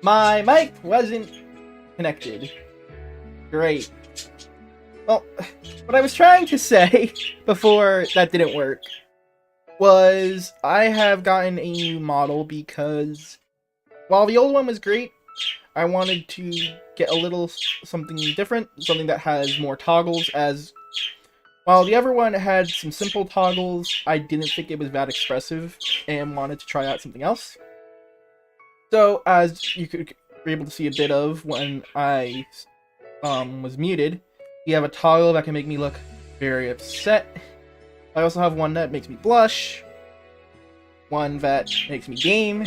My mic wasn't connected. Great. Well, what I was trying to say before that didn't work was I have gotten a new model because while the old one was great, I wanted to get a little something different, something that has more toggles, as while the other one had some simple toggles, I didn't think it was that expressive and wanted to try out something else. So, as you could be able to see a bit of when I was muted, you have a toggle that can make me look very upset. I also have one that makes me blush, one that makes me game,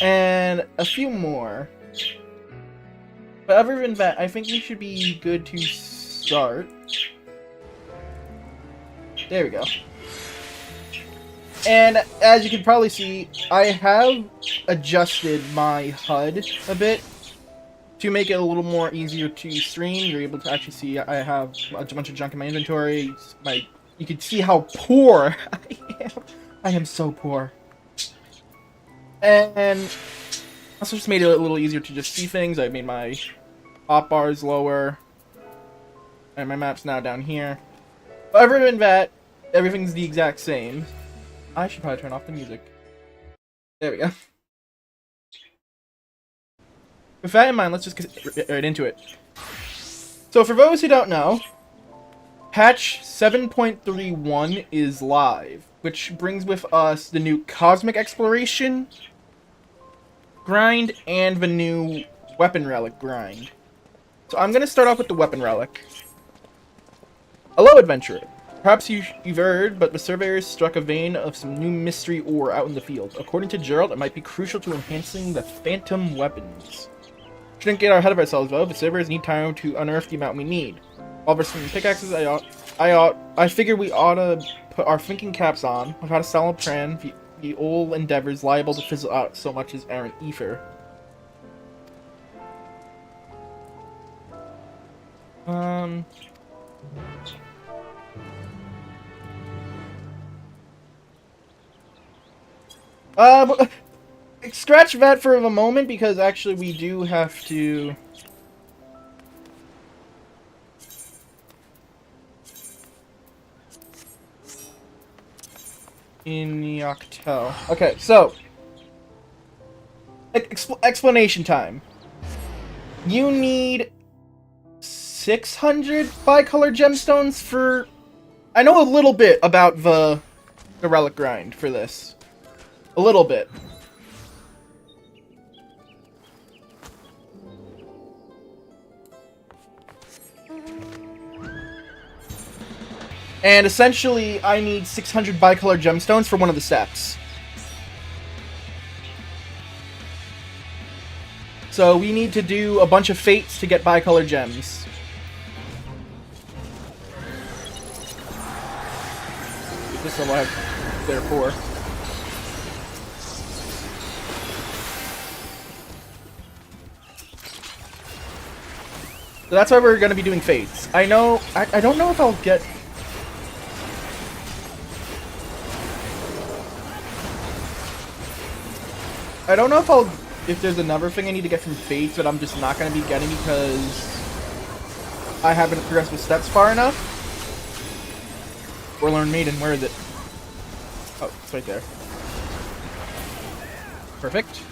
and a few more. But other than that, I think we should be good to start. There we go. And as you can probably see, I have adjusted my HUD a bit to make it a little more easier to stream. You're able to actually see I have a bunch of junk in my inventory. You can see how poor I am. I am so poor. And also just made it a little easier to just see things. I made my hotbars lower. And my map's now down here. But other than that, everything's the exact same. I should probably turn off the music. There we go. With that in mind, let's just get right into it. So for those who don't know, patch 7.31 is live, which brings with us the new Cosmic Exploration grind and the new Weapon Relic grind. So I'm going to start off with the Weapon Relic. Hello, adventurer. Perhaps you've heard, but the surveyors struck a vein of some new mystery ore out in the field. According to Gerald, it might be crucial to enhancing the phantom weapons. Shouldn't get ahead of ourselves, though. The surveyors need time to unearth the amount we need. While there's some pickaxes, I figured we ought to put our thinking caps on. I've had a solid plan. The old endeavors liable to fizzle out so much as errant ether. Scratch that for a moment, because actually we do have to... in the Octo. Okay, so... explanation time. You need 600 bicolor gemstones for... I know a little bit about the relic grind for this. A little bit. And essentially, I need 600 bicolor gemstones for one of the steps. So we need to do a bunch of fates to get bicolor gems. This one will have there 4. So that's why we're going to be doing fates. I know, I don't know if I'll get... I don't know if there's another thing I need to get from fates that I'm just not going to be getting because I haven't progressed with steps far enough. Forlorn Maiden, where is it? Oh, it's right there. Perfect.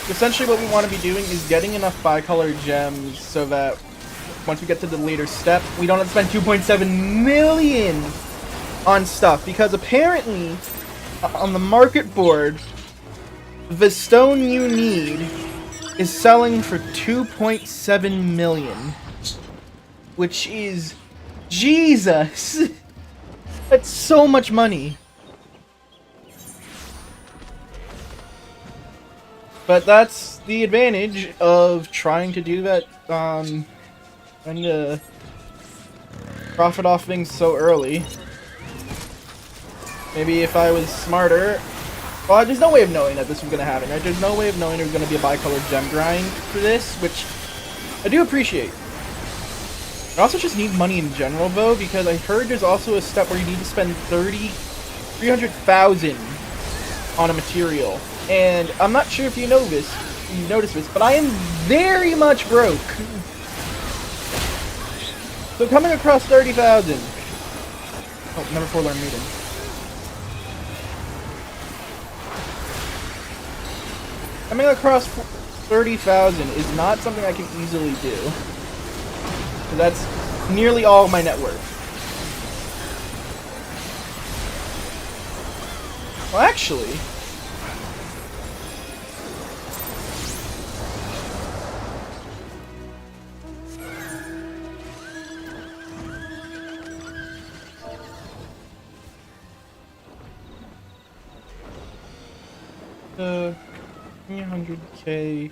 Essentially what we want to be doing is getting enough bicolor gems so that once we get to the later step, we don't have to spend 2.7 million on stuff, because apparently on the market board, the stone you need is selling for 2.7 million, which is Jesus. That's so much money. But that's the advantage of trying to do that, trying to profit off things so early. Maybe if I was smarter... Well, there's no way of knowing that this was going to happen, right? There's no way of knowing there's going to be a bicolored gem grind for this, which I do appreciate. I also just need money in general, though, because I heard there's also a step where you need to spend 300,000 on a material. And I'm not sure if you know this, you noticed this, but I am very much broke. So coming across 30,000. Oh, number 4 learn meeting. Coming across 30,000 is not something I can easily do. So that's nearly all of my net worth. Well, actually... Uh, 300K.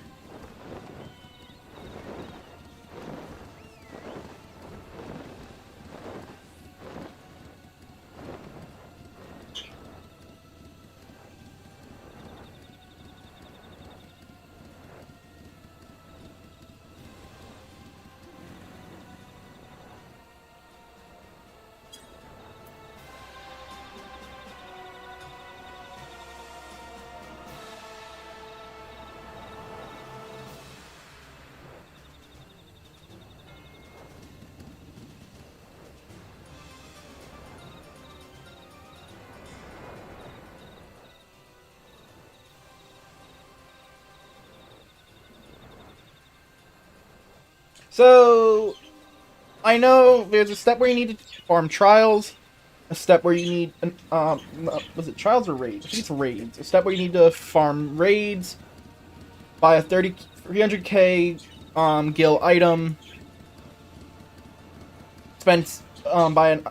So, I know there's a step where you need to farm trials, a step where you need, was it trials or raids? I think it's raids. A step where you need to farm raids, buy a 300k gil item, spend, buy an...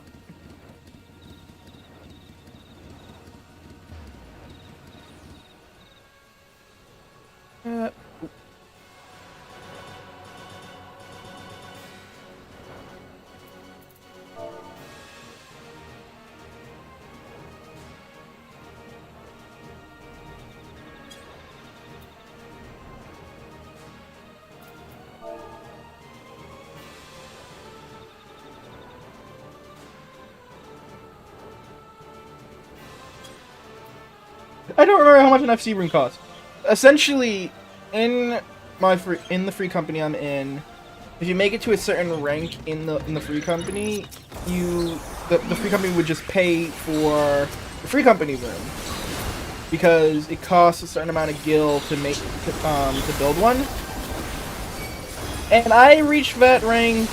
I don't remember how much an FC room costs. Essentially, in the free company I'm in, if you make it to a certain rank in the free company, the free company would just pay for the free company room because it costs a certain amount of gil to build one. And I reached that rank a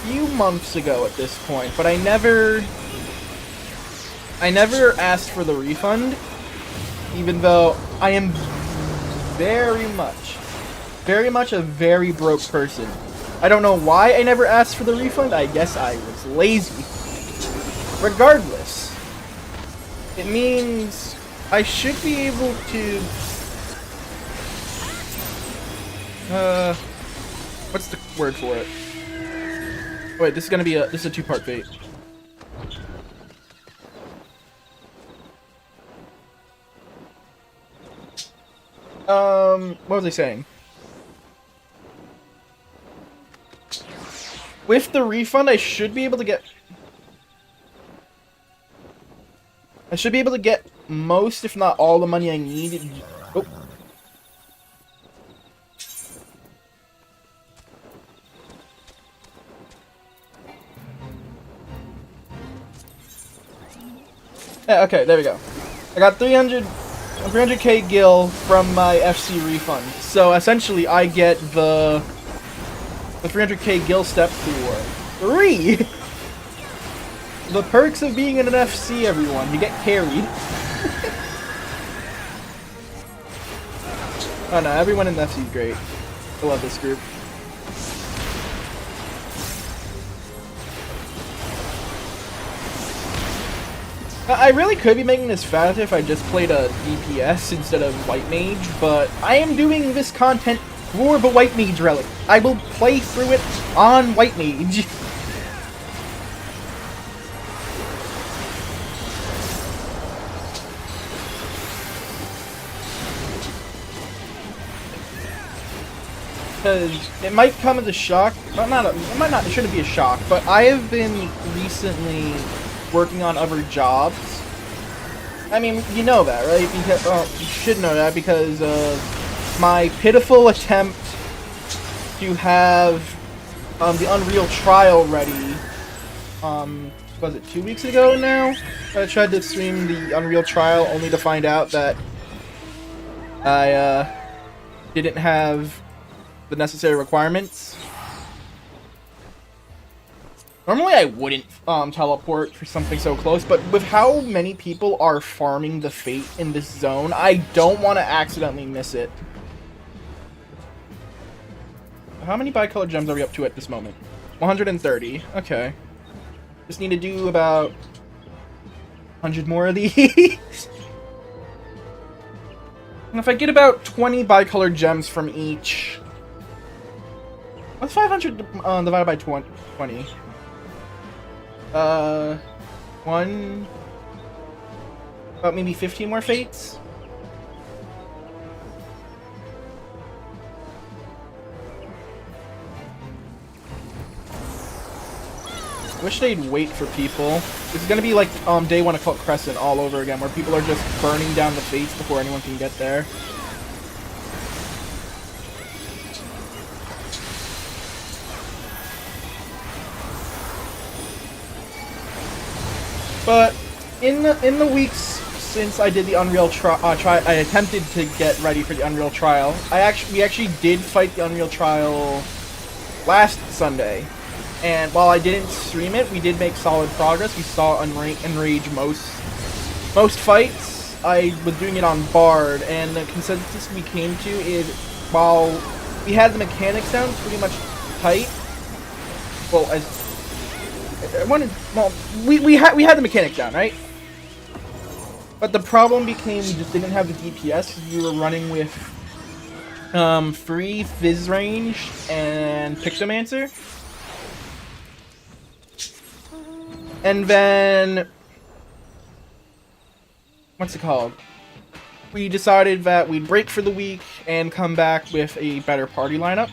few months ago at this point, but I never asked for the refund. Even though I am very much a very broke person. I don't know why I never asked for the refund. I guess I was lazy. Regardless, it means I should be able to... what's the word for it? Wait, this is a two-part bait. What was I saying? With the refund, I should be able to get most, if not all, the money I need. Oh. Yeah, okay, there we go. I got 300k gil from my FC refund. So essentially I get the 300k gil step for 3! The perks of being in an FC, everyone. You get carried. Oh no, everyone in the FC is great. I love this group. I really could be making this faster if I just played a DPS instead of White Mage, but I am doing this content for the White Mage relic. I will play through it on White Mage. because it might come as a shock, but it shouldn't be a shock, but I have been recently working on other jobs. I mean, you know that, right? Because, you should know that because of my pitiful attempt to have the Unreal trial ready. Was it 2 weeks ago now? I tried to stream the Unreal trial only to find out that I didn't have the necessary requirements. Normally I wouldn't teleport for something so close, but with how many people are farming the Fate in this zone, I don't want to accidentally miss it. How many bicolor gems are we up to at this moment? 130. Okay. Just need to do about 100 more of these. And if I get about 20 bicolor gems from each... What's 500 divided by 20? About maybe 15 more Fates? Wish they'd wait for people. This is gonna be like day 1 of Cult Crescent all over again, where people are just burning down the Fates before anyone can get there. But in the weeks since I did the Unreal I attempted to get ready for the Unreal trial. We actually did fight the Unreal trial last Sunday. And while I didn't stream it, we did make solid progress. We saw Enrage most fights. I was doing it on Bard, and the consensus we came to is while we had the mechanics down pretty much tight. Well, we had the mechanics down, right? But the problem became we just didn't have the DPS. We were running with free Fizz range and Pictomancer. And then, what's it called? We decided that we'd break for the week and come back with a better party lineup.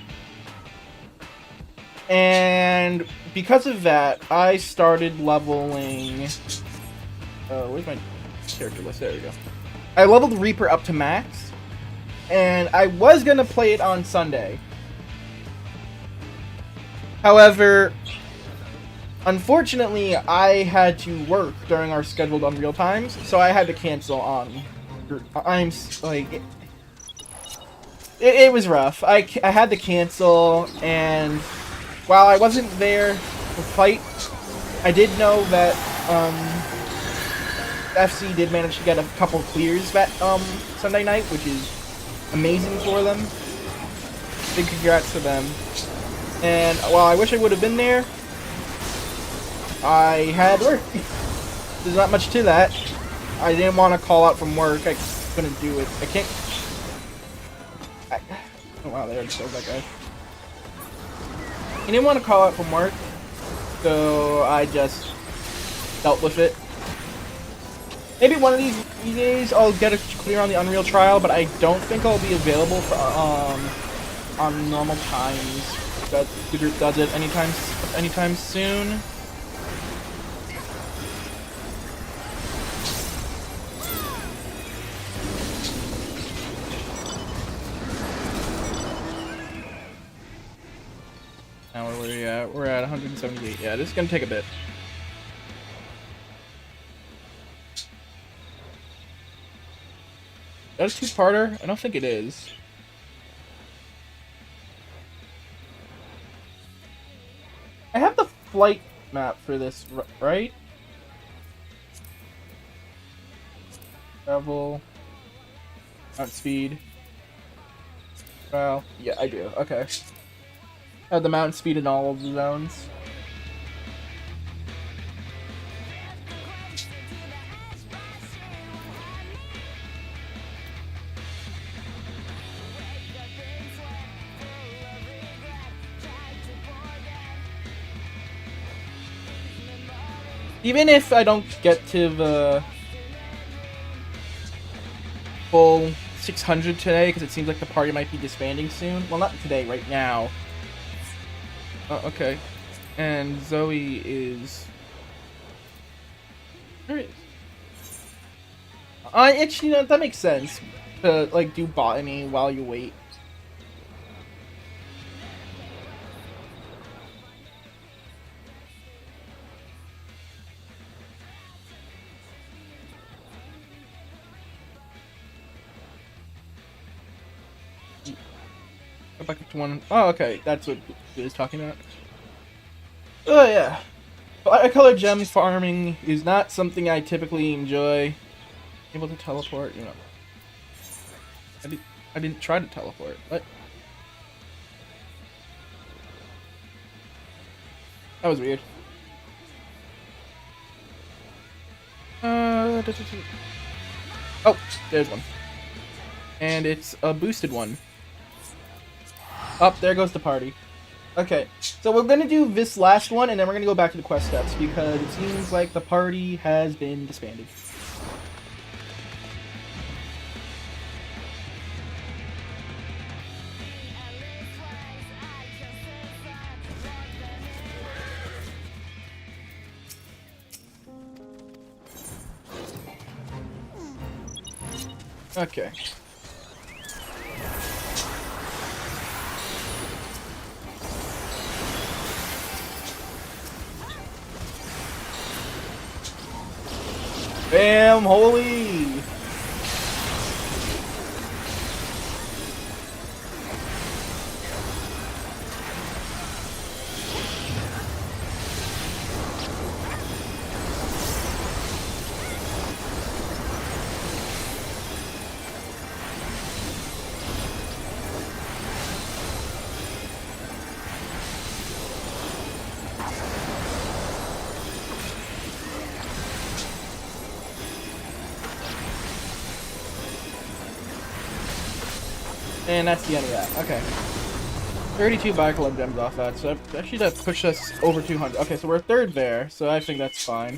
And because of that, I started leveling... where's my character list? There we go. I leveled Reaper up to max. And I was gonna play it on Sunday. However... Unfortunately, I had to work during our scheduled Unreal times, so I had to cancel on. It was rough. I had to cancel, and while I wasn't there to fight, I did know that FC did manage to get a couple clears that Sunday night, which is amazing for them. Big congrats to them. And while I wish I would have been there, I had work. There's not much to that. I didn't want to call out from work. I couldn't do it. I can't... oh wow, there it goes, that guy. I didn't want to call out from work, so I just dealt with it. Maybe one of these days I'll get a clear on the Unreal trial, but I don't think I'll be available for on normal times. That the group does it anytime soon. Now where are we at? We're at 178. Yeah, this is gonna take a bit. That a two-parter? I don't think it is. I have the flight map for this, right? Travel. Mount speed. Well, yeah, I do. Okay. I have the mountain speed in all of the zones. Even if I don't get to the full 600 today because it seems like the party might be disbanding soon. Well, not today, right now. Okay. And Zoe is... There it is. It's, you know, that makes sense. To, like, do botany while you wait. Go back to one. Oh, okay. That's what he was talking about. Oh, yeah. Color gem farming is not something I typically enjoy. Able to teleport, you know. I didn't try to teleport. What? That was weird. Oh, there's one. And it's a boosted one. Up, there goes the party. Okay, so we're gonna do this last one, and then we're gonna go back to the quest steps, because it seems like the party has been disbanded. Okay. Bam! Holy! And that's the end of that. Okay. 32 Bicolored gems off that, so that should have pushed us over 200. Okay, so we're third there, so I think that's fine.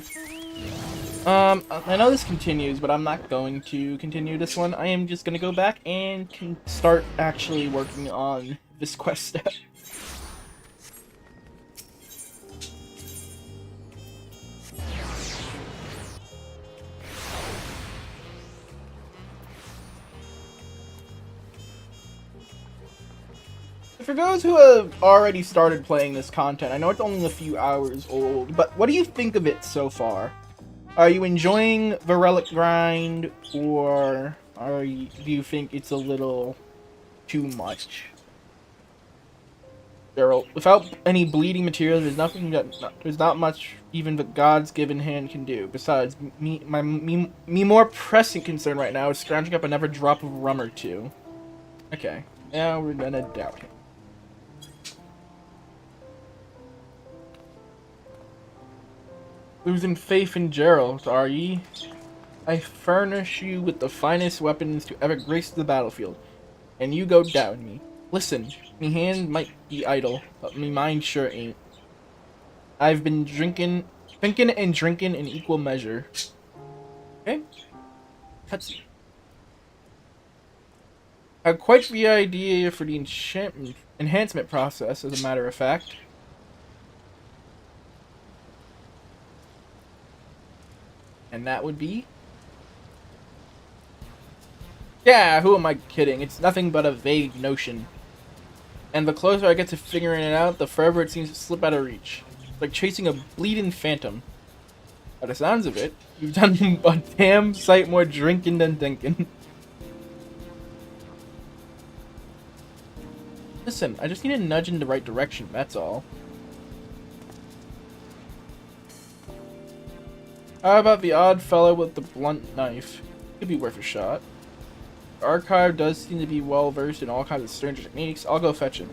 I know this continues, but I'm not going to continue this one. I am just going to go back and start actually working on this quest step. For those who have already started playing this content, I know it's only a few hours old, but what do you think of it so far? Are you enjoying the relic grind, or do you think it's a little too much? Daryl, without any bleeding materials, there's not much even the God's given hand can do. Besides, me more pressing concern right now is scrounging up another drop of rum or two. Okay, now we're gonna doubt him. Losing faith in Gerald, are ye? I furnish you with the finest weapons to ever grace the battlefield, and you go down me. Listen, me hand might be idle, but me mind sure ain't. I've been thinking and drinking in equal measure. Okay? Cutscene. I had quite the idea for the enhancement process, as a matter of fact. And that would be... Yeah, who am I kidding? It's nothing but a vague notion. And the closer I get to figuring it out, the further it seems to slip out of reach. It's like chasing a bleeding phantom. By the sounds of it, you've done a damn sight more drinking than thinking. Listen, I just need a nudge in the right direction, that's all. How about the odd fellow with the blunt knife? Could be worth a shot. The archive does seem to be well versed in all kinds of strange techniques. I'll go fetch him.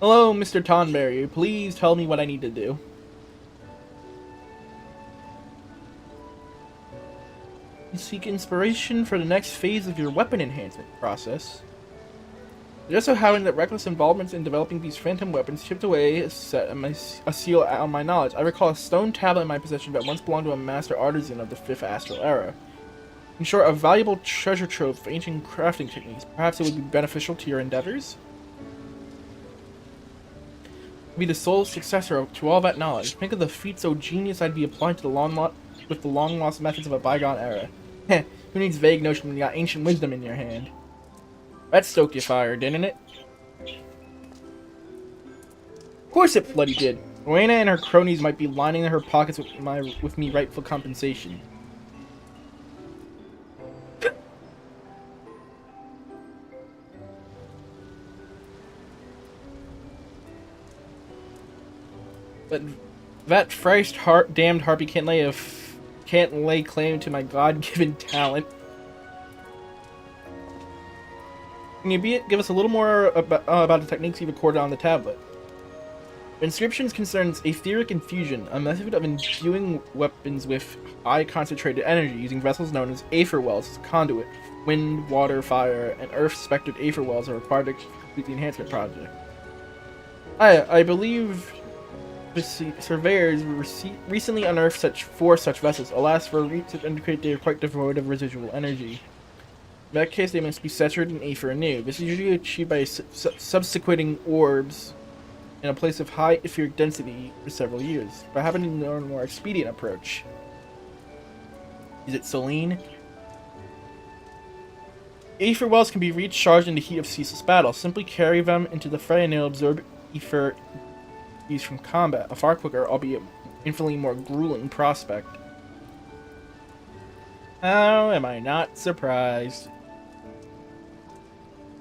Hello, Mr. Tonberry. Please tell me what I need to do. You seek inspiration for the next phase of your weapon enhancement process. Just so happened that reckless involvement in developing these phantom weapons chipped away a seal on my knowledge. I recall a stone tablet in my possession that once belonged to a master artisan of the 5th Astral Era. In short, a valuable treasure trove of ancient crafting techniques. Perhaps it would be beneficial to your endeavors? Be the sole successor to all that knowledge. Think of the feat so genius I'd be applied to the long-lost methods of a bygone era. Heh, who needs vague notion when you got ancient wisdom in your hand? That stoked your fire, didn't it? Of course it bloody did. Rowena and her cronies might be lining her pockets with me rightful compensation. But that thrice damned harpy can't lay claim to my God-given talent. Can you give us a little more about the techniques you recorded on the tablet? Inscriptions concerns etheric infusion, a method of imbuing weapons with high concentrated energy using vessels known as aether wells as a conduit. Wind, water, fire, and earth-spectered aether wells are required to complete the enhancement project. I believe the surveyors recently unearthed 4 such vessels. Alas, for research indicate they are quite devoid of residual energy. In that case, they must be saturated in aether anew. This is usually achieved by subsequenting orbs in a place of high etheric density for several years. But I happen to know a more expedient approach. Is it Selene? Aether wells can be recharged in the heat of ceaseless battle. Simply carry them into the fray and they'll absorb ether used from combat. A far quicker, albeit infinitely more grueling prospect. How am I not surprised?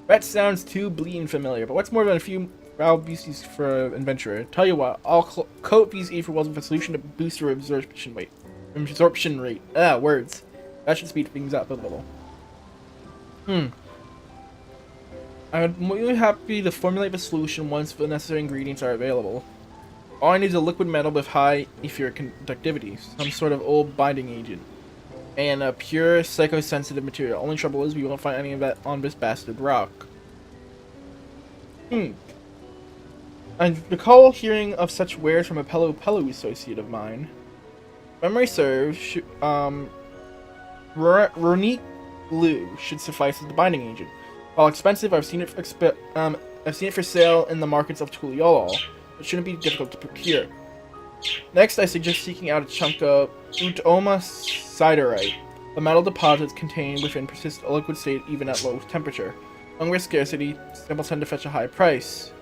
That sounds too bleeding familiar, but what's more than a few foul beasties for an adventurer? Tell you what, I'll coat these aether wells with a solution to boost your absorption rate. Words. That should speed things up a little. I'm really happy to formulate the solution once the necessary ingredients are available. All I need is a liquid metal with high etheric conductivity, some sort of old binding agent, and a pure psychosensitive material. Only trouble is we won't find any of that on this bastard rock. I recall hearing of such wares from a Pelu associate of mine. Memory serves, Ronique glue should suffice as the binding agent. While expensive, I've seen it for sale in the markets of Tuliolol. It shouldn't be difficult to procure. Next, I suggest seeking out a chunk of Utoma siderite. The metal deposits contained within persist a liquid state even at low temperature. Hunger scarcity, samples tend to fetch a high price.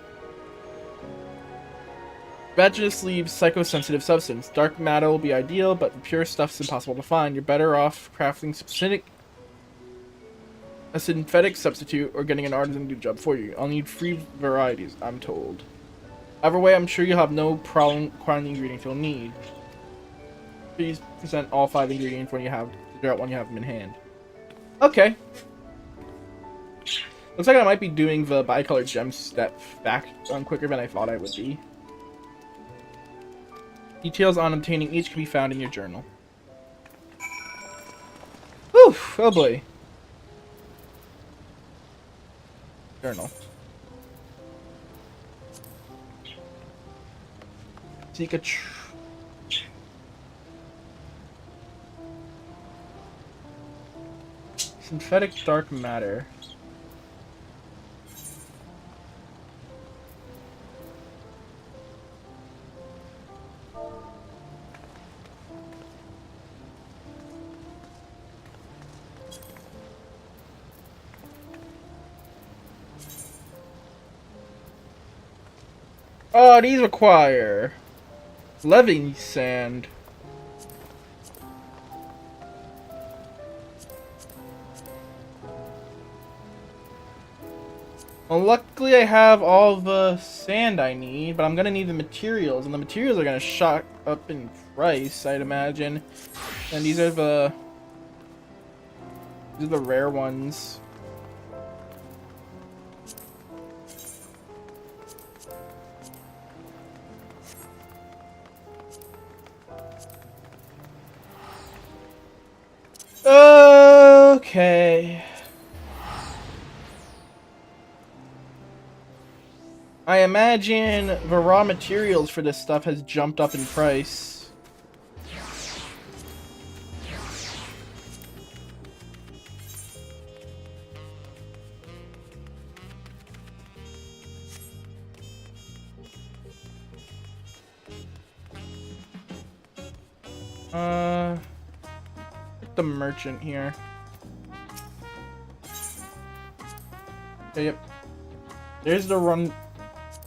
Vaginus leaves psychosensitive substance. Dark matter will be ideal, but the pure stuff's impossible to find. You're better off crafting a synthetic substitute or getting an artisan to do the job for you. I'll need 3 varieties, I'm told. Either way, I'm sure you'll have no problem acquiring the ingredients you'll need. Please present all 5 ingredients when you figure out when you have them in hand. Okay. Looks like I might be doing the bicolored gem step back quicker than I thought I would be. Details on obtaining each can be found in your journal. Whew! Oh boy. Journal. Seek a synthetic dark matter. Oh, these require levy sand. Well, luckily I have all the sand I need, but I'm gonna need the materials, and the materials are gonna shoot up in price, I'd imagine. And these are the rare ones. Okay. I imagine the raw materials for this stuff has jumped up in price. The merchant here. Okay, yep. There's the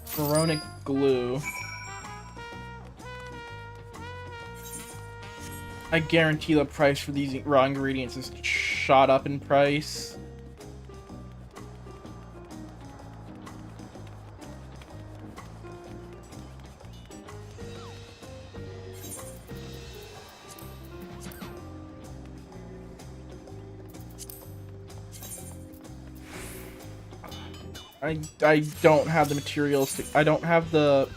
Veronic glue. I guarantee the price for these raw ingredients is shot up in price. I don't have the materials to, I don't have the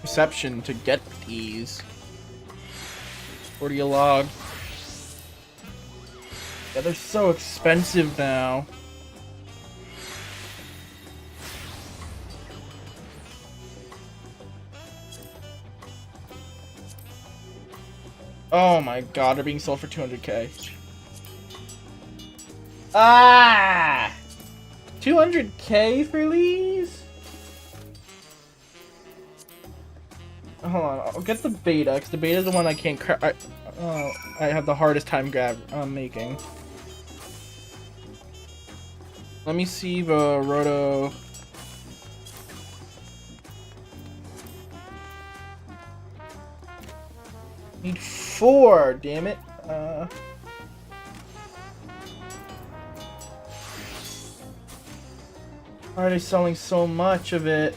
perception to get these. 40 a log. Yeah, they're so expensive now. Oh my god, they're being sold for 200k. Ah! 200k for these? Hold on, I'll get the beta, because the beta is the one I can't I have the hardest time making. Let me see the Roto. Need 4, damn it. Why are they selling so much of it?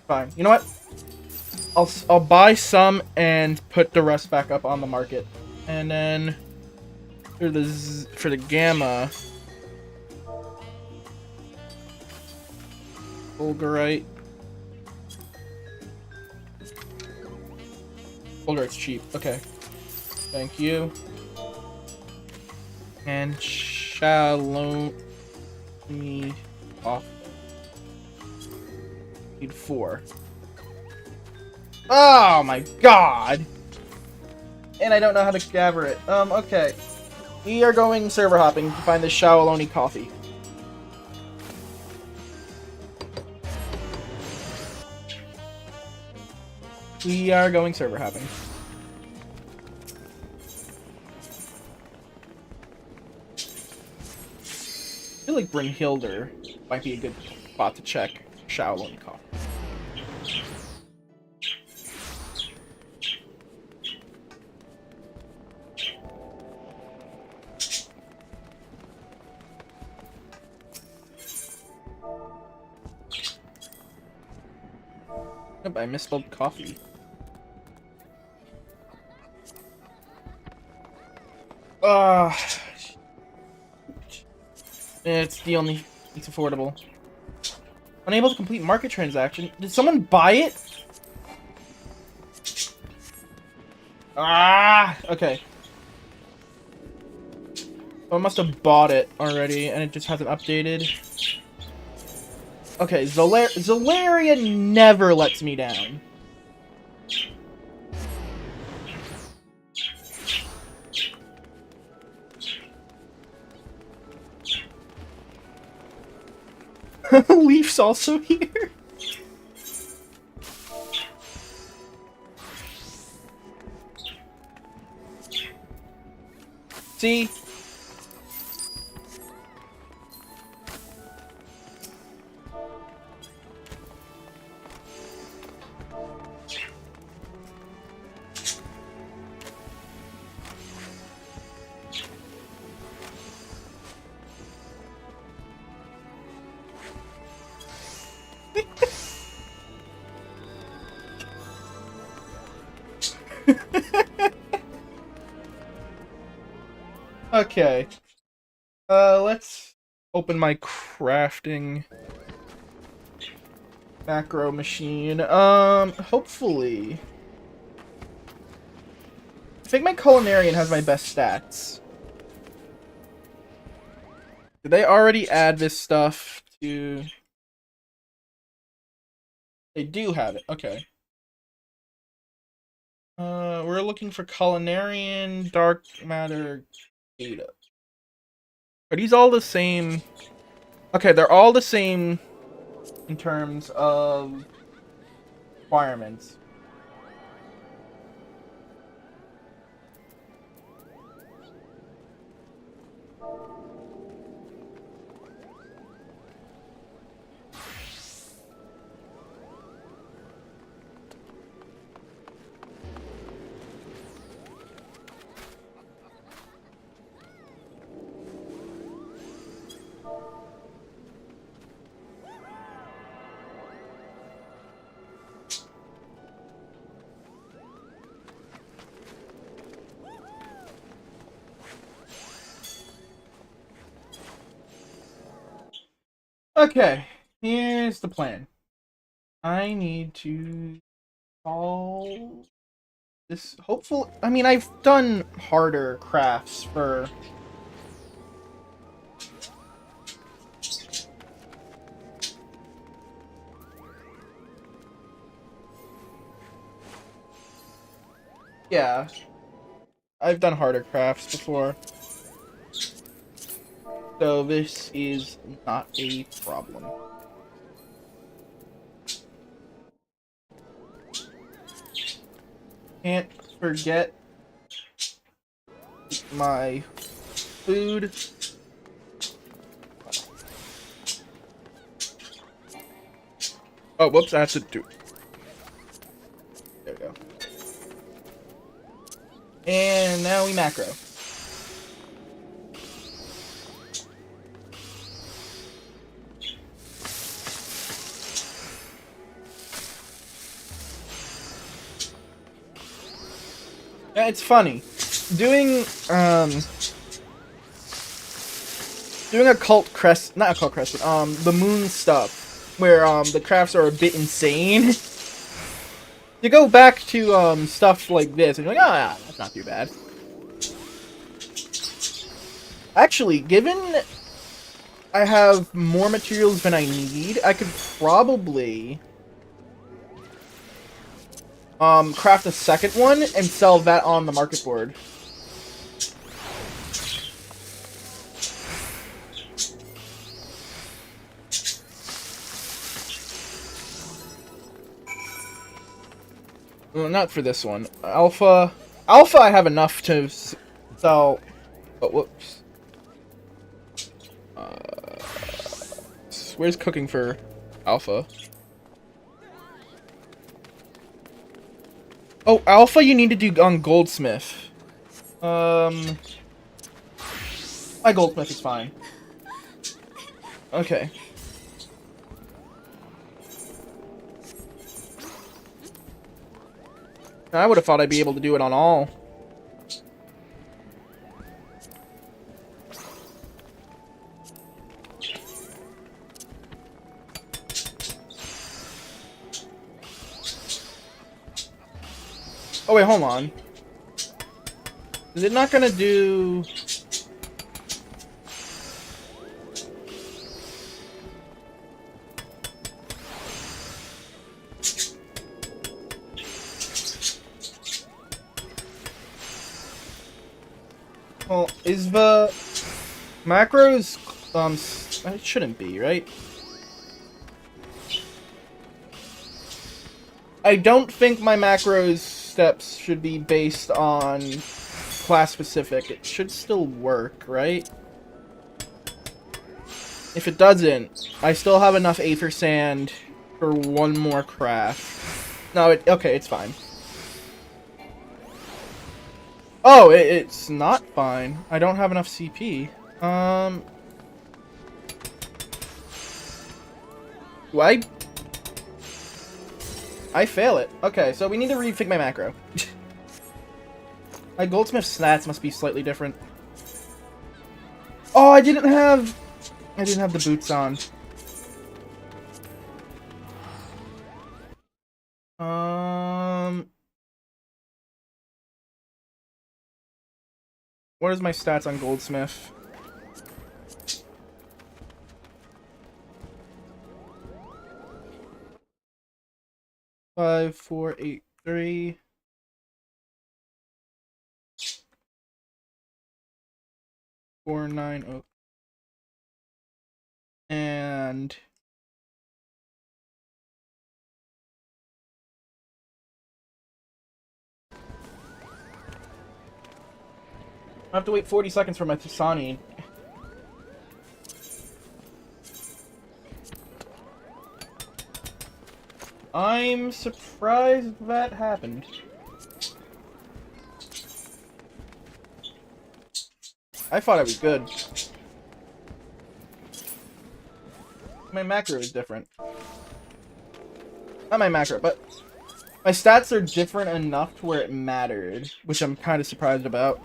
Fine. You know what? I'll buy some and put the rest back up on the market. And then for the gamma, Fulgurite. Fulgurite's cheap. Okay. Thank you. And shallow me off. Need 4. Oh my god! And I don't know how to gather it. Okay. We are going server hopping to find the Shaoloni coffee. We are going server hopping. I feel like Brynhildr might be a good spot to check Shaoloni coffee. Yep, I misspelled coffee. It's the only... It's affordable. Unable to complete market transaction. Did someone buy it? Okay. Someone must have bought it already, and it just hasn't updated. Okay, Zolaria never lets me down. Leaf's also here. See? Okay. Let's open my crafting macro machine. Hopefully. I think my culinarian has my best stats. Did they already add this stuff to... They do have it. Okay. We're looking for culinarian, dark matter, data. Are these all the same? Okay, they're all the same in terms of requirements. Okay, here's the plan. I need to solve this. Hopefully, I mean, I've done harder crafts for... Yeah, I've done harder crafts before. So this is not a problem. Can't forget my food. Oh, whoops, I have to do... There we go. And now we macro. Yeah, it's funny. Doing a cult crest, not a cult crest, but the moon stuff, where the crafts are a bit insane. You go back to stuff like this, and you're like, oh yeah, that's not too bad. Actually, given I have more materials than I need, I could probably craft a second one and sell that on the market board. Well, not for this one. Alpha I have enough to sell. Oh, whoops. Where's cooking for Alpha? Oh, Alpha you need to do on Goldsmith. My Goldsmith is fine. Okay. I would have thought I'd be able to do it on all. Oh wait, hold on. Is it not gonna do... Well, is the macros, it shouldn't be, right? I don't think my macros steps should be based on class specific. It should still work, right? If it doesn't, I still have enough Aether Sand for one more craft. No, okay, it's fine. Oh, it's not fine. I don't have enough CP. Do I fail it. Okay, so we need to rethink my macro. My Goldsmith stats must be slightly different. Oh, I didn't have the boots on. What is my stats on Goldsmith? 5483. Four nine oh, and I have to wait 40 seconds for my Tasani. I'm surprised that happened. I thought I was good. My macro is different. Not my macro, but my stats are different enough to where it mattered, which I'm kind of surprised about.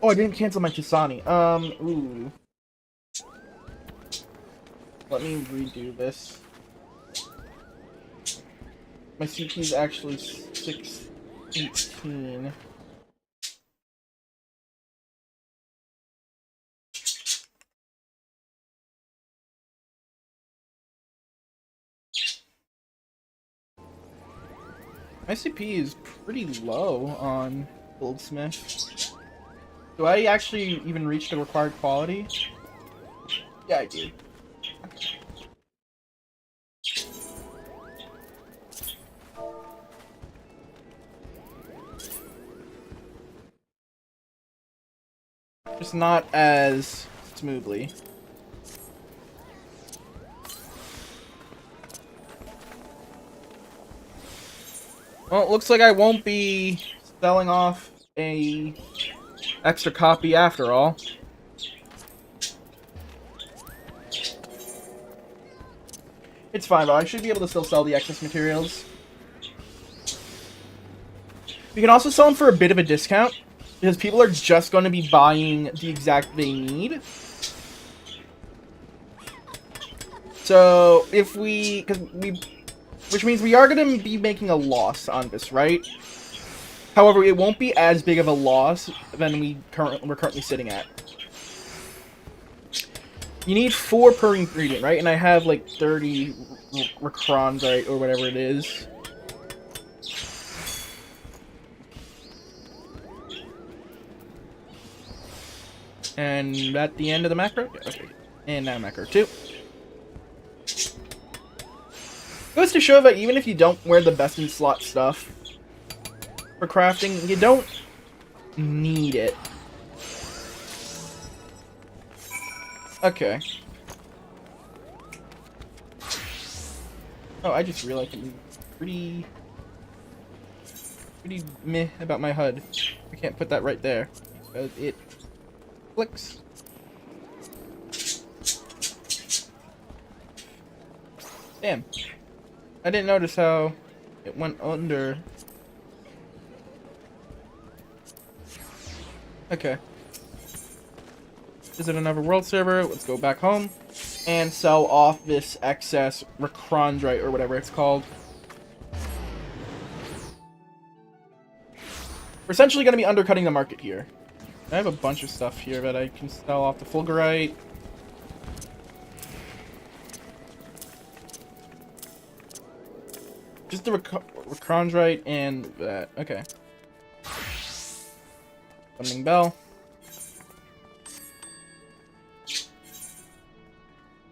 Oh, I didn't cancel my Chisani. Ooh. Let me redo this. My CP is actually 618. My CP is pretty low on Goldsmith. Do I actually even reach the required quality? Yeah, I do. Just not as smoothly. Well, it looks like I won't be selling off a extra copy after all. It's fine, though. I should be able to still sell the excess materials. We can also sell them for a bit of a discount, because people are just going to be buying the exact they need. So, if we... which means we are going to be making a loss on this, right? However, it won't be as big of a loss than we're currently sitting at. You need 4 per ingredient, right? And I have like 30 Recrons, right, or whatever it is. And at the end of the macro? Yeah, okay. And now macro 2. Goes to show that even if you don't wear the best in slot stuff for crafting, you don't need it. Okay. Oh, I just realized I'm pretty meh about my HUD. I can't put that right there because it clicks. Damn. I didn't notice how it went under. Okay. Visit another world server. Let's go back home and sell off this excess Recrondrite or whatever it's called. We're essentially going to be undercutting the market here. I have a bunch of stuff here that I can sell off the Fulgurite. Just the Recrondrite and that. Okay. Summoning Bell.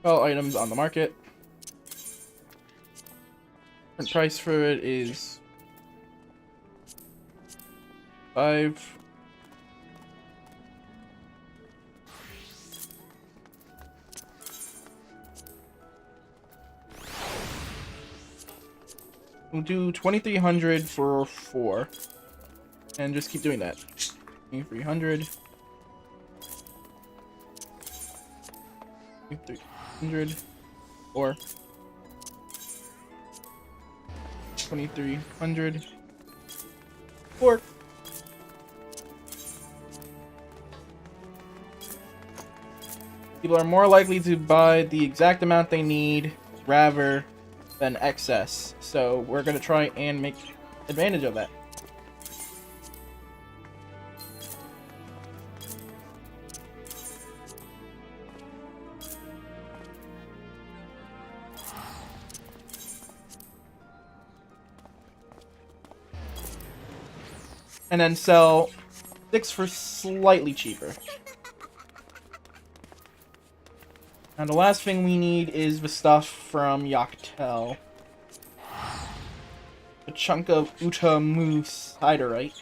All items on the market. Current price for it is 5. We'll do 2,300 for 4. And just keep doing that. 2,300. 2,300. 4. 2,300. 4. People are more likely to buy the exact amount they need rather than excess. So we're going to try and make advantage of that. and then sell 6 for slightly cheaper. And the last thing we need is the stuff from Yoctel. A chunk of Utamu Siderite,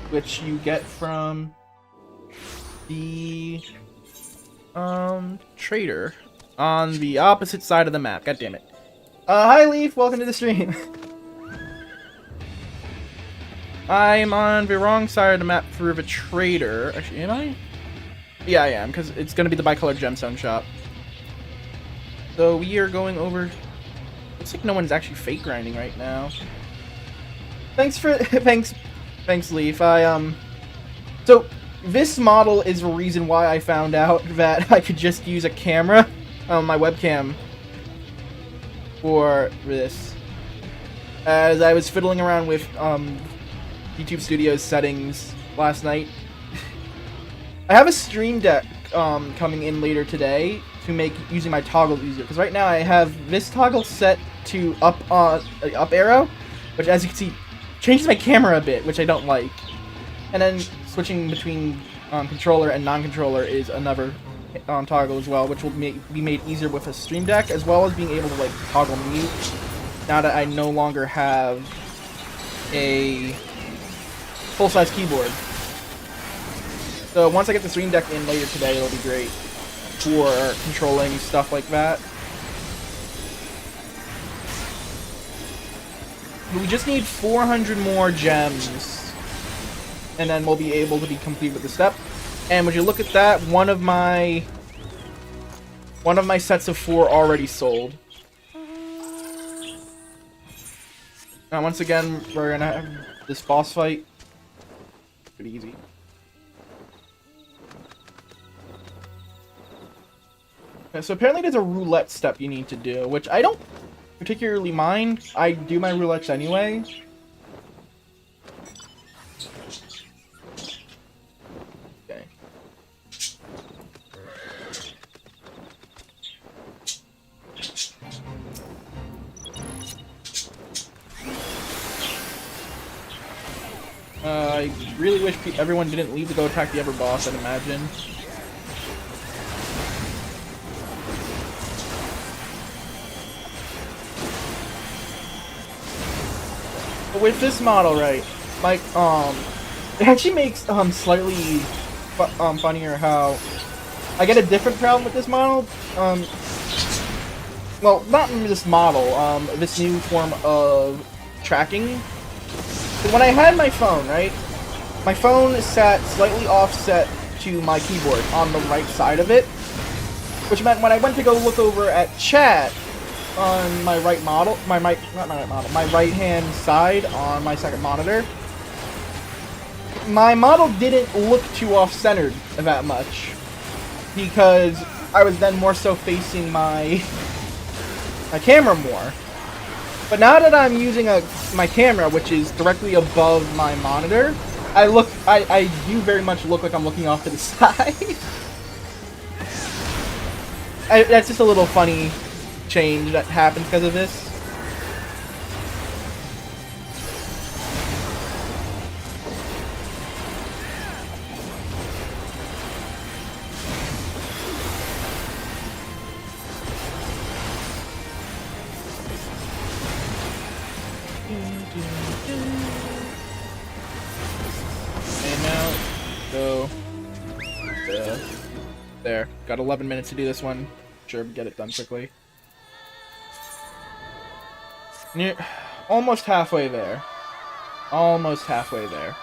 which you get from the trader on the opposite side of the map. God damn it. Hi Leaf, welcome to the stream. I'm on the wrong side of the map for the trader. Actually, am I? Yeah, I am, because it's going to be the bicolored gemstone shop. So we are going over... Looks like no one's actually fake grinding right now. Thanks for... thanks, Leaf. So, this model is the reason why I found out that I could just use a camera, my webcam, for this. As I was fiddling around with, YouTube Studios settings last night. I have a stream deck coming in later today to make using my toggle easier, because right now I have this toggle set to up arrow, which as you can see changes my camera a bit, which I don't like. And then switching between controller and non-controller is another toggle as well, which will be made easier with a stream deck, as well as being able to like toggle mute now that I no longer have a full-size keyboard. So once I get the stream deck in later today, it'll be great for controlling stuff like that. But we just need 400 more gems, and then we'll be able to be complete with the step. And when you look at that, one of my sets of 4 already sold. Now once again, we're gonna have this boss fight. Pretty easy. Okay, so apparently there's a roulette step you need to do, which I don't particularly mind. I do my roulettes anyway. Okay. I really wish everyone didn't leave to go attack the other boss, I'd imagine. But with this model, right, like, it actually makes, slightly, funnier how I get a different problem with this model. Well, not this model, this new form of tracking. So when I had my phone, right, my phone sat slightly offset to my keyboard on the right side of it, which meant when I went to go look over at chat on my right model, my right hand side on my second monitor, my model didn't look too off-centered that much, because I was then more so facing my camera more. But now that I'm using my camera, which is directly above my monitor, I do very much look like I'm looking off to the side. That's just a little funny change that happens because of this. There. Got 11 minutes to do this one. Sure, get it done quickly. Almost halfway there. Almost halfway there.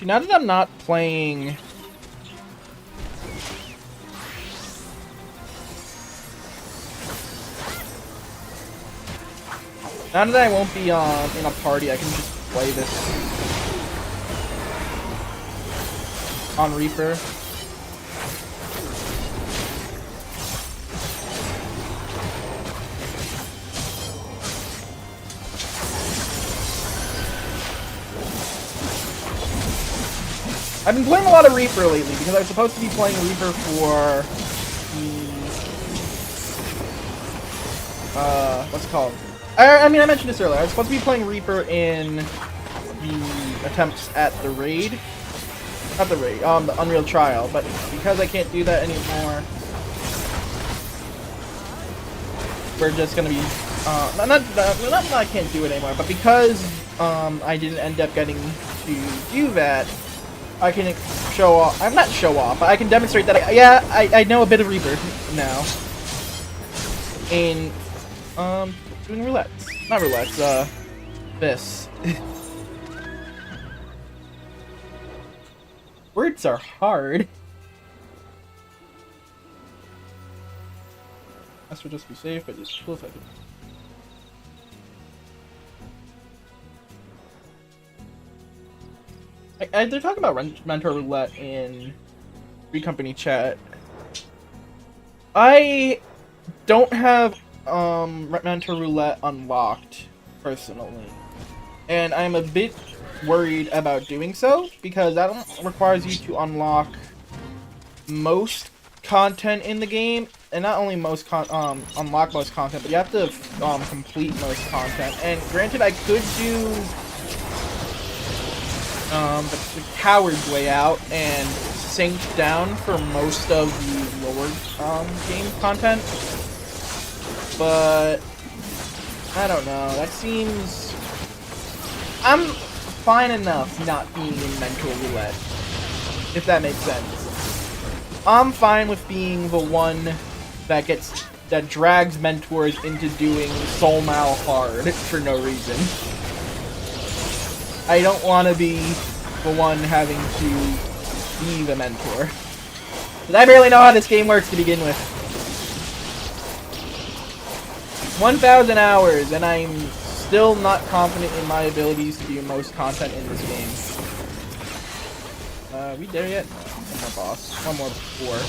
See, now that I'm not playing... Now that I won't be in a party, I can just play this on Reaper. I've been playing a lot of Reaper lately because I was supposed to be playing Reaper for the what's it called? I mean, I mentioned this earlier. I was supposed to be playing Reaper in the attempts at the raid. Not the raid, the Unreal Trial, but because I can't do that anymore, we're just gonna be, not I can't do it anymore, but because, I didn't end up getting to do that, I can show off, I'm not show off, but I can demonstrate that, I know a bit of Reaper now. In, doing roulettes. Not roulettes, this. Words are hard. This would just be safe, but it's cool if I could. They're talking about Mentor Roulette in Free Company chat. I don't have Mentor Roulette unlocked personally, and I'm a bit worried about doing so because that requires you to unlock most content in the game, and not only unlock most content, but you have to complete most content. And granted, I could do the coward's way out and sink down for most of the lower game content, but I don't know. That seems I'm fine enough not being in Mentor Roulette, if that makes sense. I'm fine with being the one that drags mentors into doing Soul Mal hard for no reason. I don't want to be the one having to be the mentor. Because I barely know how this game works to begin with. 1,000 hours, and I'm still not confident in my abilities to do most content in this game. We there yet? No, one more boss. One more before.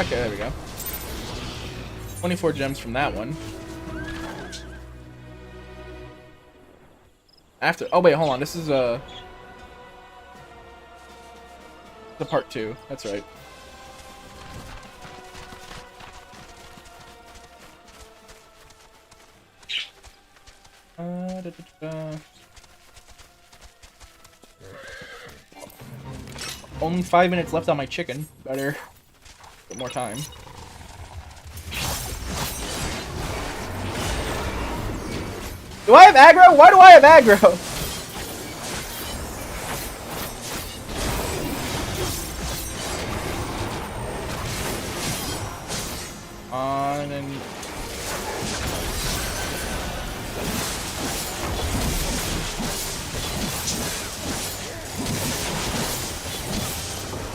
Okay, there we go. 24 gems from that one. Oh wait, hold on. This is the part 2. That's right. Only 5 minutes left on my chicken. Better get more time. Do I have aggro? Why do I have aggro? And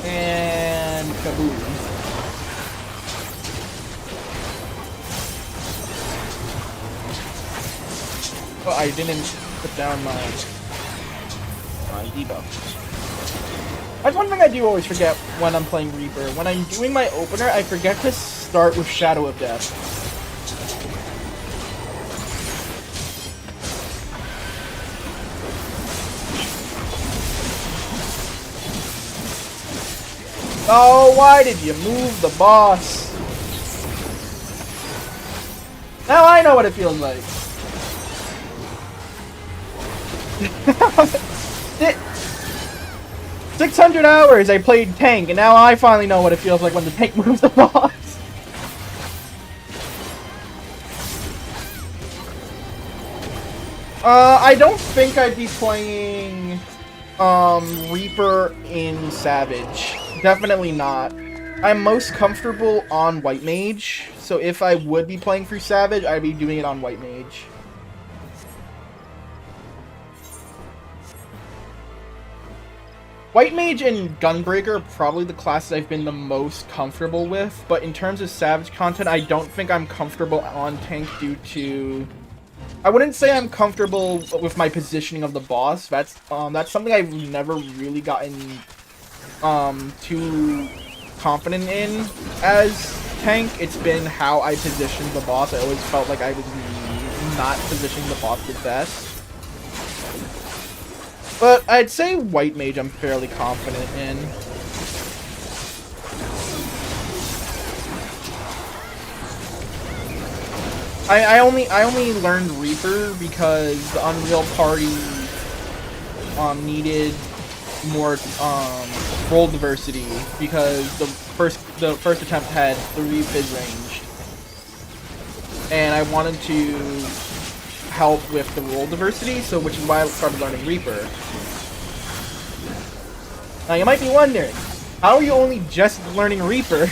and kaboom. Oh, I didn't put down my debuff. That's one thing I do always forget when I'm playing Reaper. When I'm doing my opener, I forget to start with Shadow of Death. Oh, why did you move the boss? Now I know what it feels like. 600 hours I played tank, and now I finally know what it feels like when the tank moves the boss. I don't think I'd be playing Reaper in Savage. Definitely not. I'm most comfortable on White Mage, so if I would be playing through Savage, I'd be doing it on White Mage. White Mage and Gunbreaker are probably the classes I've been the most comfortable with, but in terms of Savage content, I don't think I'm comfortable on tank due to... I wouldn't say I'm comfortable with my positioning of the boss. That's something I've never really gotten too confident in as tank. It's been how I positioned the boss. I always felt like I was not positioning the boss the best. But I'd say White Mage I'm fairly confident in. I only learned Reaper because the Unreal Party needed more role diversity because the first attempt had 3 fizz range, and I wanted to help with the role diversity, so which is why I started learning Reaper. Now you might be wondering, how are you only just learning Reaper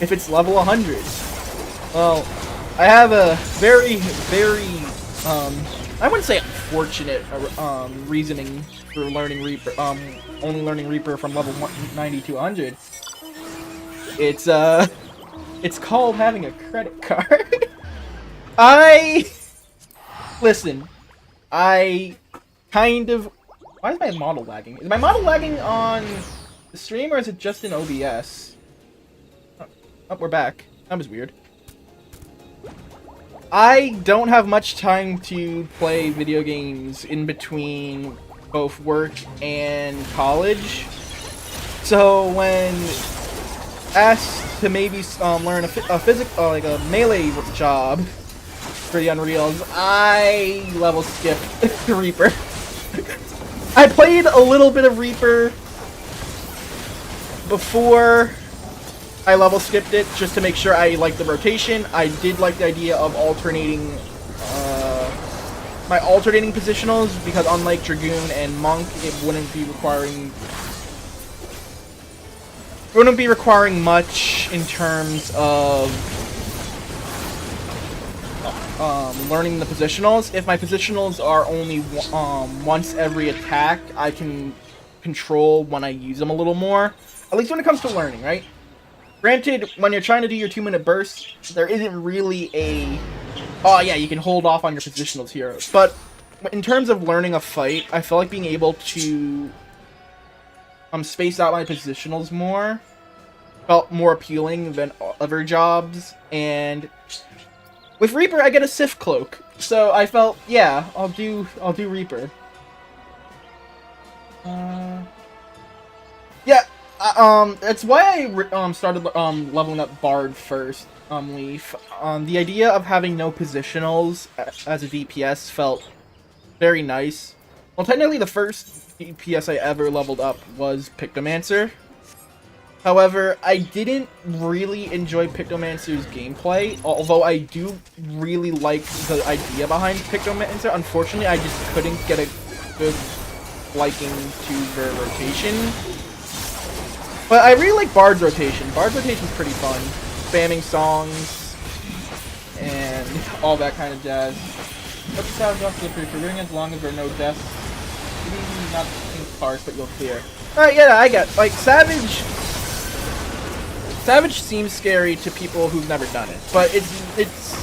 if it's level 100? Well, I have a very, I wouldn't say unfortunate reasoning for learning Reaper, only learning Reaper from level 90 to 100. It's called having a credit card. Listen, I kind of... Why is my model lagging? Is my model lagging on the stream, or is it just in OBS? Oh, we're back. That was weird. I don't have much time to play video games in between both work and college. So when asked to maybe learn like a melee job for the Unreals, I level skipped Reaper. I played a little bit of Reaper before I level skipped it, just to make sure I liked the rotation. I did like the idea of alternating my alternating positionals, because unlike Dragoon and Monk, it wouldn't be requiring much in terms of learning the positionals. If my positionals are only once every attack, I can control when I use them a little more. At least when it comes to learning, right? Granted, when you're trying to do your 2-minute burst, there isn't really a... Oh yeah, you can hold off on your positionals here. But in terms of learning a fight, I feel like being able to space out my positionals more felt more appealing than other jobs. And with Reaper, I get a Sith cloak, so I felt, yeah, I'll do Reaper. Yeah. That's why I started leveling up Bard first, Leaf. The idea of having no positionals as a DPS felt very nice. Well, technically the first DPS I ever leveled up was Pictomancer. However, I didn't really enjoy Pictomancer's gameplay, although I do really like the idea behind Pictomancer. Unfortunately, I just couldn't get a good liking to their rotation. But I really like Bard's rotation. Bard's rotation is pretty fun. Spamming songs and all that kind of jazz. What's the sound off slippery for ring as long as there are no deaths? Maybe not pink parts, but you'll clear. Alright, yeah, I get like Savage seems scary to people who've never done it, but it's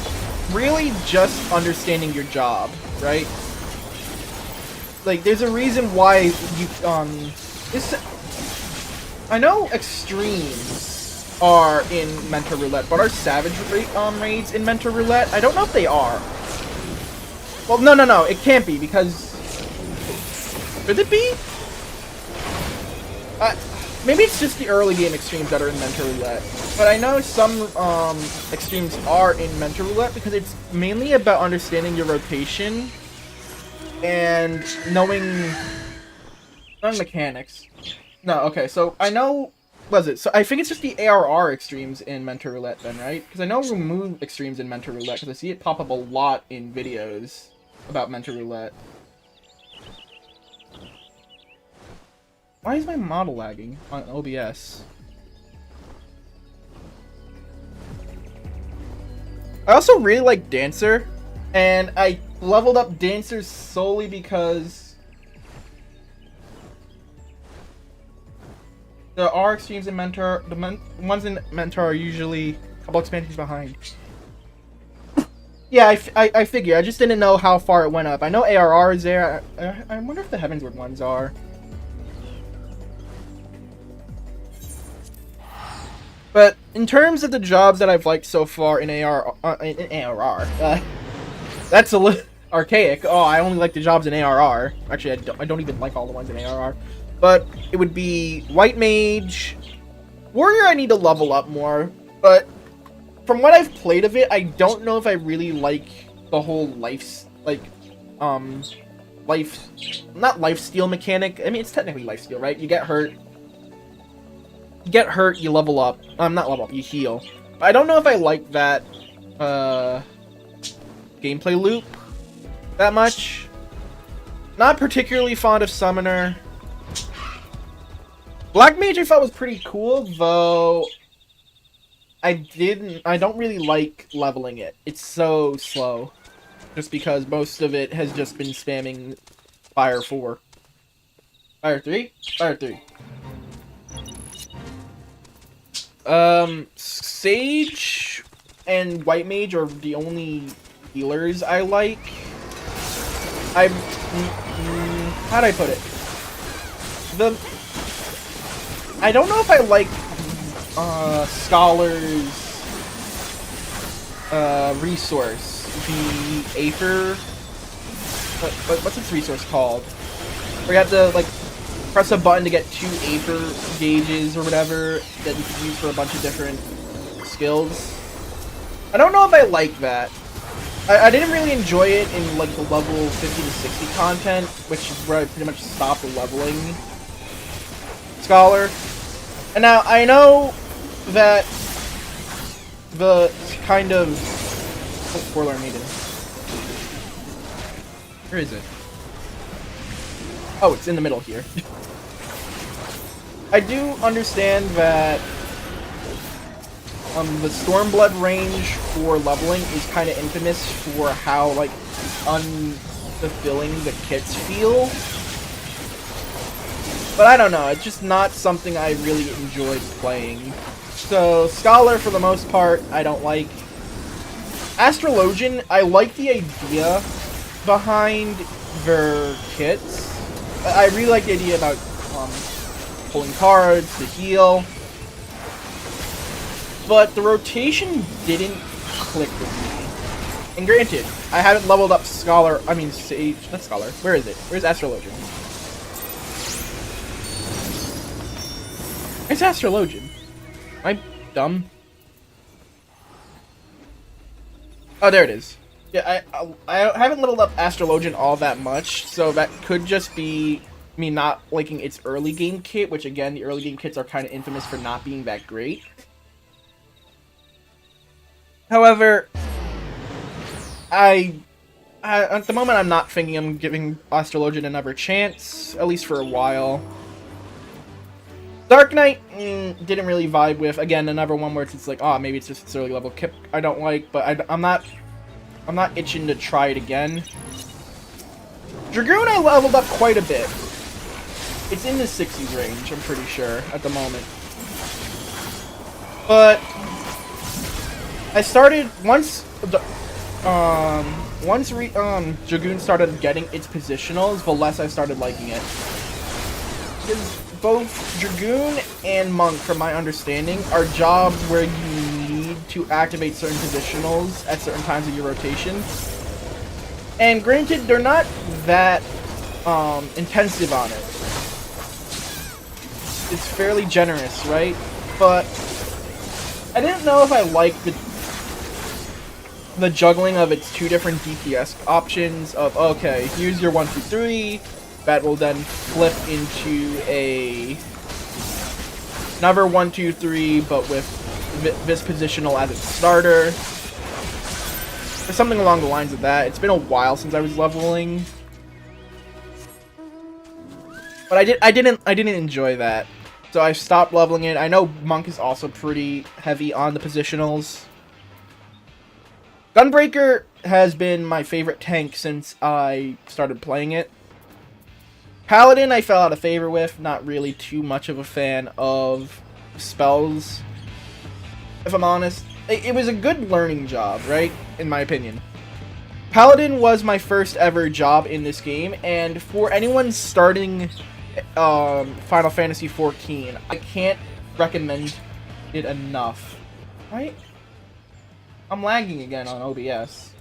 really just understanding your job, right? Like there's a reason why you I know extremes are in Mentor Roulette, but are Savage raids in Mentor Roulette? I don't know if they are. Well, no, it can't be, because... Could it be? Maybe it's just the early game extremes that are in Mentor Roulette. But I know some extremes are in Mentor Roulette, because it's mainly about understanding your rotation and knowing mechanics. No, okay, so I know... Was it? So I think it's just the ARR extremes in Mentor Roulette then, right? Because I know remove extremes in Mentor Roulette, because I see it pop up a lot in videos about Mentor Roulette. Why is my model lagging on OBS? I also really like Dancer, and I leveled up Dancer solely because there are extremes in Mentor. The ones in Mentor are usually a couple expansions behind. Yeah, I figure. I just didn't know how far it went up. I know ARR is there. I wonder if the Heavensward ones are. But in terms of the jobs that I've liked so far in ARR, that's a little archaic. Oh, I only like the jobs in ARR. Actually, I don't even like all the ones in ARR. But it would be White Mage. Warrior I need to level up more, but from what I've played of it, I don't know if I really like the whole not life steal mechanic. I mean, it's technically life steal, right? You get hurt, you level up. Not level up, you heal. I don't know if I like that gameplay loop that much. Not particularly fond of Summoner. Black Mage I thought was pretty cool, though I don't really like leveling it. It's so slow. Just because most of it has just been spamming Fire 4. Fire 3? Fire 3. Sage and White Mage are the only healers I like. How'd I put it? I don't know if I like Scholar's resource. The Aether. What's its resource called? Where you have to like press a button to get 2 Aether gauges or whatever that you can use for a bunch of different skills. I don't know if I like that. I didn't really enjoy it in like the level 50 to 60 content, which is where I pretty much stopped leveling Scholar. And now I know that the kind of Forlorn Maiden. Where is it? Oh, it's in the middle here. I do understand that the Stormblood range for leveling is kind of infamous for how, like, unfulfilling the kits feel. But I don't know, it's just not something I really enjoyed playing. So, Scholar, for the most part, I don't like. Astrologian, I like the idea behind their kits. I really like the idea about pulling cards to heal. But the rotation didn't click with me. And granted, I haven't leveled up Scholar, I mean Sage, not Scholar. Where is it? Where's Astrologian? It's Astrologian. Am I dumb? Oh, there it is. Yeah, I haven't leveled up Astrologian all that much, so that could just be me not liking its early game kit, which again, the early game kits are kind of infamous for not being that great. However, at the moment I'm not thinking I'm giving Astrologian another chance, at least for a while. Dark Knight, didn't really vibe with. Again, another one where it's like, oh, maybe it's just its early level kit I don't like, but I'm not itching to try it again. Dragoon I leveled up quite a bit. It's in the 60s range, I'm pretty sure, at the moment. But I started once Dragoon started getting its positionals, the less I started liking it. Because both Dragoon and Monk, from my understanding, are jobs where you need to activate certain positionals at certain times of your rotation. And granted, they're not that intensive on it. It's fairly generous, right? But I didn't know if I liked the juggling of its 2 different DPS options of, okay, here's your 1, 2, 3, that will then flip into another 1, 2, 3, but with this positional as its starter. Or something along the lines of that. It's been a while since I was leveling. But I didn't enjoy that. So I stopped leveling it. I know Monk is also pretty heavy on the positionals. Gunbreaker has been my favorite tank since I started playing it. Paladin I fell out of favor with, not really too much of a fan of spells, if I'm honest. It was a good learning job, right? In my opinion. Paladin was my first ever job in this game, and for anyone starting Final Fantasy XIV, I can't recommend it enough. Right? I'm lagging again on OBS.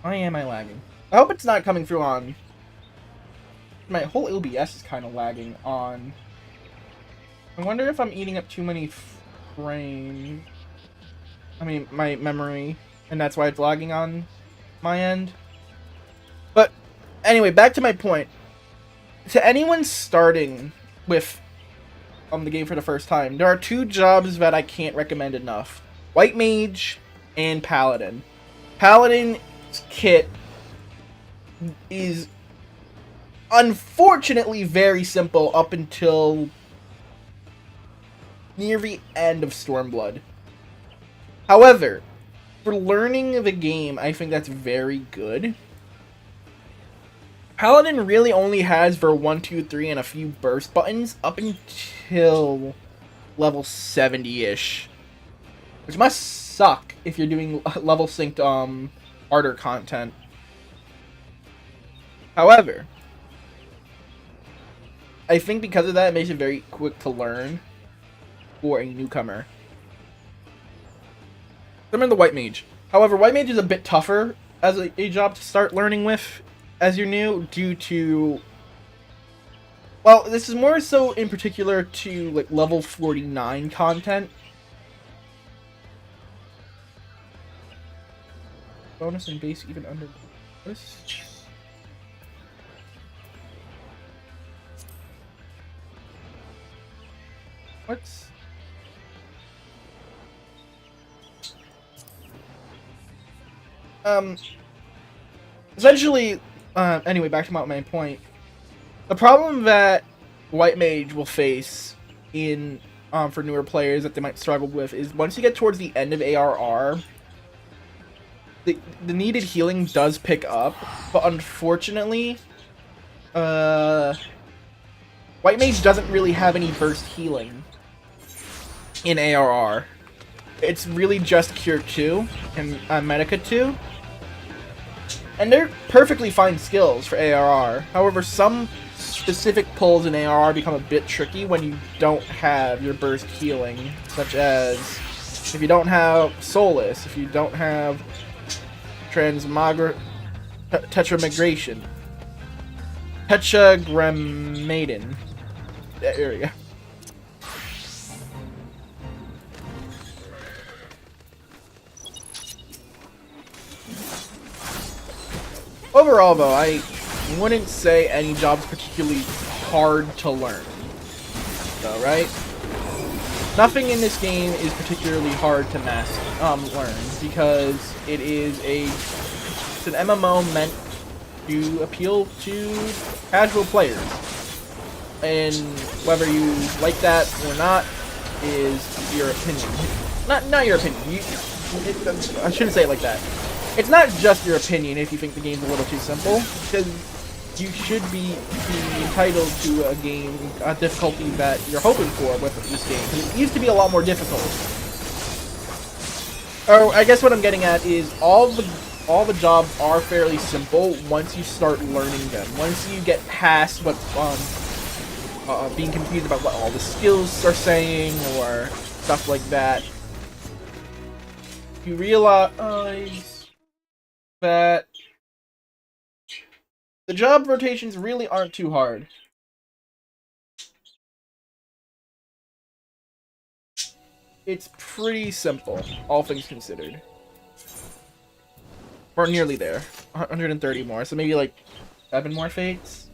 Why am I lagging? I hope it's not coming through on... My whole OBS is kind of lagging on I wonder if I'm eating up too many frames. I mean, my memory, and that's why it's lagging on my end. But anyway, back to my point. To anyone starting with the game for the first time, there are two jobs that I can't recommend enough. White Mage and Paladin. Paladin's kit is unfortunately very simple up until near the end of Stormblood. However, for learning the game, I think that's very good. Paladin really only has for 1, 2, 3 and a few burst buttons up until level 70-ish. Which must suck if you're doing level synced harder content. However, I think because of that, it makes it very quick to learn for a newcomer. Similar to White Mage. However, White Mage is a bit tougher as a job to start learning with as you're new due to... Well, this is more so in particular to like level 49 content. Bonus and base even under bonus. What's... Essentially, anyway, back to my main point. The problem that White Mage will face in, for newer players that they might struggle with is once you get towards the end of ARR, the needed healing does pick up, but unfortunately, White Mage doesn't really have any burst healing in ARR. It's really just Cure 2 and Medica 2. And they're perfectly fine skills for ARR. However, some specific pulls in ARR become a bit tricky when you don't have your burst healing. Such as, if you don't have Solus, if you don't have Tetramigration. Tetragrammaton. There we go. Overall, though, I wouldn't say any job's particularly hard to learn. Though, right? Nothing in this game is particularly hard to learn because it is it's an MMO meant to appeal to casual players, and whether you like that or not is your opinion. Not your opinion. I shouldn't say it like that. It's not just your opinion if you think the game's a little too simple, because you should be entitled to a difficulty that you're hoping for with this game, because it used to be a lot more difficult. Or I guess what I'm getting at is all the jobs are fairly simple once you start learning them. Once you get past what being confused about what all the skills are saying or stuff like that, you realize that the job rotations really aren't too hard. It's pretty simple, all things considered. We're nearly there. 130 more, so maybe like 7 more fates.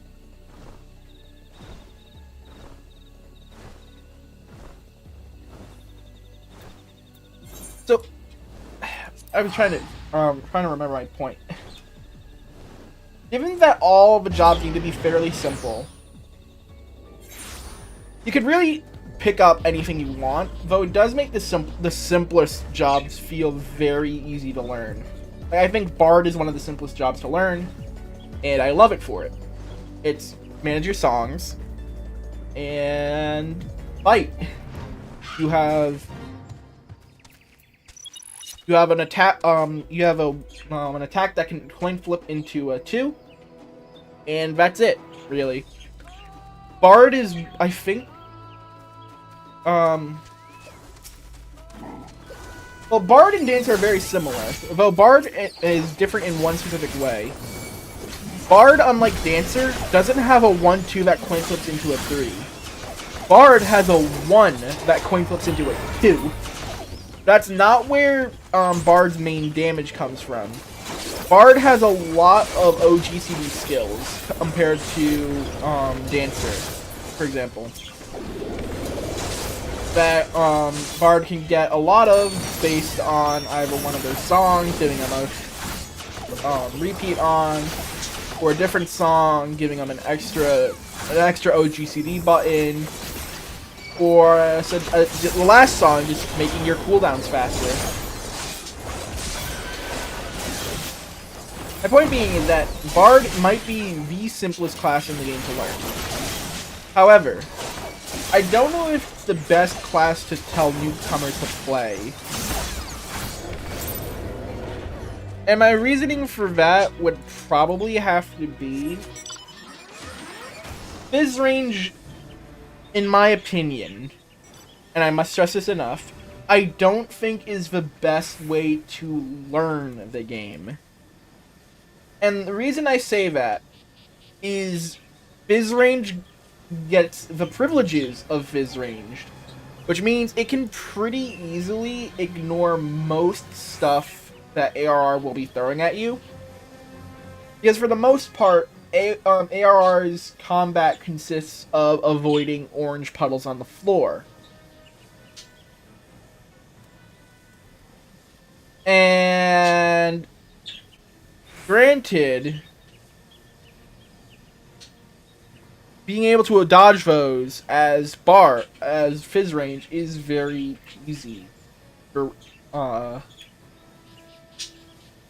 So I was trying to remember my point. Given that all the jobs need to be fairly simple, you could really pick up anything you want, though it does make the simplest jobs feel very easy to learn. Like, I think Bard is one of the simplest jobs to learn, and I love it for it. It's manage your songs and fight. You have an attack. You have an attack that can coin flip into a 2, and that's it, really. Bard is, I think, well, Bard and Dancer are very similar, though Bard is different in one specific way. Bard, unlike Dancer, doesn't have a 1-2 that coin flips into a 3. Bard has a 1 that coin flips into a 2. That's not where Bard's main damage comes from. Bard has a lot of OGCD skills compared to Dancer, for example. That Bard can get a lot of based on either one of their songs, giving them a repeat on, or a different song, giving them an extra OGCD button, or the last song just making your cooldowns faster. My point being is that Bard might be the simplest class in the game to learn. However, I don't know if it's the best class to tell newcomers to play. And my reasoning for that would probably have to be Fizz range, in my opinion, and I must stress this enough, I don't think is the best way to learn the game. And the reason I say that is Fizz range gets the privileges of Fizz ranged, which means it can pretty easily ignore most stuff that ARR will be throwing at you. Because for the most part, ARR's combat consists of avoiding orange puddles on the floor. And granted, being able to dodge those as Fizz range is very easy for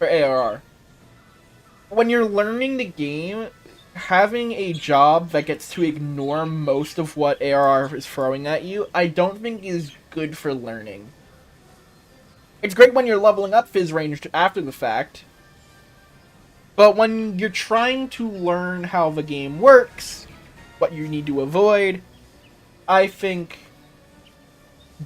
ARR. When you're learning the game, having a job that gets to ignore most of what ARR is throwing at you, I don't think is good for learning. It's great when you're leveling up Fizz range after the fact, but when you're trying to learn how the game works, what you need to avoid, I think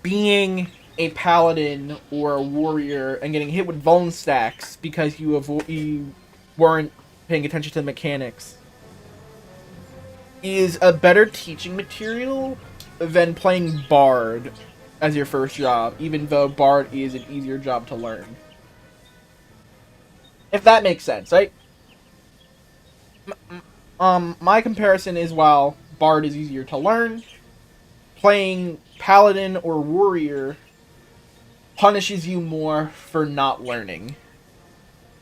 being a paladin or a warrior and getting hit with vuln stacks because you weren't paying attention to the mechanics is a better teaching material than playing Bard as your first job, even though Bard is an easier job to learn. If that makes sense, right? My comparison is, while Bard is easier to learn, playing Paladin or Warrior punishes you more for not learning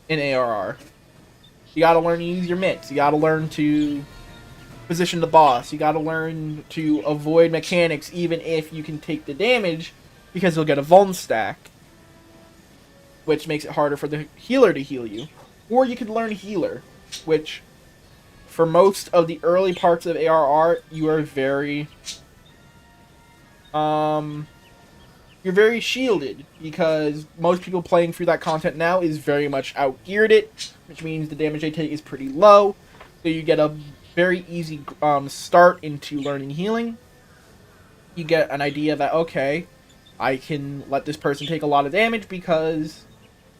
in ARR. You gotta learn to use your mitts, you gotta learn to position the boss, you gotta learn to avoid mechanics even if you can take the damage, because you'll get a vuln stack, which makes it harder for the healer to heal you. Or you could learn healer, which for most of the early parts of ARR, you are very you're very shielded, because most people playing through that content now is very much out-geared it, which means the damage they take is pretty low, so you get a very easy start into learning healing. You get an idea that, okay, I can let this person take a lot of damage because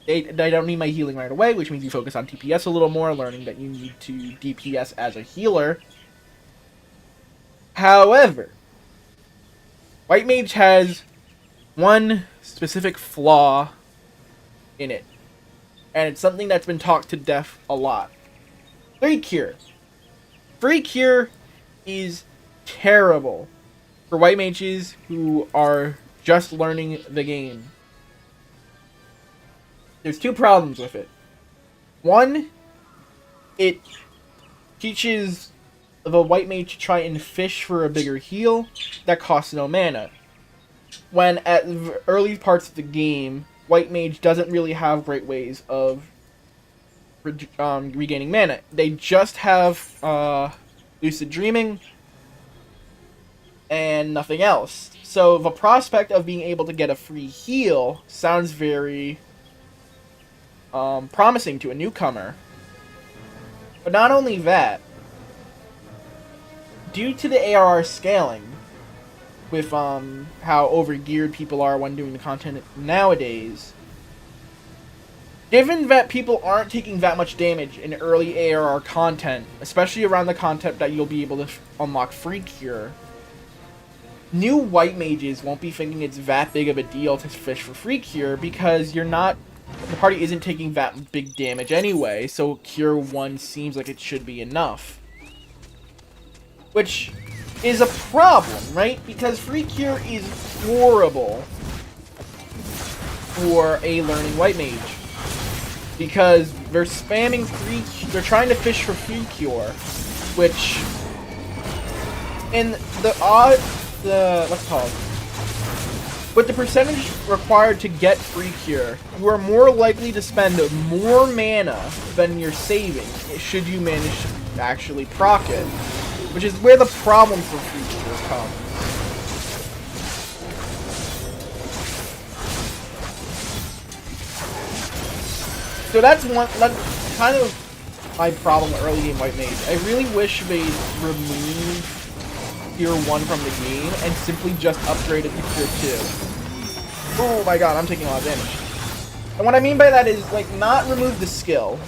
they don't need my healing right away, which means you focus on TPS a little more, learning that you need to DPS as a healer. However, White Mage has one specific flaw in it, and it's something that's been talked to death a lot. Free Cure. Free Cure is terrible for White Mages who are just learning the game. There's two problems with it. One, it teaches the White Mage to try and fish for a bigger heal that costs no mana. When at the early parts of the game, White Mage doesn't really have great ways of regaining mana. They just have Lucid Dreaming and nothing else. So the prospect of being able to get a free heal sounds very promising to a newcomer. But not only that, due to the ARR scaling, with how overgeared people are when doing the content nowadays, given that people aren't taking that much damage in early ARR content, especially around the content that you'll be able to unlock Free Cure, new white mages won't be thinking it's that big of a deal to fish for free cure because the party isn't taking that big damage anyway, so cure 1 seems like it should be enough. Which is a problem, right? Because free cure is horrible for a learning white mage. Because they're spamming they're trying to fish for free cure, which in what's it called? With the percentage required to get free cure, you are more likely to spend more mana than you're saving should you manage to actually proc it, which is where the problem for free cure comes. So that's kind of my problem with early game white mage. I really wish they'd remove Cure 1 from the game and simply just upgrade it to Cure 2. Oh my god, I'm taking a lot of damage. And what I mean by that is, like, not remove the skill.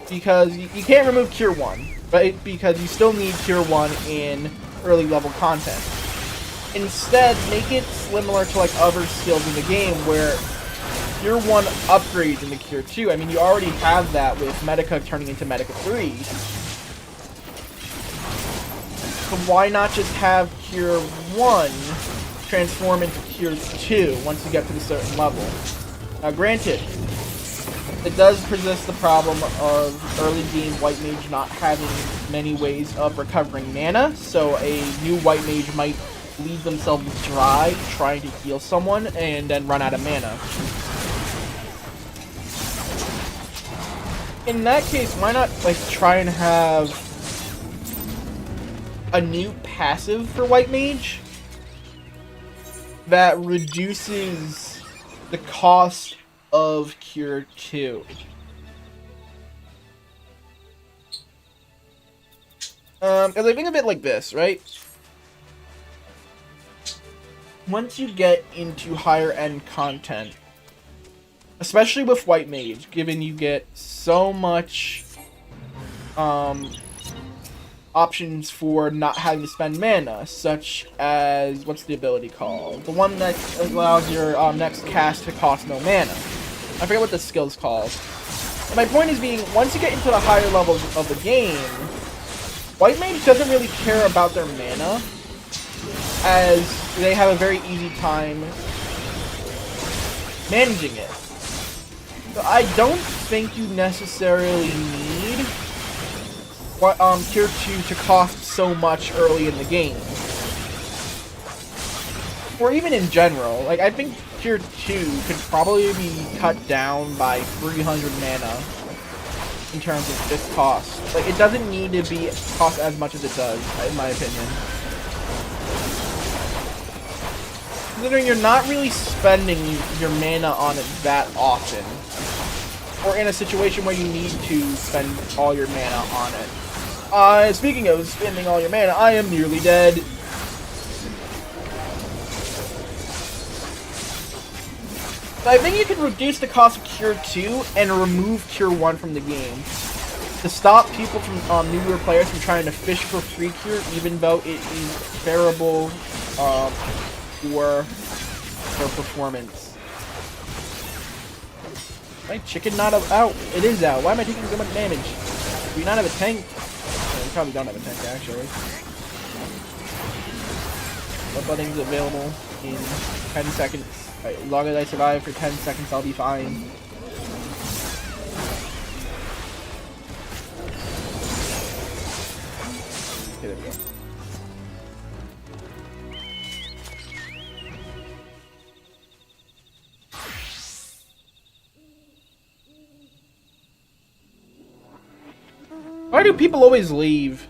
Because you can't remove Cure 1, right? Because you still need Cure 1 in early level content. Instead, make it similar to, like, other skills in the game where Cure 1 upgrades into Cure 2. I mean, you already have that with Medica turning into Medica 3. So why not just have Cure 1 transform into Cure 2 once you get to a certain level? Now granted, it does possess the problem of early game white mage not having many ways of recovering mana, so a new white mage might bleed themselves dry trying to heal someone and then run out of mana. In that case, why not like try and have a new passive for white mage that reduces the cost of Cure 2. Because I think of it like this, right? Once you get into higher end content, especially with white mage, given you get so much options for not having to spend mana, such as, what's the ability called? The one that allows your next cast to cost no mana. I forget what the skill's called. And my point is being, once you get into the higher levels of the game, white mage doesn't really care about their mana, as they have a very easy time managing it. So I don't think you necessarily need Cure 2 to cost so much early in the game. Or even in general. Like, I think Cure 2 could probably be cut down by 300 mana in terms of its cost. Like, it doesn't need to be cost as much as it does, in my opinion. Considering you're not really spending your mana on it that often. Or in a situation where you need to spend all your mana on it. Speaking of spending all your mana, I am nearly dead. So I think you can reduce the cost of Cure 2 and remove Cure 1 from the game. To stop people from, newer players from trying to fish for free Cure, even though it is terrible, for performance. My chicken not out? It is out. Why am I taking so much damage? Do we not have a tank? We probably don't have a tank, actually. But budding's available in 10 seconds. Right, as long as I survive for 10 seconds, I'll be fine. Okay, there we go. Why do people always leave?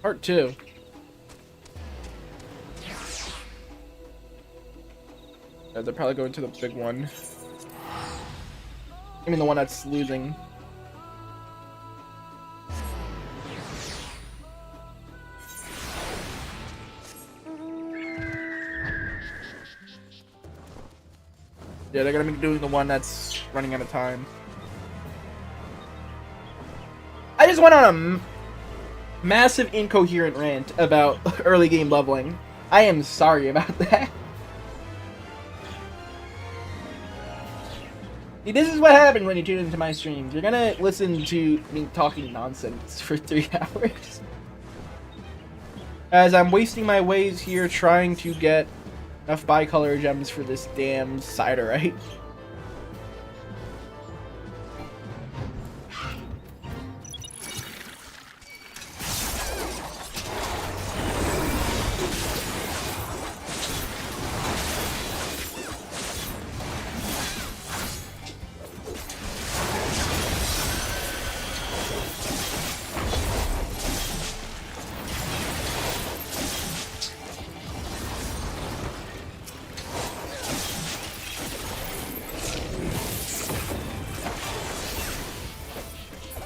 Part 2. Yeah, they're probably going to the big one. I mean the one that's losing. Yeah, they're gonna be doing the one that's running out of time. I just went on massive incoherent rant about early game leveling. I am sorry about that. See, this is what happens when you tune into my streams. You're gonna listen to me talking nonsense for 3 hours. As I'm wasting my ways here trying to get enough bicolor gems for this damn Siderite.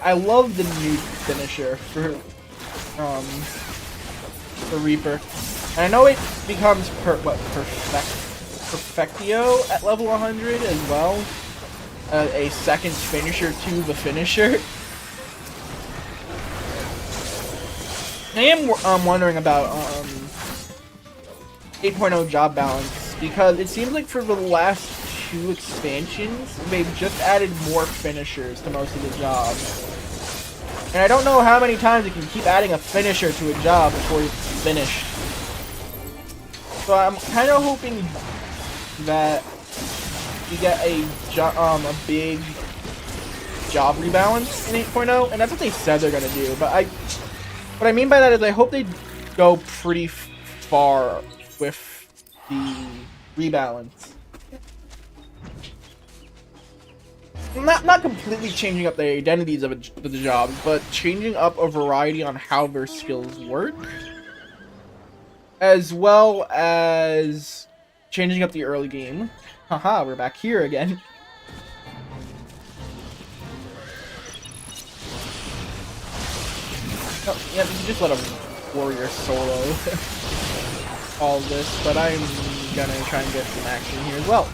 I love the new finisher for the Reaper. And I know it becomes Perfectio at level 100 as well. A second finisher to the finisher. I am wondering about 8.0 job balance, because it seems like for the last 2 expansions, they've just added more finishers to most of the jobs. And I don't know how many times you can keep adding a finisher to a job before it's finished. So I'm kind of hoping that you get a big job rebalance in 8.0, and that's what they said they're gonna do. But what I mean by that is I hope they go pretty far with the rebalance. Not completely changing up the identities of the jobs, but changing up a variety on how their skills work, as well as changing up the early game. Haha, we're back here again. Oh, yeah, you can just let a warrior solo all this, but I'm gonna try and get some action here as well.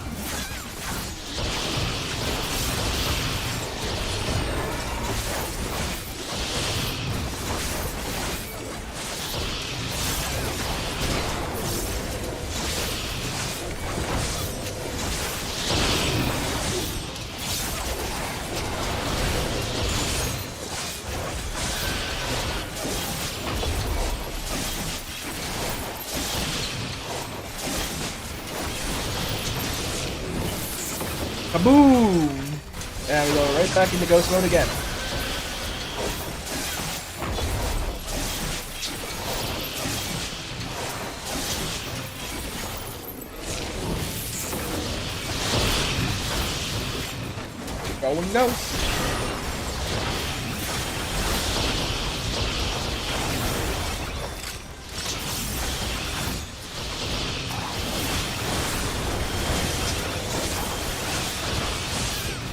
Kaboom! And we go right back into ghost mode again. Going ghost.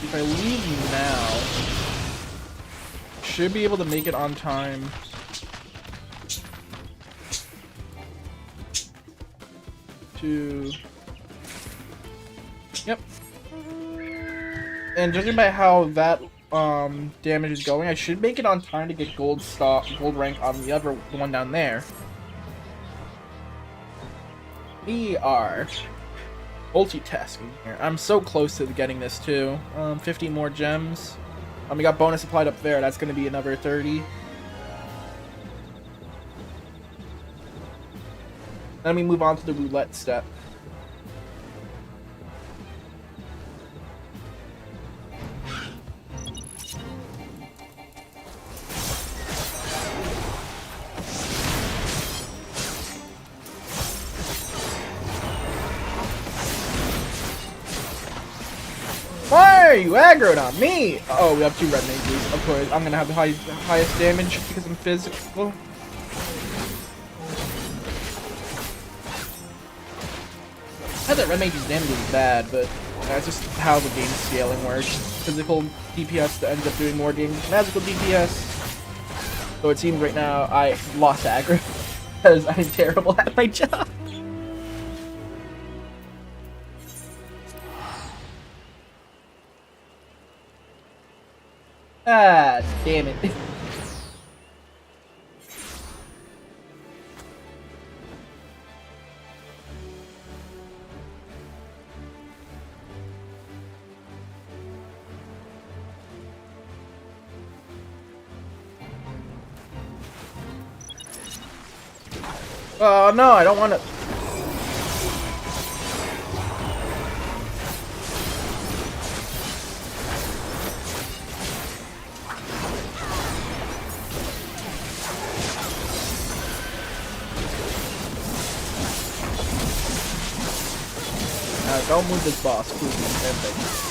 If I leave now, should be able to make it on time. Yep. And judging by how that damage is going, I should make it on time to get gold rank on the other one down there. We are multitasking here. I'm so close to getting this too. 50 more gems. We got bonus applied up there. That's going to be another 30. Then we move on to the roulette step. Why are you aggroed on me? Oh, we have 2 red mages. Of course, I'm gonna have the highest damage because I'm physical. Not that red mage's damage is bad, but that's just how the game scaling works. Physical DPS ends up doing more damage than magical DPS. So it seems right now I lost aggro because I'm terrible at my job. Ah, damn it. Oh no, I don't want to. Don't move this boss, please.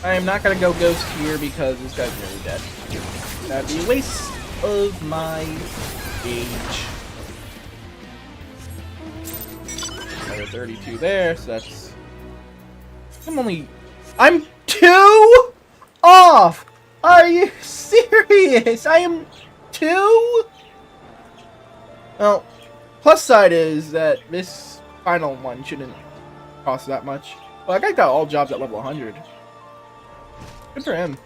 I am not gonna go ghost here because this guy's nearly dead. That'd be a waste of my age. Another 32 there, so that's... I'm 2 off! Are you serious? I am 2? Well, plus side is that this final one shouldn't cost that much. Well, I got all jobs at level 100. Good for him.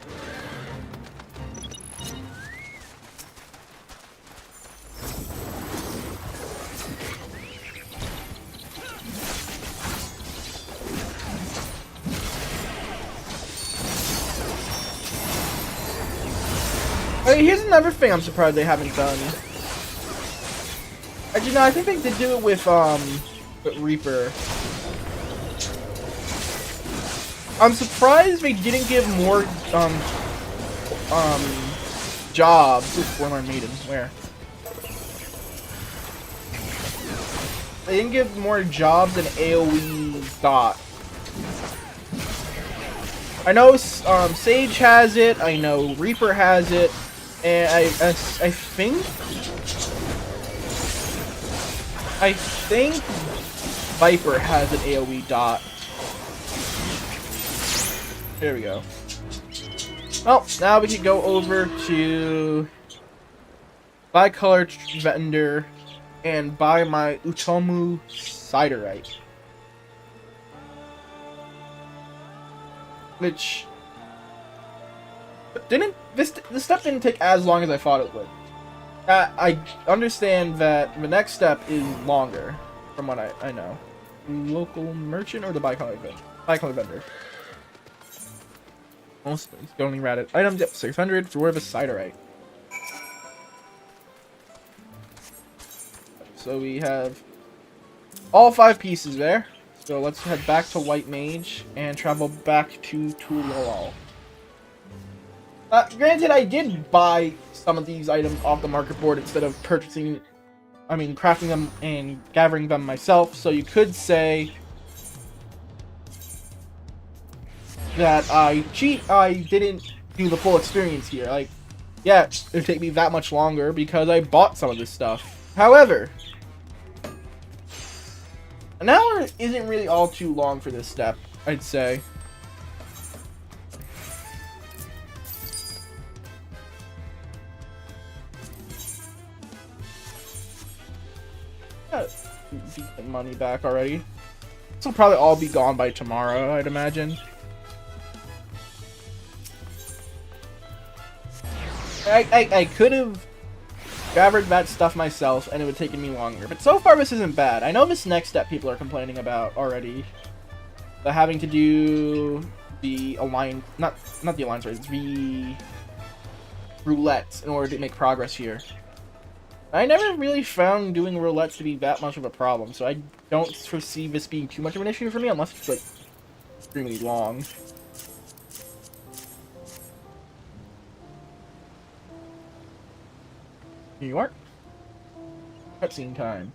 Hey, here's another thing I'm surprised they haven't done. You know, I think they did do it with Reaper. I'm surprised they didn't give more jobs. Forlorn Maiden, where? They didn't give more jobs than AoE dot. I know Sage has it. I know Reaper has it, and I think Viper has an AoE dot. There we go. Well, now we can go over to Bicolor Vendor and buy my Utomu Siderite. Which this step didn't take as long as I thought it would. I understand that the next step is longer, from what I know. Local merchant or the Bicolor Vendor? Mostly. Going around it. Items, yep, 600 for a Siderite. So we have all 5 pieces there. So let's head back to White Mage and travel back to Tulol. Granted, I did buy some of these items off the market board instead of crafting them and gathering them myself. So you could say that I didn't do the full experience here. Like, yeah, it would take me that much longer because I bought some of this stuff. However, an hour isn't really all too long for this step, I'd say. Got decent money back already. This will probably all be gone by tomorrow, I'd imagine. I could have gathered that stuff myself and it would have taken me longer, but so far this isn't bad. I know this next step people are complaining about already. The having to do the not the alliance race, the roulette in order to make progress here. I never really found doing roulettes to be that much of a problem, so I don't foresee this being too much of an issue for me unless it's like extremely long. Here you are. Cutscene time.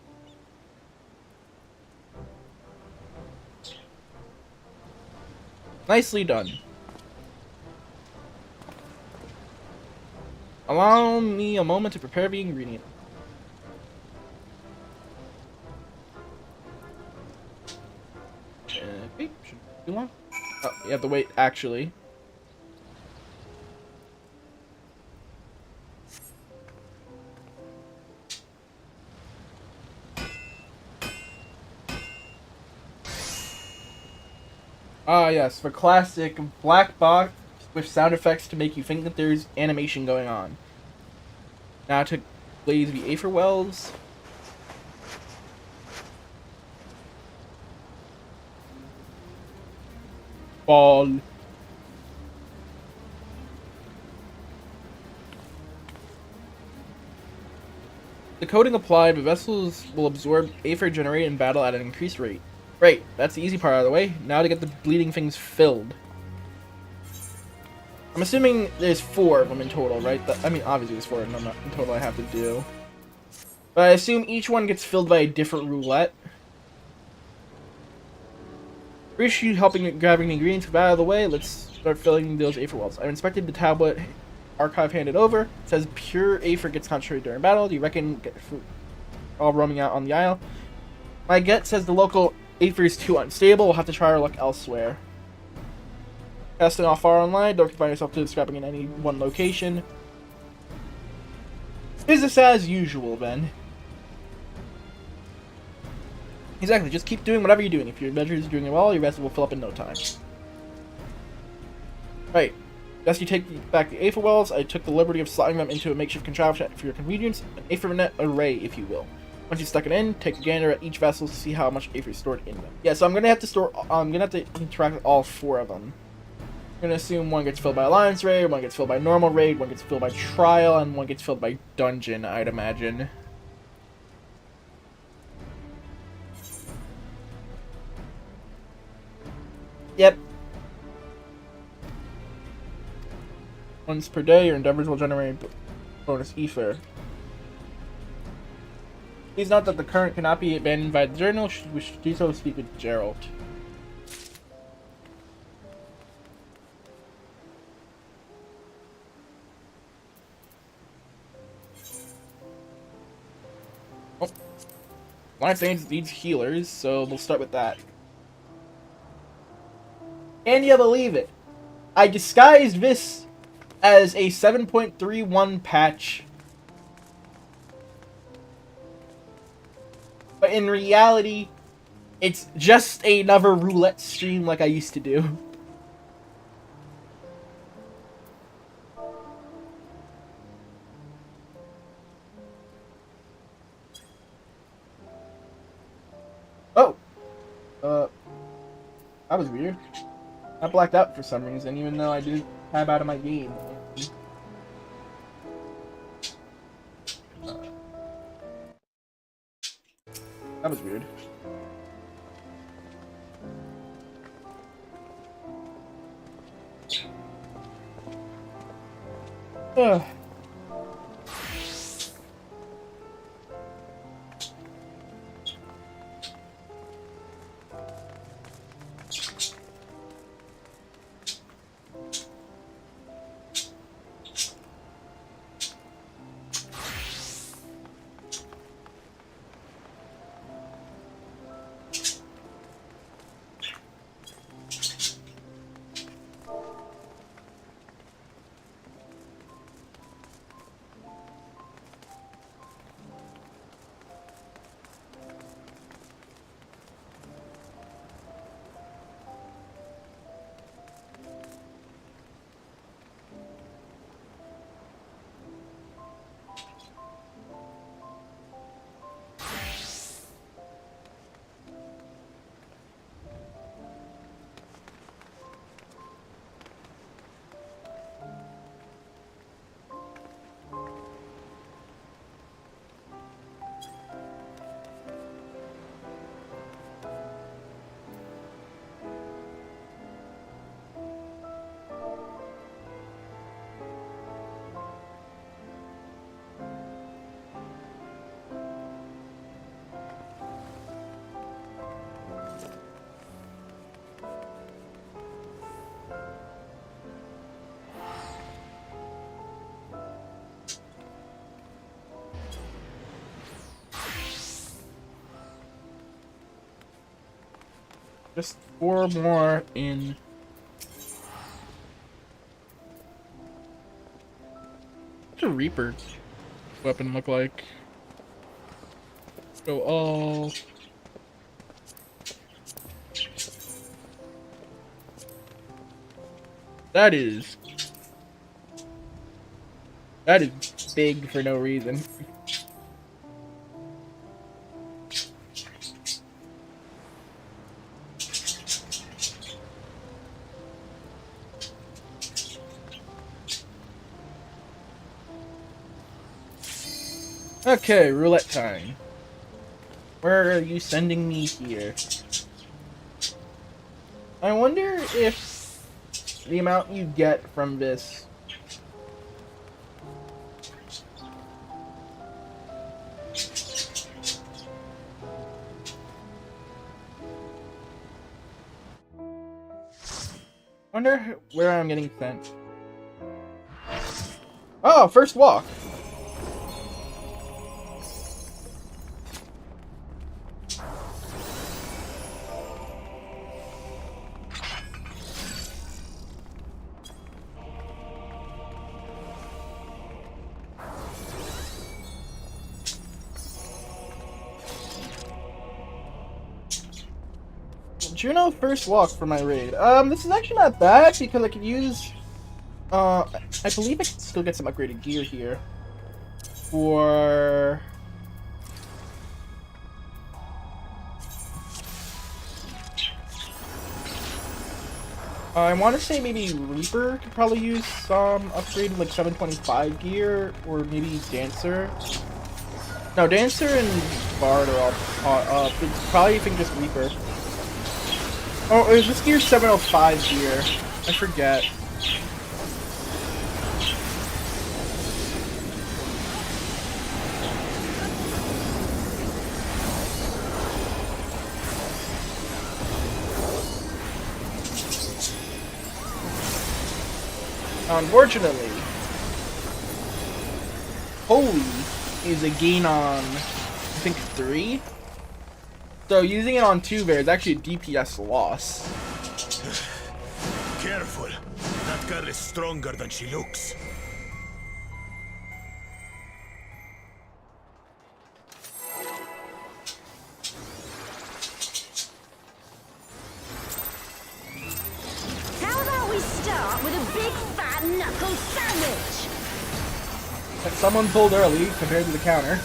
Nicely done. Allow me a moment to prepare the ingredient. Okay, shouldn't be too long. Oh, you have to wait, actually. Ah, yes, for classic black box with sound effects to make you think that there's animation going on. Now to blaze the Aether Wells. Ball. The coating applied, the vessels will absorb Aether generated in battle at an increased rate. Right, that's the easy part out of the way. Now to get the bleeding things filled. I'm assuming there's 4 of them in total, right? I mean, obviously there's 4 of them in total I have to do. But I assume each one gets filled by a different roulette. Appreciate you helping grabbing the ingredients out of the way. Let's start filling those Aether wells. I've inspected the tablet archive handed over. It says pure Aether gets concentrated during battle. Do you reckon get fruit all roaming out on the isle? My gut says the local Aether is too unstable. We'll have to try our luck elsewhere. Casting off far online. Don't confine yourself to scrapping in any one location. Business as usual, then. Exactly, just keep doing whatever you're doing. If your adventure is doing it well, your vessel will fill up in no time. Right. As you take back the Aether wells, I took the liberty of slotting them into a makeshift contraption for your convenience, an Aether net array, if you will. Once you stuck it in, take a gander at each vessel to see how much Aether is stored in them. Yeah, so I'm gonna have to interact with all 4 of them. I'm gonna assume one gets filled by Alliance Raid, one gets filled by Normal Raid, one gets filled by Trial, and one gets filled by Dungeon, I'd imagine. Yep. Once per day, your endeavors will generate bonus Aether. Please note that the current cannot be abandoned by the journal. Should we do so, speak with Gerald. Oh. Life needs healers, so we'll start with that. Can you believe it? I disguised this as a 7.31 patch. But in reality, it's just another roulette stream like I used to do. Oh! That was weird. I blacked out for some reason, even though I didn't tab out of my game. That was weird. Ugh. Just 4 more in. What's a Reaper weapon look like? Let's go all. That is big for no reason. Okay, roulette time. Where are you sending me here? I wonder if the amount you get from this... wonder where I'm getting sent. Oh, first walk. Juno first walk for my raid. This is actually not bad because I could use, I believe I can still get some upgraded gear here. For... I want to say maybe Reaper could probably use some upgraded like 725 gear, or maybe Dancer. No, Dancer and Bard are all probably think just Reaper. Oh, is this gear 705 gear? I forget. Unfortunately, Holy is a gain on, I think, 3. So using it on 2 there is actually a DPS loss. Careful. That girl is stronger than she looks. How about we start with a big fat knuckle sandwich? But someone pulled early compared to the counter.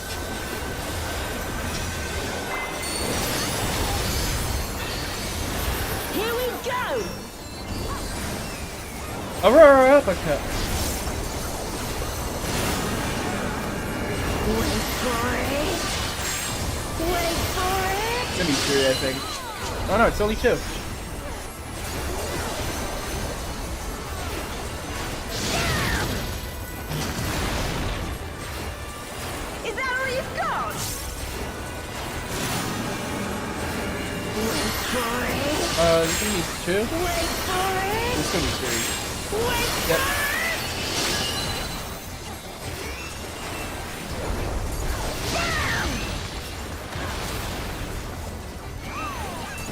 Here we go! Aurora uppercut. Wait for it! Wait for it! It's gonna be 3, I think. Oh no, it's only 2. Is that all you've got? Wait for it! This is gonna be 2? Wait for it! This is gonna be 3. Wait Yep. for it!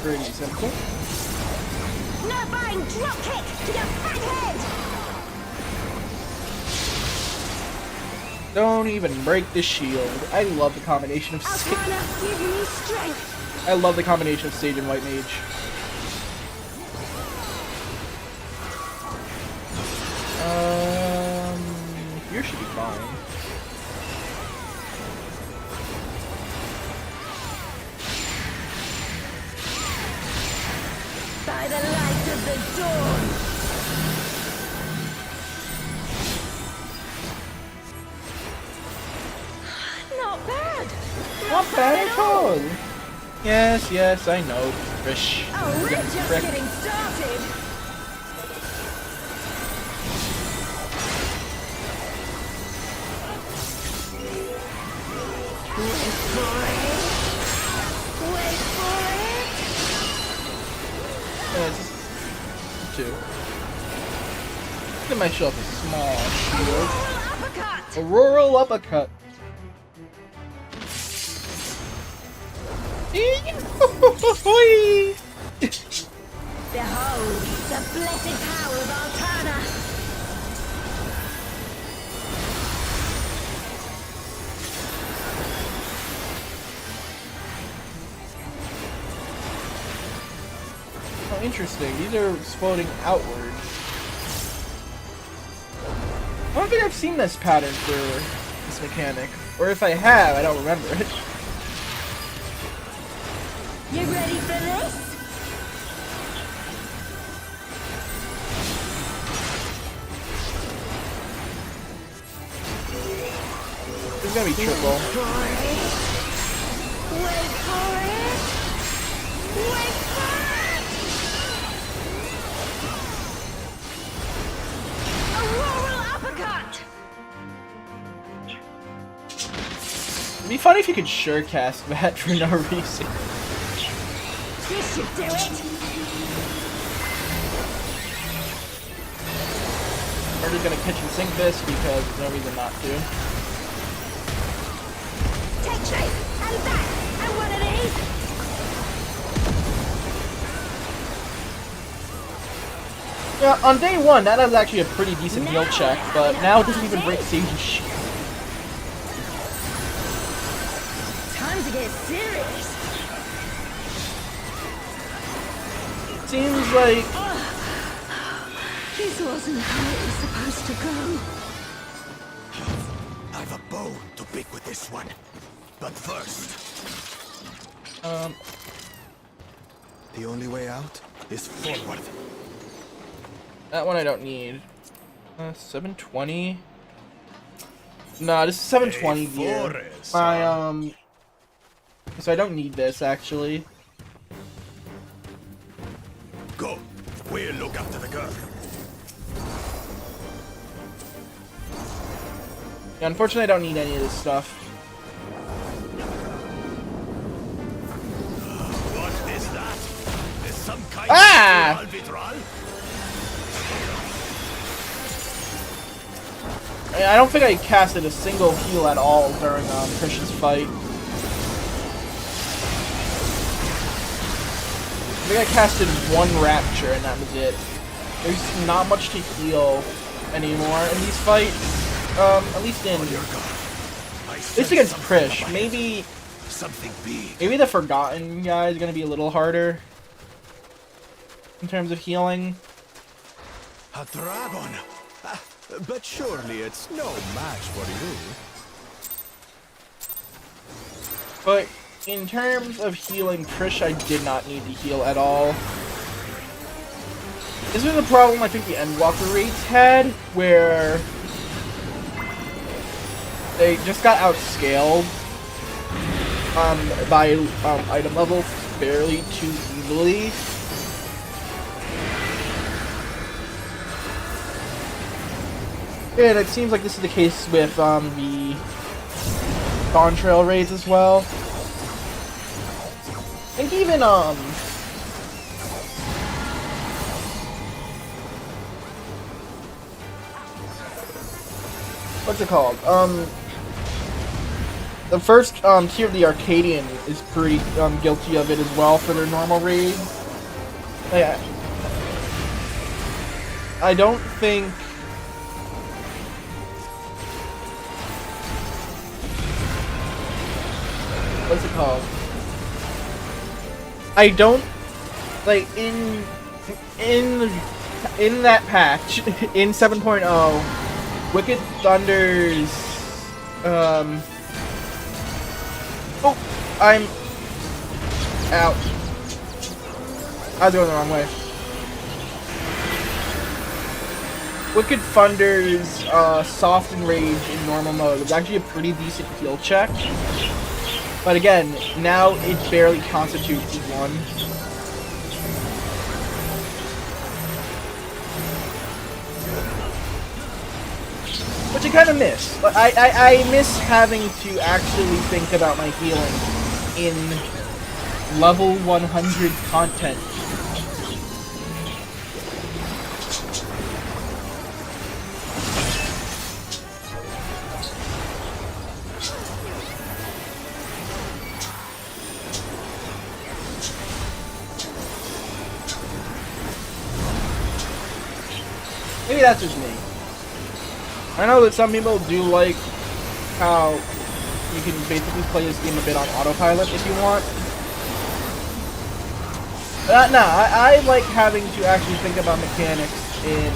Pretty simple. Nervine drop kick to your fat head! Don't even break the shield. I love the combination of Sage. Alpana, give me strength! I love the combination of Sage and White Mage. Here should be fine. By the light of the dawn! Not bad! Not bad at all. Yes, yes, I know. Frish. Oh, we're just Frick. getting started! Wait for it! Wait for it! It's just 2. Give myself a small shield. Auroral uppercut! Auroral uppercut. Behold, the blessed power of Altana! Oh, interesting. These are exploding outward. I don't think I've seen this pattern for this mechanic. Or if I have, I don't remember it. You ready for this? This is gonna be triple. Wait for it. Wait for it. Auroral uppercut. It'd be funny if you could sure cast that for no reason. This should do it. We're just gonna kitchen sink this because there's no reason not to. Take trace and that and one of these. Yeah, on day one, that was actually a pretty decent heal check, but now it doesn't even break Sage's shit. Time to get serious. Seems like This wasn't how it was supposed to go. I've a bone to pick with this one. But first, the only way out is forward. that one I don't need. 720. Nah, this is 720 gear. My so I don't need this actually. Go. We'll look after the girl. Yeah, unfortunately, I don't need any of this stuff. What is that? Is some kind Ah! of vitral? I don't think I casted a single heal at all during Christian's fight. I think I casted one Rapture and that was it. There's not much to heal anymore in these fights. At least against Krish. Maybe Something big. maybe the Forgotten guy is gonna be a little harder in terms of healing. A dragon. But surely it's no match for you. But in terms of healing Krish, I did not need to heal at all. This was a problem I think the Endwalker raids had, where they just got outscaled by item level fairly too easily. And it seems like this is the case with the Dawn Trail raids as well. I think even what's it called? The first tier of the Arcadian is pretty guilty of it as well for their normal raids. Yeah. I don't think what's it called? I don't like in that patch in 7.0 Wicked Thunder's oh, I'm out. I was going the wrong way. Wicked Thunder's soft and rage in normal mode was actually a pretty decent heal check. But again, now it barely constitutes one. Which I kind of miss. I miss having to actually think about my healing in level 100 content. Maybe that's just me. I know that some people do like how you can basically play this game a bit on autopilot if you want. But no, I like having to actually think about mechanics in...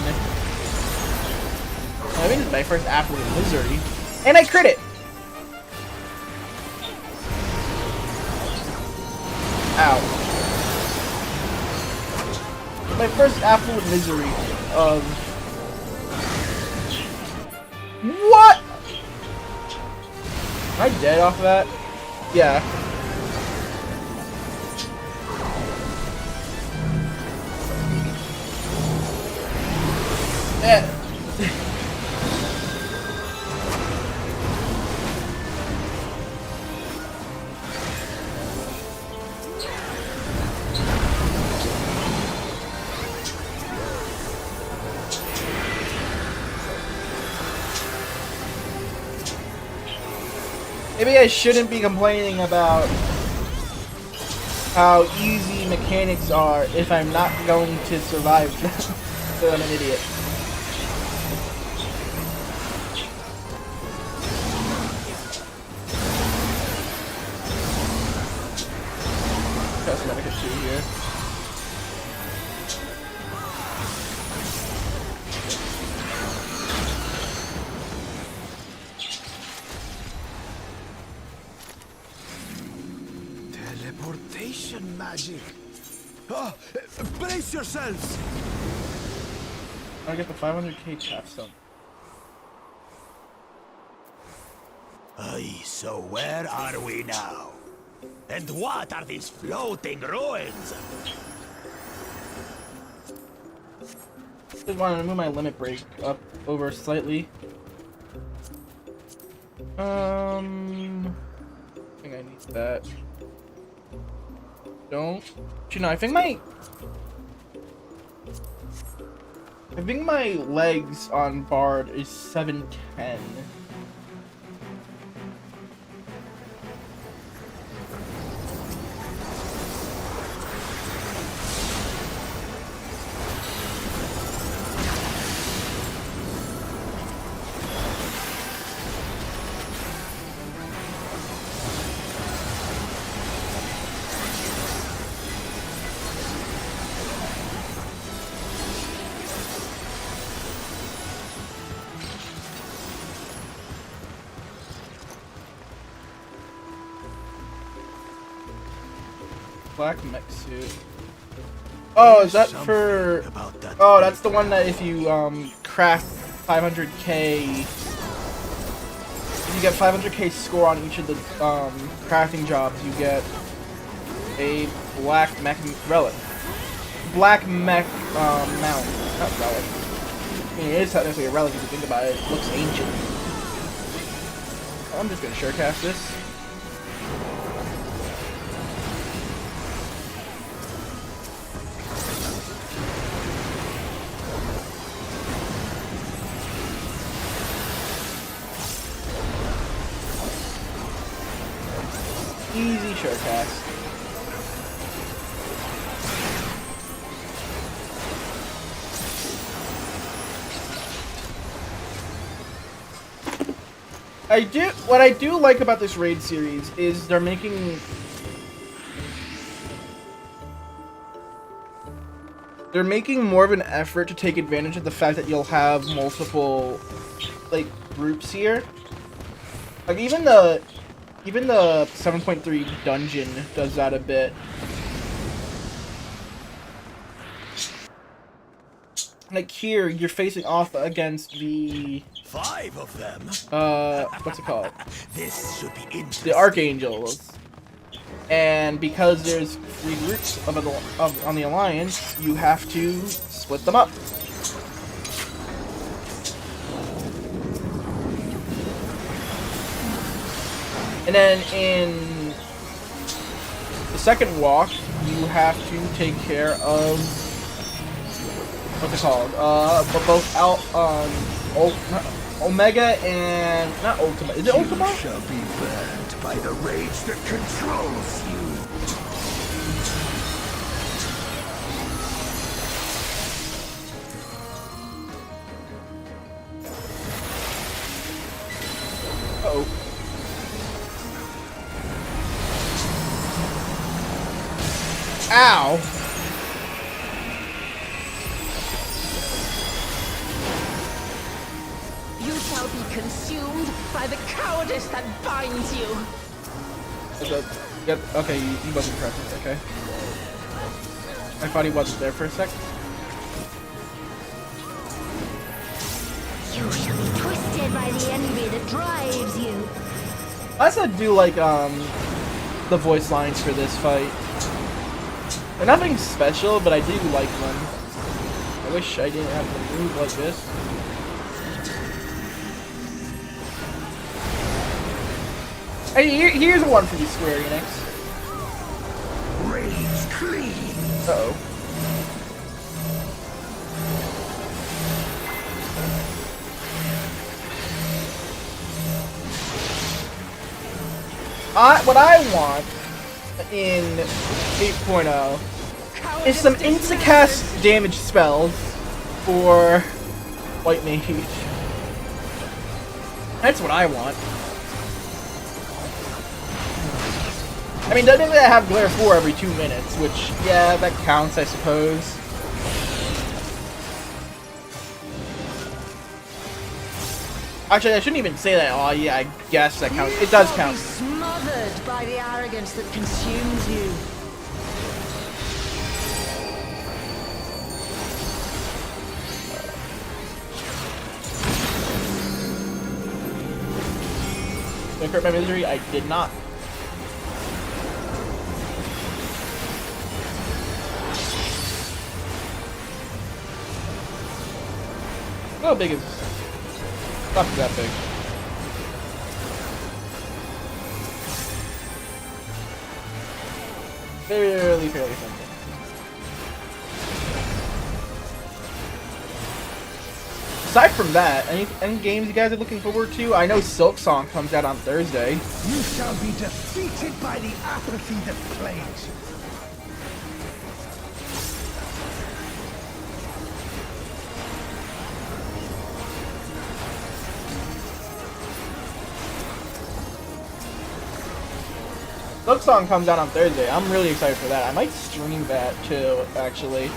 I mean, my first affluent misery. And I crit it! Ow. My first affluent misery of... What?! Am I dead off of that? Yeah. Maybe I shouldn't be complaining about how easy mechanics are if I'm not going to survive them. So I'm an idiot. That's medic two here. Teleportation magic. Ah, brace yourselves. I get the 500k capstone. Aye, so where are we now? And what are these floating ruins? Just wanted to move my limit break up over slightly. I think I need that. Don't. You know, I think my legs on Bard is 710. Black mech suit. Oh, is that for... Oh, that's the one that if you craft 500k... If you get 500k score on each of the crafting jobs, you get a black mech relic. Black mech mount. Not relic. I mean, it is technically a relic if you think about it. It looks ancient. I'm just gonna surecast this. Easy surecast. What I do like about this raid series is they're making more of an effort to take advantage of the fact that you'll have multiple like groups here. Like even the 7.3 dungeon does that a bit. Like here, you're facing off against the 5 of them. What's it called? This should be interesting. The Archangels. And because there's 3 groups on the Alliance, you have to split them up. And then in the second walk, you have to take care of what's it called? Both Omega and not Ultima. Is it Ultima? You shall be burned by the rage that controls you. Uh-oh. Ow! You shall be consumed by the cowardice that binds you. Yep, okay, he wasn't present, okay. I thought he wasn't there for a sec. You shall be twisted by the envy that drives you. I also do like, the voice lines for this fight. They're nothing special, but I do like them. I wish I didn't have to move like this. Hey, here's one for you, Square Enix. Rage clean. Uh-oh. What I want in 8.0 is some insta-cast damage spells for White Mage. That's what I want. I mean, doesn't it have Glare 4 every 2 minutes, which, yeah, that counts, I suppose. Actually, I shouldn't even say that. Oh, yeah, I guess that counts. It does count. You shall be smothered by the arrogance that consumes you. Did I hurt my misery? I did not. How big is this? Not that big. Fairly simple. Aside from that, any games you guys are looking forward to? I know Silk Song comes out on Thursday. You shall be defeated by the apathy that plagues you. Silk Song comes out on Thursday. I'm really excited for that. I might stream that too, actually.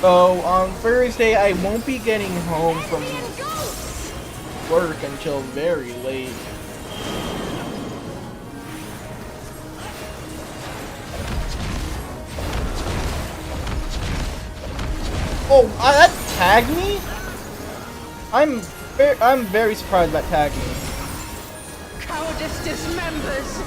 So on Thursday, I won't be getting home from work until very late. Oh, that tagged me? I'm very surprised that tagged me. Cowardice dismembers.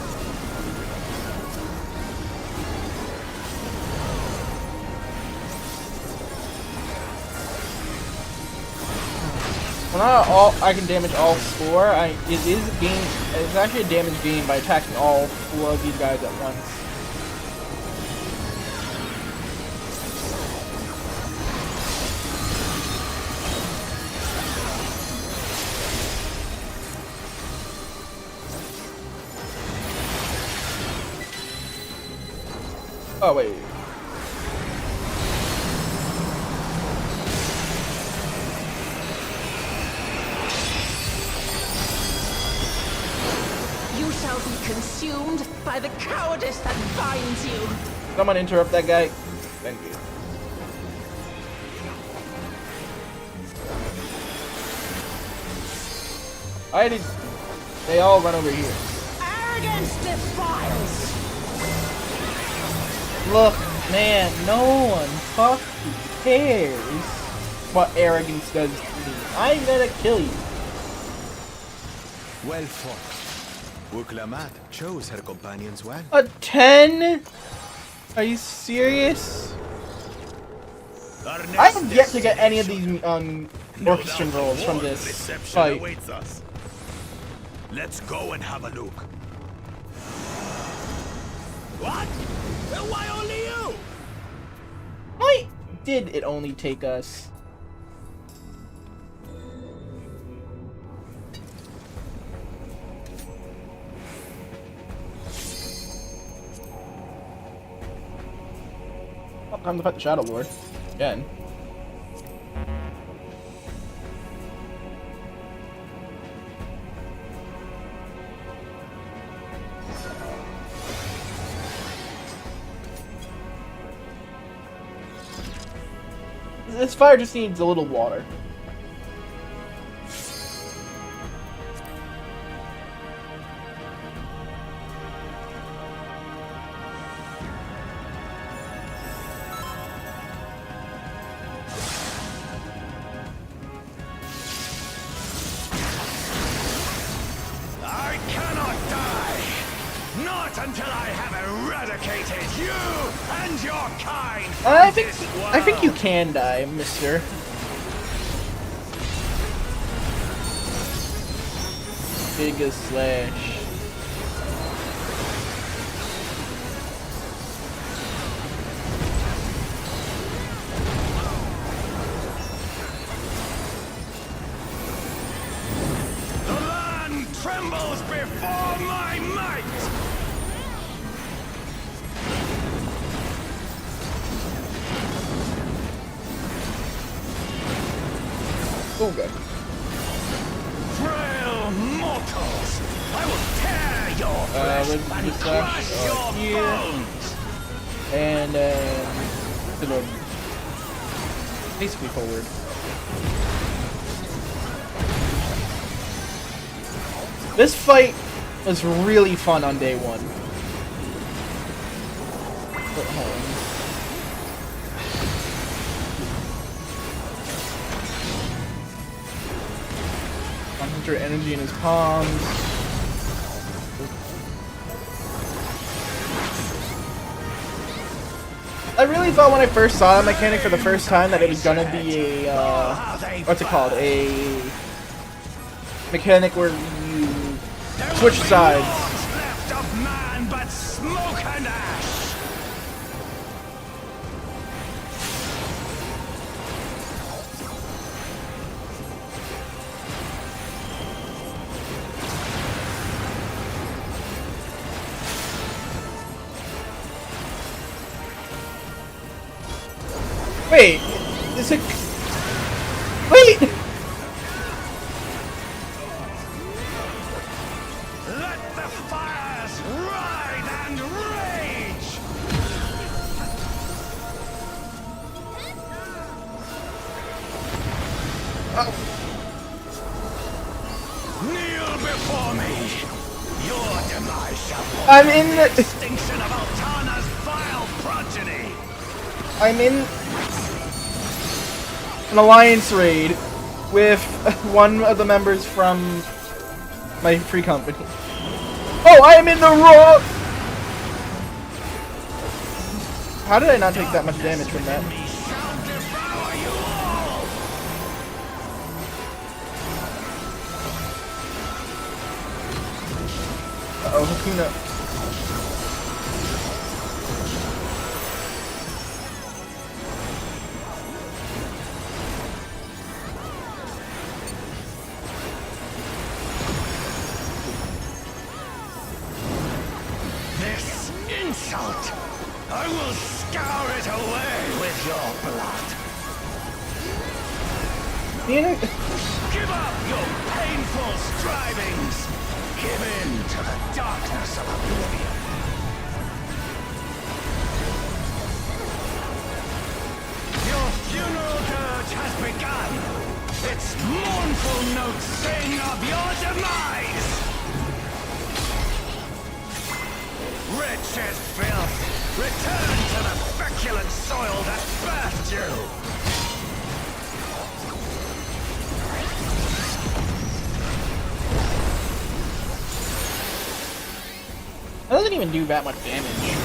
Well, not I can damage all 4. It's actually a damage gain by attacking all 4 of these guys at once. Oh wait. Consumed by the cowardice that binds you. Someone interrupt that guy. Thank you. They all run over here. Arrogance defiles. Look, man, no one fucking cares what arrogance does to me. I'm gonna kill you. Well fought. Uklamat chose her companions well. A 10? Are you serious? I have yet to get any of these orchestral rolls from this fight. Us. Let's go and have a look. What? Why only you? Why did it only take us? Time to fight the Shadow Lord. Again. This fire just needs a little water. until I have eradicated you and your kind. I think you can die, mister. Biggest slash. The land trembles before my might. Oh god. Frail mortals, I will tear your flesh and crush your here. bones. And then basically forward. This fight was really fun on day one. But hold on. 100 energy in his palms. I really thought when I first saw that mechanic for the first time that it was gonna be a, what's it called? A mechanic where you switch sides. Left of man but smoke and ash. Wait, is it? Wait! Let the fires ride and rage! Kneel before me! Your demise shall be I'm in the the. extinction of Altana's vile progeny! I'm in an alliance raid with one of the members from my free company. Oh, I am in the raw. How did I not take that much damage from that? We shall devour you all! Uh-oh, Hakuna. This insult, I will scour it away with your blood. Give up your painful strivings. Give in to the darkness of oblivion. Your funeral dirge has begun. Its mournful notes sing of your demise. Rich as filth, return to the feculent soil that birthed you. That doesn't even do that much damage.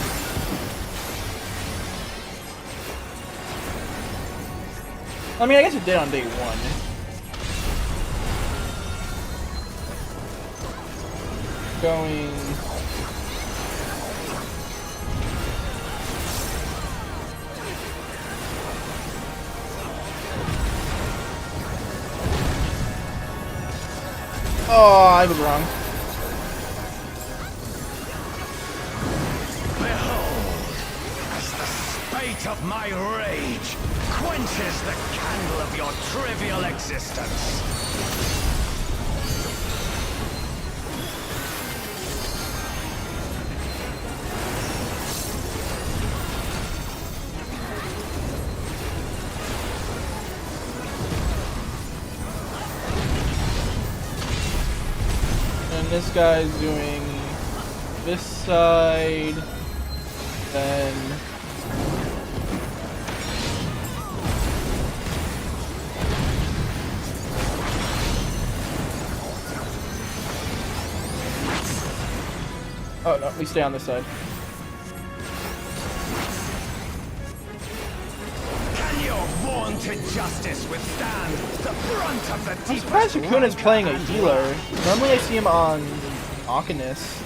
I mean, I guess it did on day one. Going. Oh, I was wrong. Behold, as the spate of my rage quenches the candle of your trivial existence. And this guy's doing this side, then Oh no, we stay on this side. Can your vaunted justice withstand the brunt of the I'm deepest surprised Hakuna's rancor playing a and healer. Normally I see him on Oculus.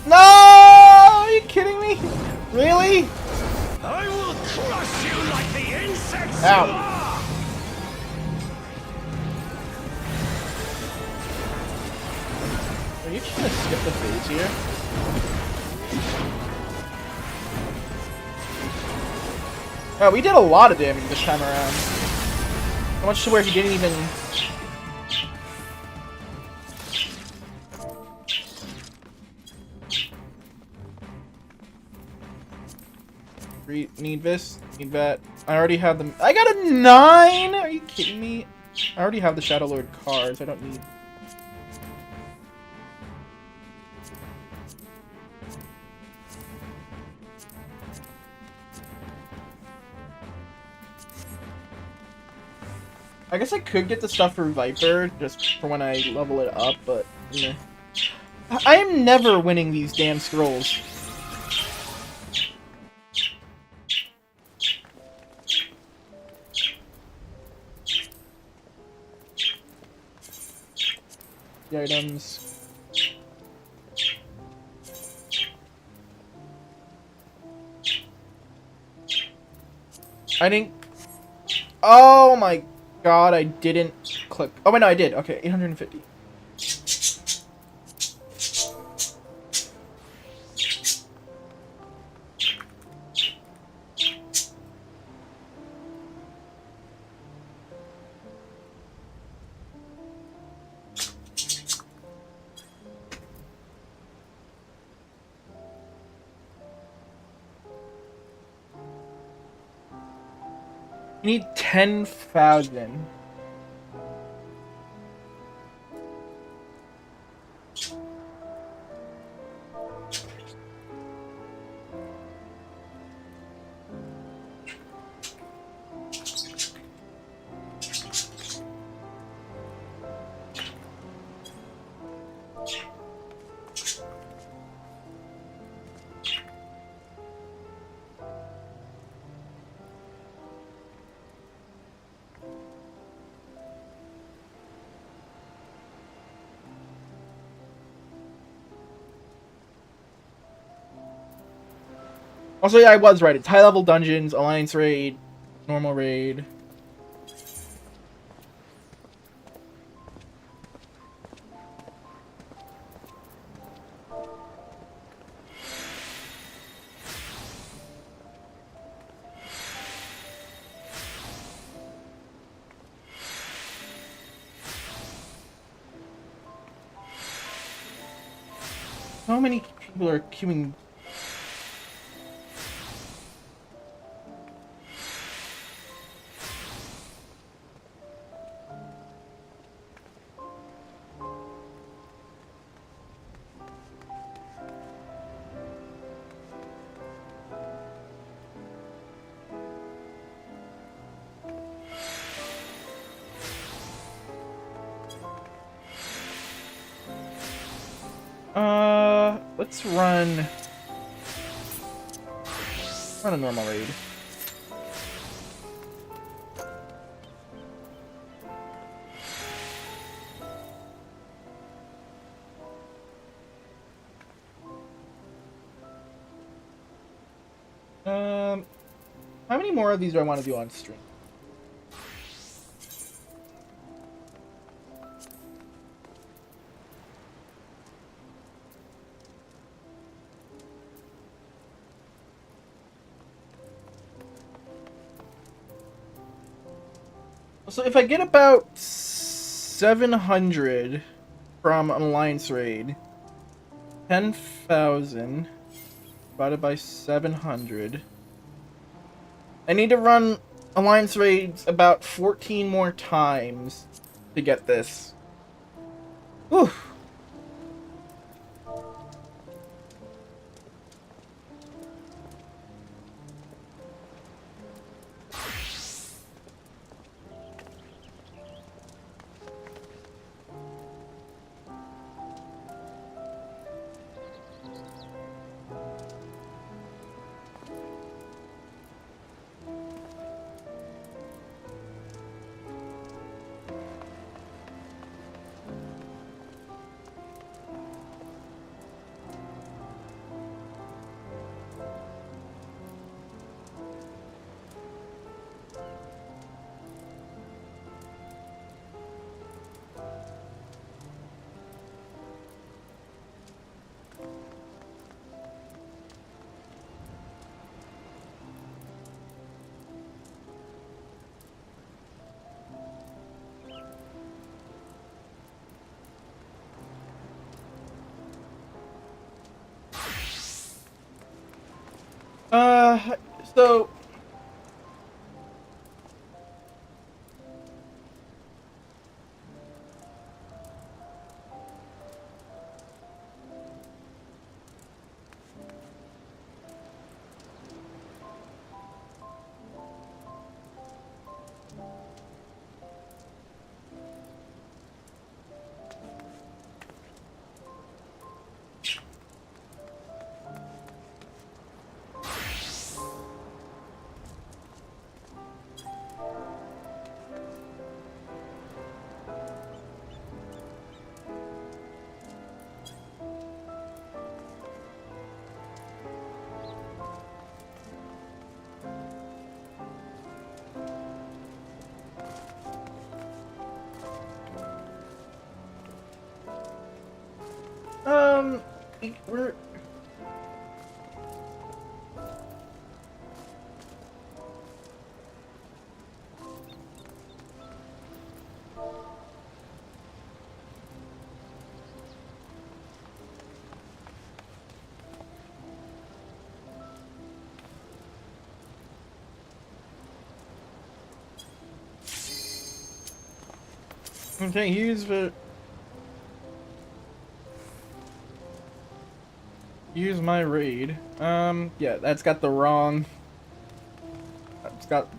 No! Are you kidding me? Really? I will crush you like the insects Ow. you are! Are you trying to skip the phase here? Oh, we did a lot of damage this time around. So much to where he didn't even... Need this, need that. I already have them. I got a 9! Are you kidding me? I already have the Shadow Lord cards. I don't need... I guess I could get the stuff for Viper, just for when I level it up, but... meh. I am never winning these damn scrolls. The items. I didn't... Oh my god, I didn't click. Oh wait, no, I did. Okay, 850. You need 10,000. Also, yeah, I was right. It's high level dungeons, alliance raid, normal raid. So many people are queuing. Let's run a normal raid. How many more of these do I want to do on stream? So if I get about 700 from an alliance raid, 10,000 divided by 700. I need to run alliance raids about 14 more times to get this. Whew. So we're okay. Use my raid. Yeah, that's got the wrong. It's got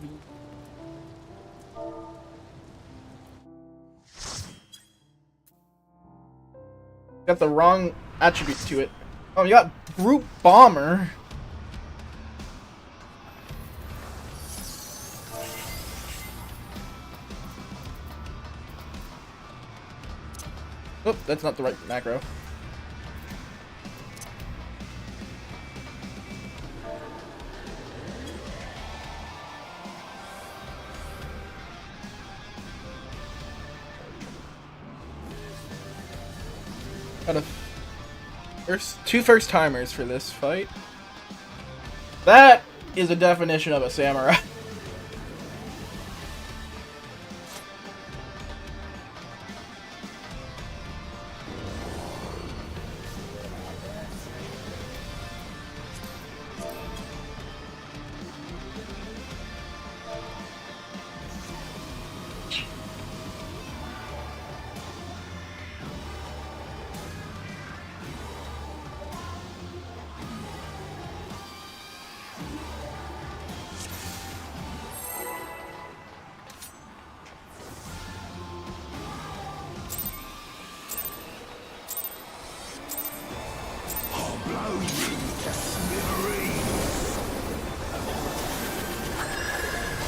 the wrong attribute to it. Oh, you got brute bomber. Oh, that's not the right macro. There's two first timers for this fight. That is a definition of a samurai.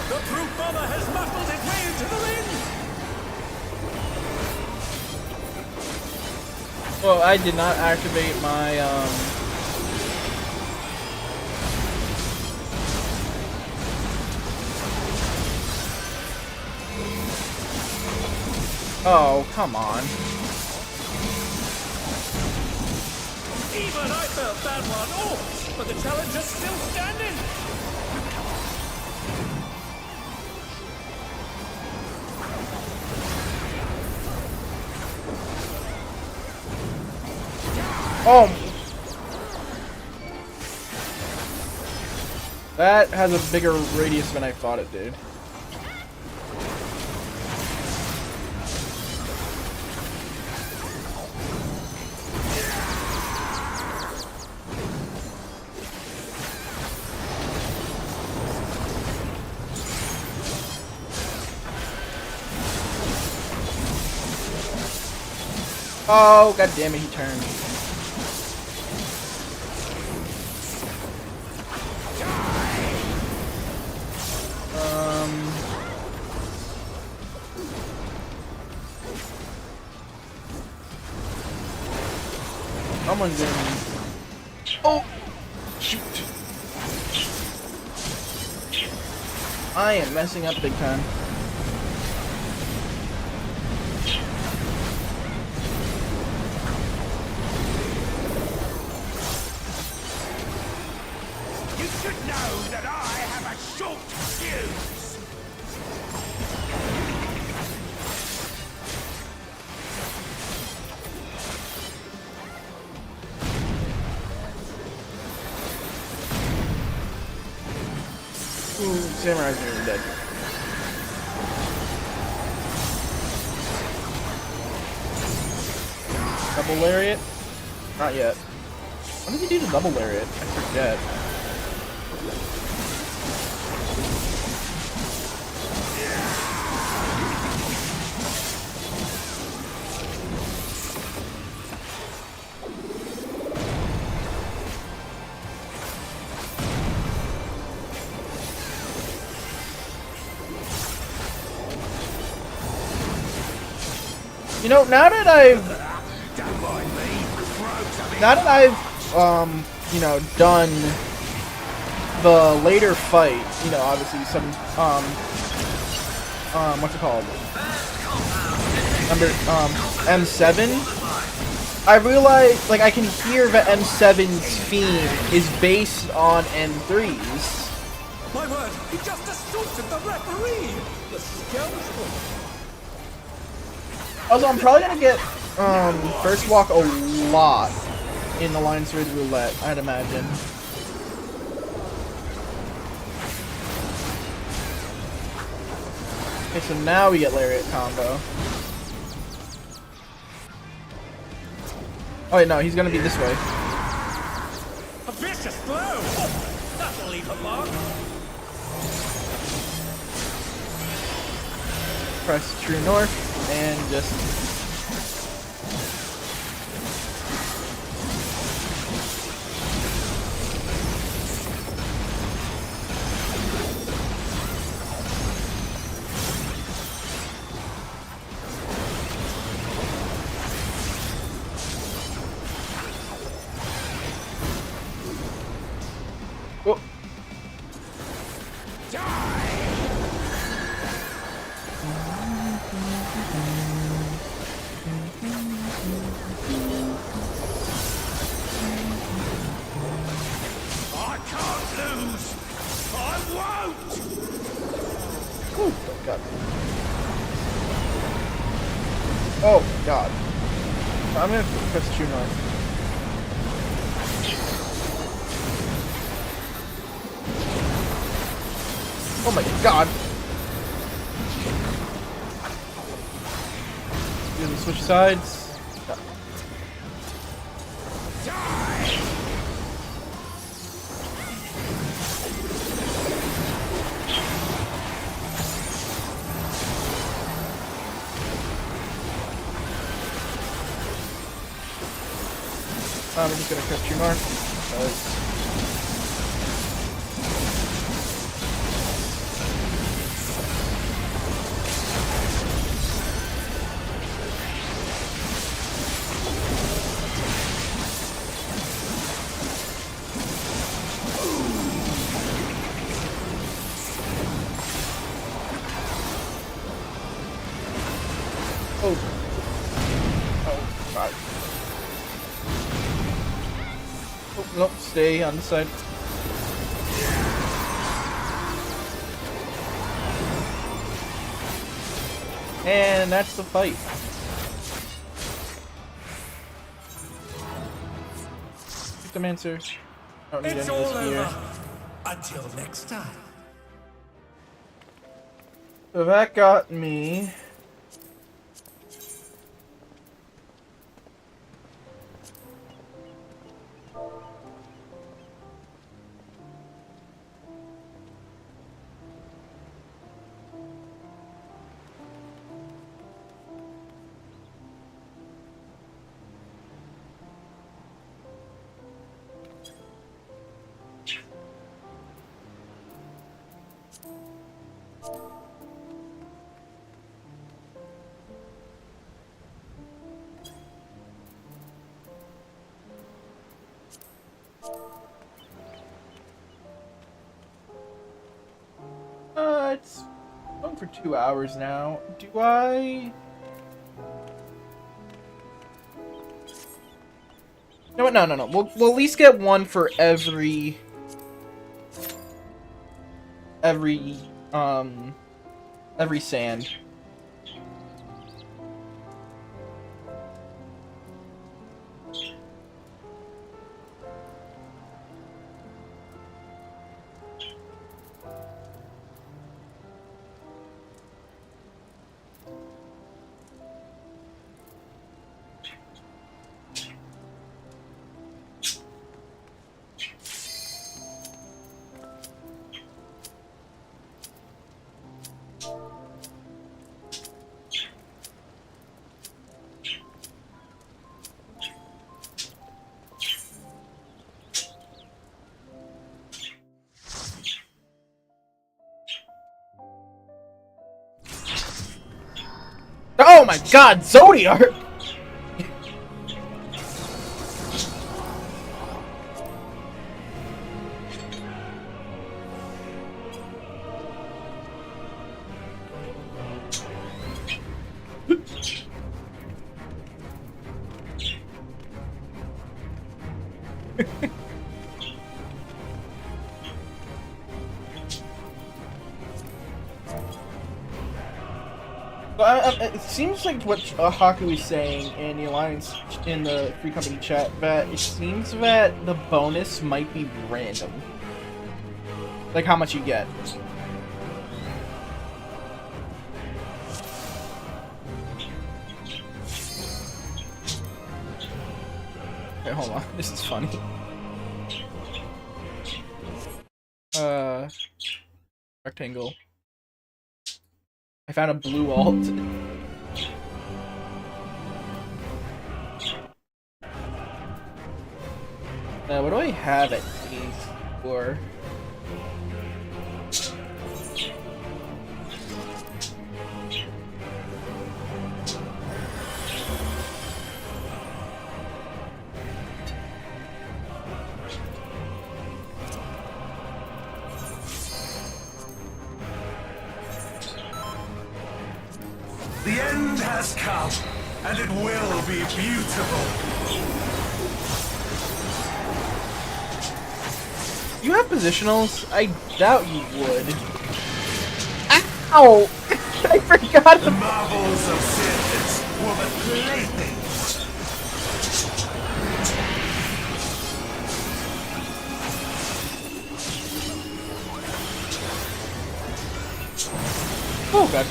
The brute bomber has muscled its way into the ring! Well, I did not activate my, Oh, come on. Even I felt that one! Oh, but the challenger's still standing! Oh! That has a bigger radius than I thought it did. Oh, god damn it, he turned. Someone's in. Oh! Shoot! I am messing up big time. You should know that I have a short fuse. Ooh, Samurai's nearly dead. Double lariat? Not yet. When did he do the double lariat? I forget. You know, now that I've you know, done the later fight, you know, obviously some, what's it called? Number, M7. I realize, like, I can hear that M7's theme is based on M3's. My word, he just assaulted the referee! The scoundrel! Also, I'm probably gonna get first walk a lot in the Lion Sword Roulette, I'd imagine. Okay, so now we get Lariat combo. Oh wait, no, he's gonna be this way. A vicious blow! That'll leave a mark! Press true north and just oh. God. Oh, God. I'm gonna press true north. Oh my God. Gonna switch sides. God. I'm just gonna press true north. Oh. Oh, God. Oh, nope, stay on the side. And that's the fight. System answer. I don't need It's any all of this gear. over. Until next time. So that got me. It's going for 2 hours now. Do I? No, no. We'll at least get one for every sand. Oh my god, Zodiac! It seems like what Haku is saying in the Alliance, in the Free Company chat, that it seems that the bonus might be random. Like how much you get. Okay, hold on. This is funny. Rectangle. I found a blue alt. What do I have at these for? The end has come, and it will be beautiful. You have positionals? I doubt you would. Ow! I forgot. The marvels of Sirius were but playthings. Oh god.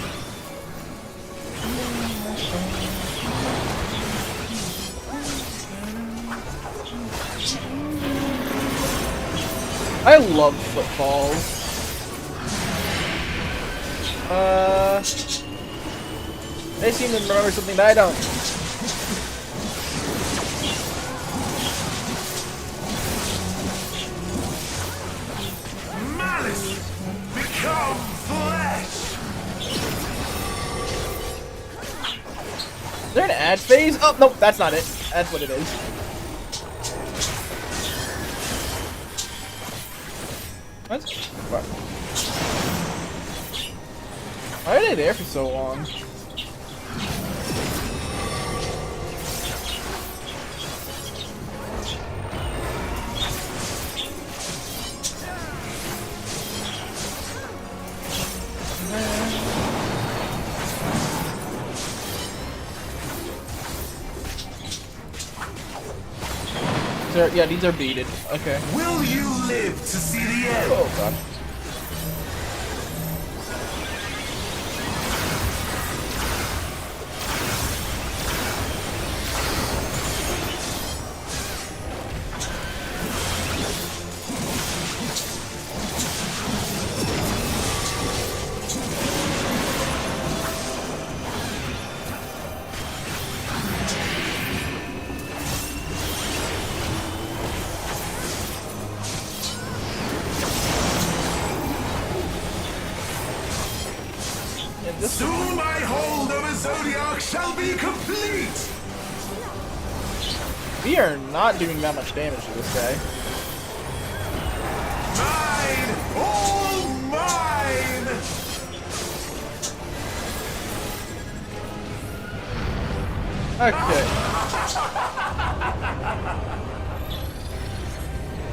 I love footballs. They seem to remember something that I don't. Malice become flesh. Is there an ad phase? Oh, nope, that's not it. That's what it is. What? Why are they there for so long? these are beaded. Okay. Will you live to see the end? Oh god. Soon my hold over Zodiac shall be complete! We are not doing that much damage to this guy. Mine! All mine! Okay.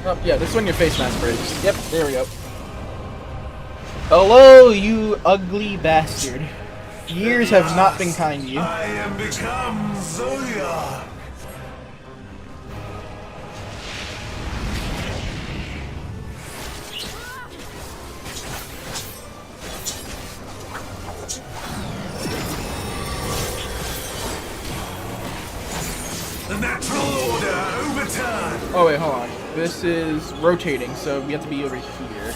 Oh, yeah, this is when your face mask breaks. Yep, there we go. Hello, you ugly bastard. Years have not been kind to you. I am become Zodiac. The natural order overturned. Oh wait, hold on. This is rotating, so we have to be over here.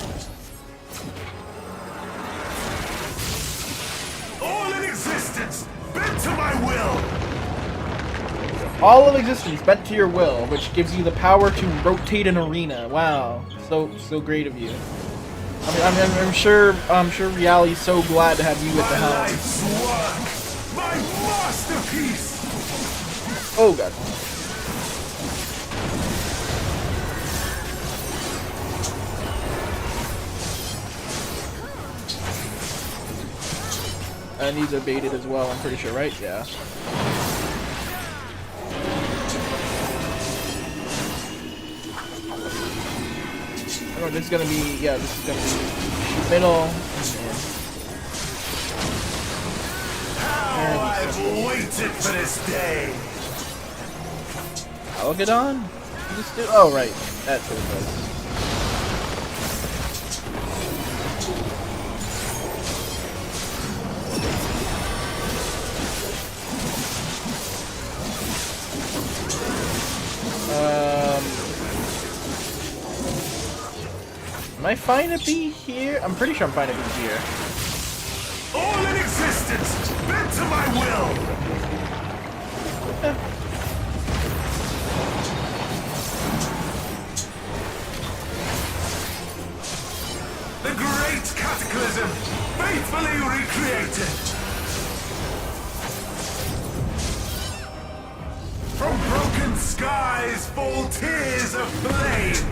All in existence, bent to my will. All of existence bent to your will, which gives you the power to rotate an arena. Wow, so great of you. I'm sure reality's so glad to have you at the My helm. life's work, my masterpiece. Oh god. And these are baited as well, I'm pretty sure, right? Yeah. Oh, this is gonna be, yeah, this is gonna be middle. How I've waited for this day. Algadon? Just do, oh right, that's what it was. Am I fine to be here? I'm pretty sure I'm fine to be here. All in existence, bent to my will. The great cataclysm, faithfully recreated. From broken skies fall tears of flame.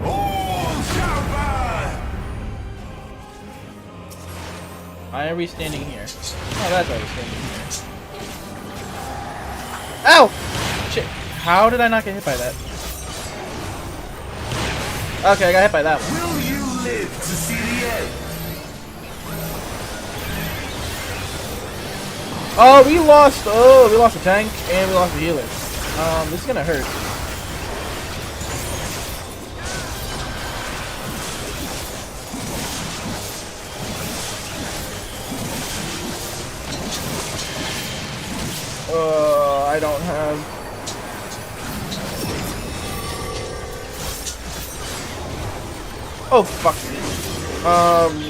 All shall burn. Why are we standing here? Oh, that's why we're standing here. Ow! Shit. How did I not get hit by that? Okay, I got hit by that one. Will you live to see the end? Oh, we lost a tank and we lost a healer. This is gonna hurt. I don't have. Oh fuck.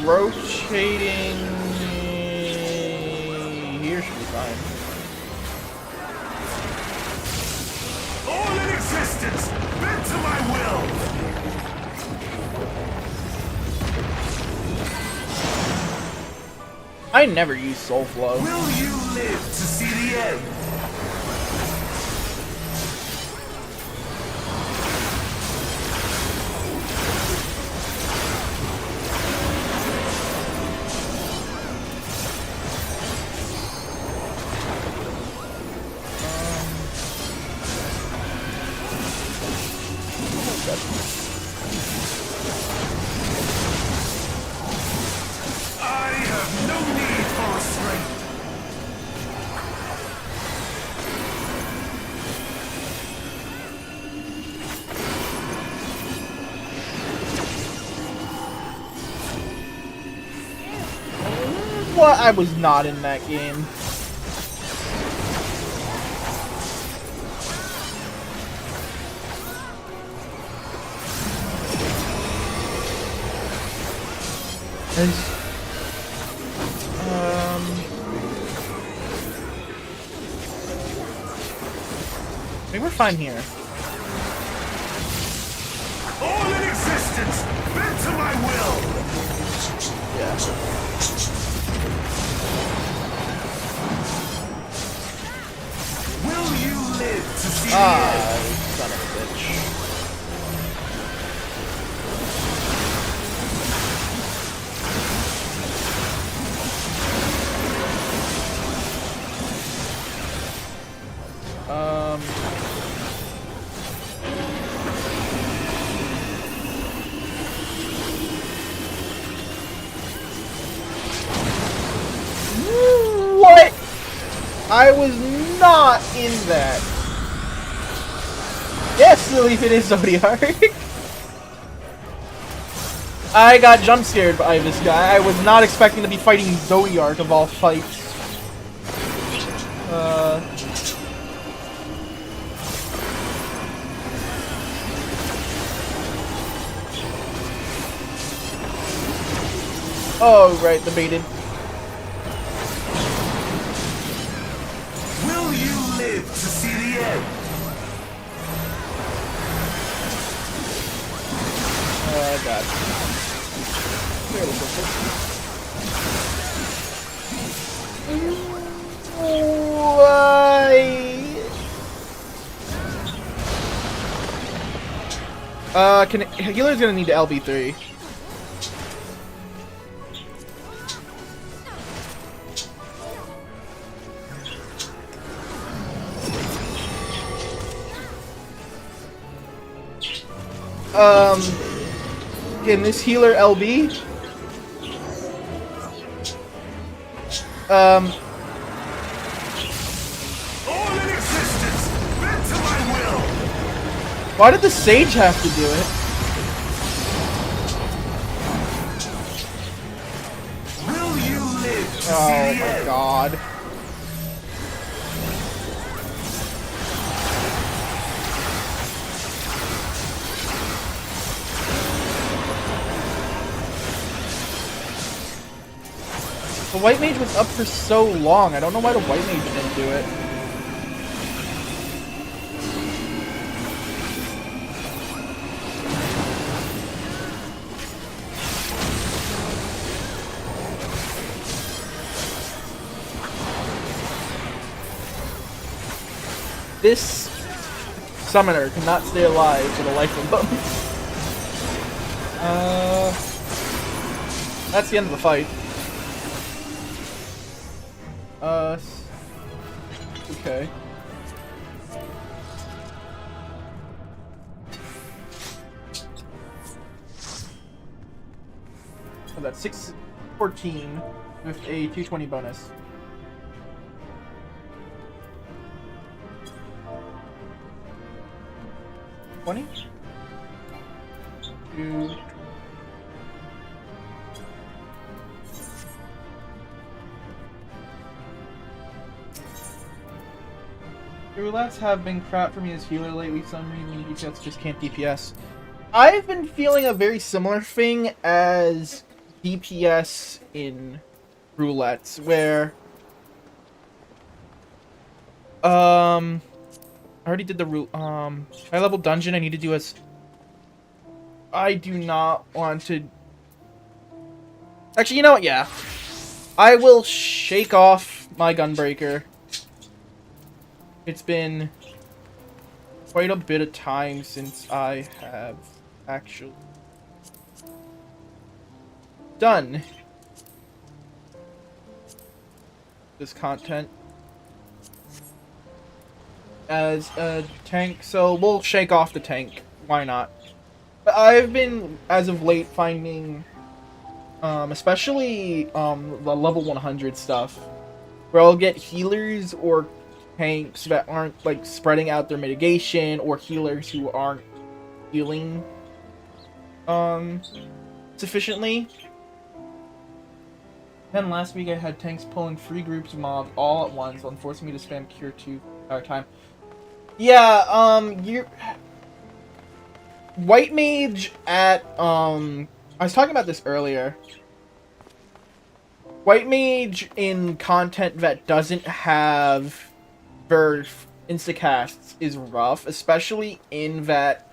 Rotating here should be fine. All in existence, bent to my will. I never use Soul Flow. Will you live to see the end? I have no need for restraint. what? I was not in that game. I think we're fine here. All in existence, bent to my will. Yeah. Will you live to see the end? Son of a bitch. What? I was not in that. Yes, Lily, it is Zodiark. I got jump scared by this guy. I was not expecting to be fighting Zodiark of all fights. Oh, right, the baited. Will you live to see the end? God. Fairly simple. Healer's gonna need to LB3. Can this healer LB? All in existence, bent to my will. Why did the sage have to do it? Will you live to see Oh the my end? god. The white mage was up for so long. I don't know why the white mage didn't do it. This summoner cannot stay alive for the life of them. That's the end of the fight. Okay. So that's 614 with a 220 bonus. $20? 2. The roulettes have been crap for me as healer lately. For some reason, DPS just can't DPS. I've been feeling a very similar thing as DPS in roulettes, where I already did the high level dungeon. I need to do I do not want to. Actually, you know what? Yeah, I will shake off my Gunbreaker. It's been quite a bit of time since I have actually done this content as a tank, so we'll shake off the tank. Why not? But I've been, as of late, finding, especially the level 100 stuff, where I'll get healers or tanks that aren't like spreading out their mitigation, or healers who aren't healing sufficiently. Then last week I had tanks pulling 3 groups of mobs all at once while forcing me to spam cure 2 our time. Yeah, you're... White Mage at, I was talking about this earlier. White Mage in content that doesn't have birth instacasts is rough, especially in that,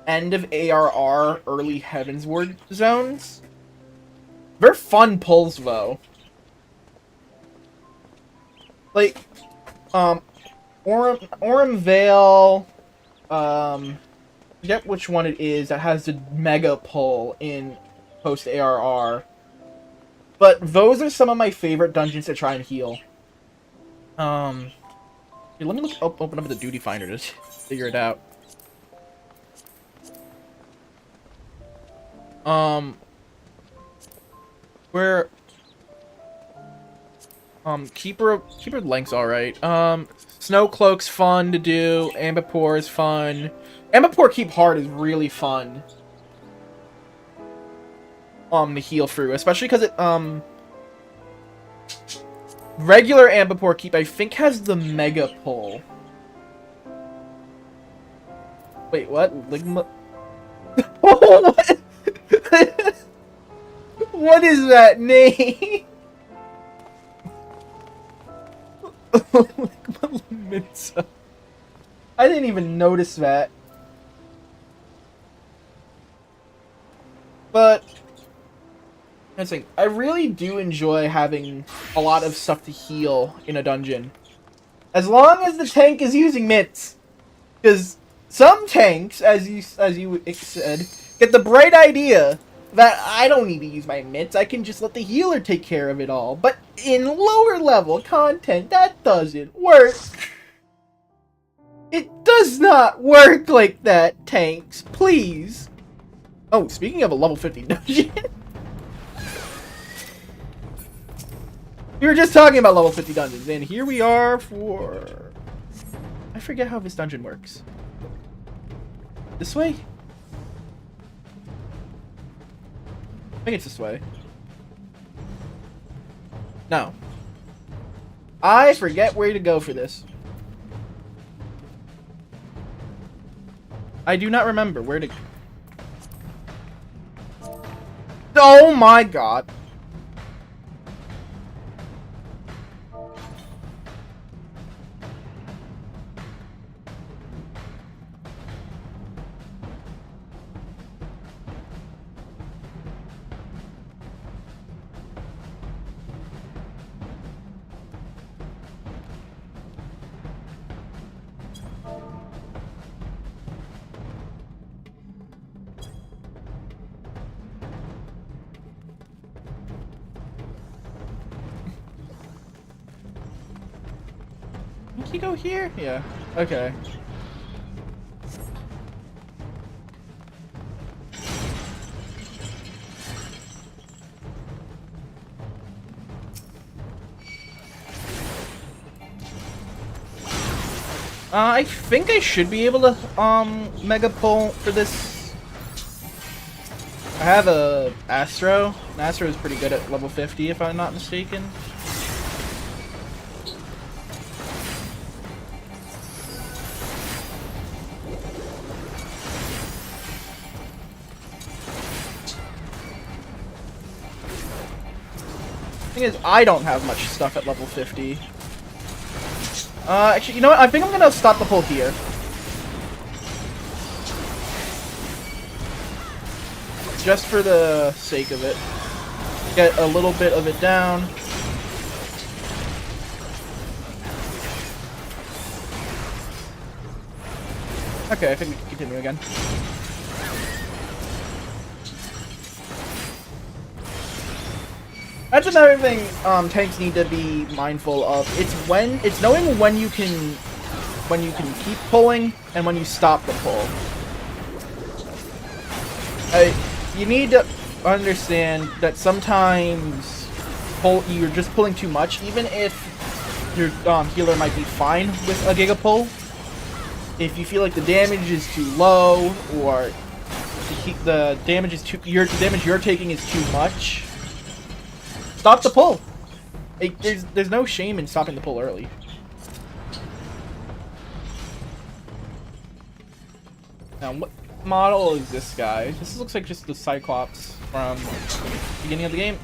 end of ARR, early Heavensward zones. They're fun pulls, though. Like, Orem Vale, forget which one it is that has the mega pull in post-ARR. But those are some of my favorite dungeons to try and heal. Here, let me open up the duty finder to figure it out. Where Keeper Length's alright. Snowcloak's fun to do. Ambipore is fun. Ambipore Keep Hard is really fun. To heal through, especially because it regular Ambipore Keep I think has the mega pull. Wait, what? Ligma? What? What is that name? I didn't even notice that. But I really do enjoy having a lot of stuff to heal in a dungeon. As long as the tank is using mitts. Because some tanks, as you said, get the bright idea that I don't need to use my mitts, I can just let the healer take care of it all. But in lower level content, that doesn't work. It does not work like that, tanks. Please. Oh, speaking of a level 50 dungeon. We were just talking about level 50 dungeons, and here we are for... I forget how this dungeon works. This way? I think it's this way. No. I forget where to go for this. I do not remember where to... Oh my god. Can you go here? Yeah. Okay. I think I should be able to, mega pull for this. I have a Astro. An Astro is pretty good at level 50 if I'm not mistaken. Thing is, I don't have much stuff at level 50. Actually, you know what? I think I'm gonna stop the pull here. Just for the sake of it. Get a little bit of it down. Okay, I think we can continue again. That's another thing tanks need to be mindful of. It's knowing when you can keep pulling and when you stop the pull. You need to understand that sometimes you're just pulling too much, even if your healer might be fine with a giga pull. If you feel like the damage is too low or the damage you're taking is too much, stop the pull. Like, there's no shame in stopping the pull early. Now, what model is this guy? This looks like just the Cyclops from the beginning of the game.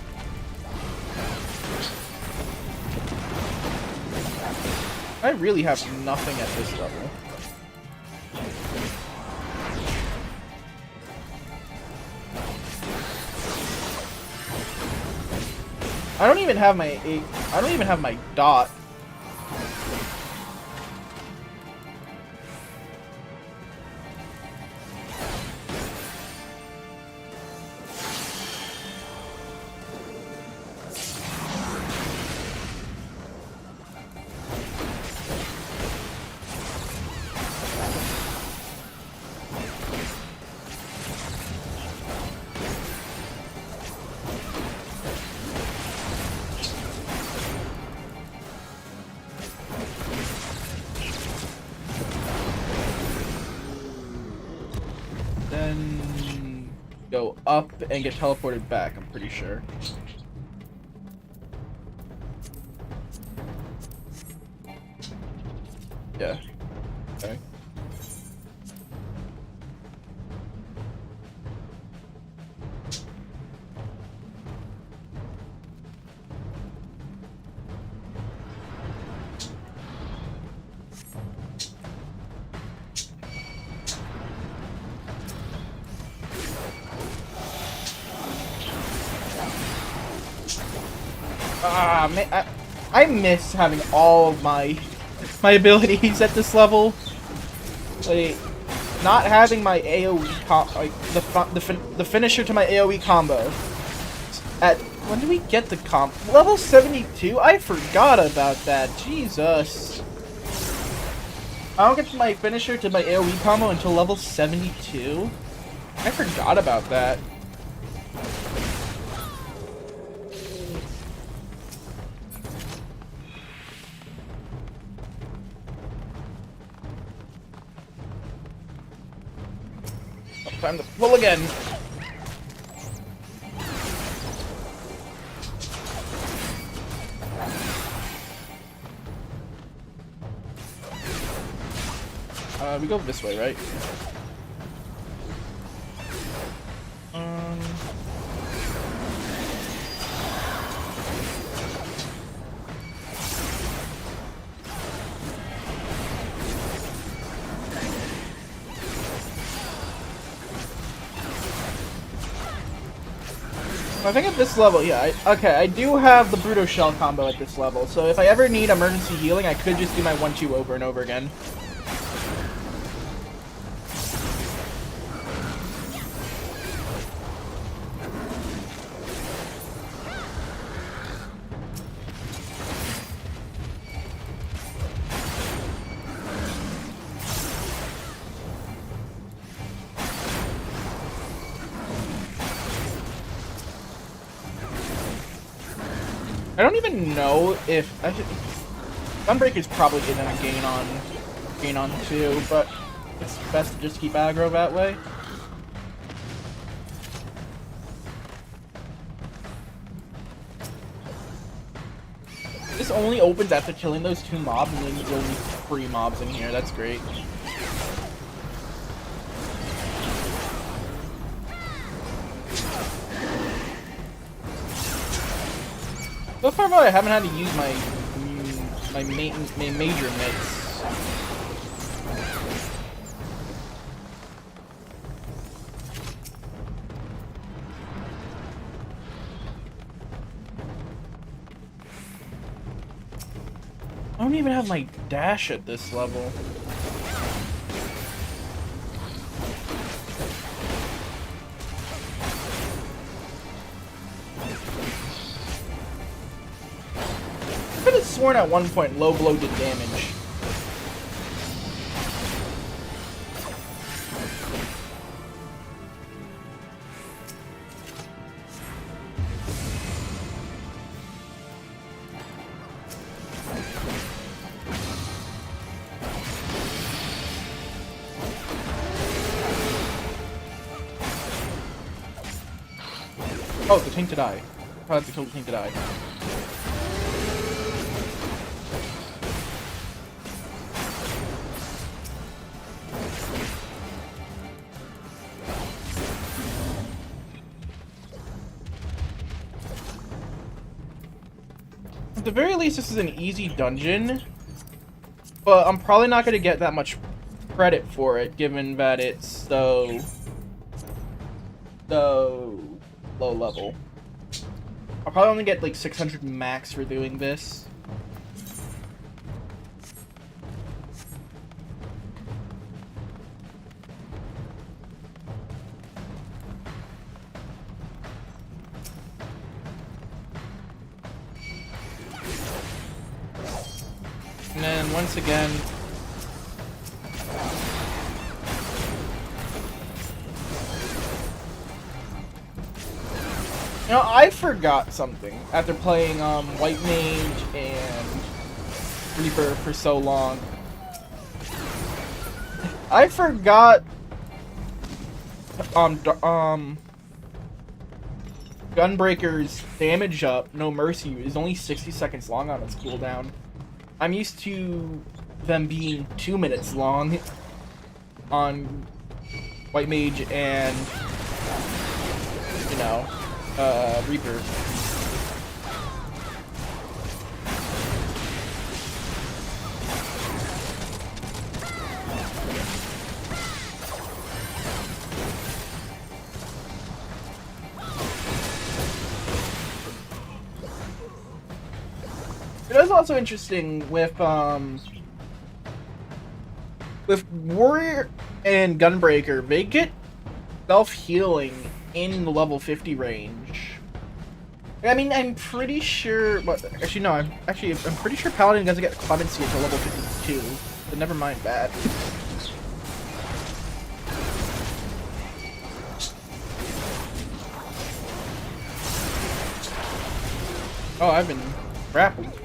I really have nothing at this level. I don't even have my dot. Then go up and get teleported back, I'm pretty sure. Yeah. Okay. Ah, man, I miss having all of my abilities at this level. Like, not having my AOE like the finisher to my AOE combo. At when did we get the level 72? I forgot about that. Jesus. I don't get my finisher to my AOE combo until level 72. I forgot about that. Time to pull again. We go this way, right? I think at this level, yeah, I do have the Bruto Shell combo at this level, so if I ever need emergency healing, I could just do my 1-2 over and over again. I don't even know if Gunbreaker's probably gonna gain on too, but it's best to just keep aggro that way. This only opens after killing those 2 mobs, and then there's only 3 mobs in here. That's great. So far, I haven't had to use my major mitts. I don't even have my dash at this level. I could have sworn at one point low blow did damage. Oh, the tainted eye. Probably have to kill the thing to die. At the very least, this is an easy dungeon, but I'm probably not going to get that much credit for it, given that it's so low level. I'll probably only get like 600 max for doing this. And then once again, you know, I forgot something after playing White Mage and Reaper for so long. I forgot Gunbreaker's damage up, no mercy, is only 60 seconds long on its cooldown. I'm used to them being 2 minutes long on White Mage and, you know, Reaper. It is also interesting with Warrior and Gunbreaker, they get self-healing in the level 50 range. I mean, I'm pretty sure, but actually no, I'm pretty sure Paladin doesn't get clemency until level 52, but never mind that. Oh, I've been grappled.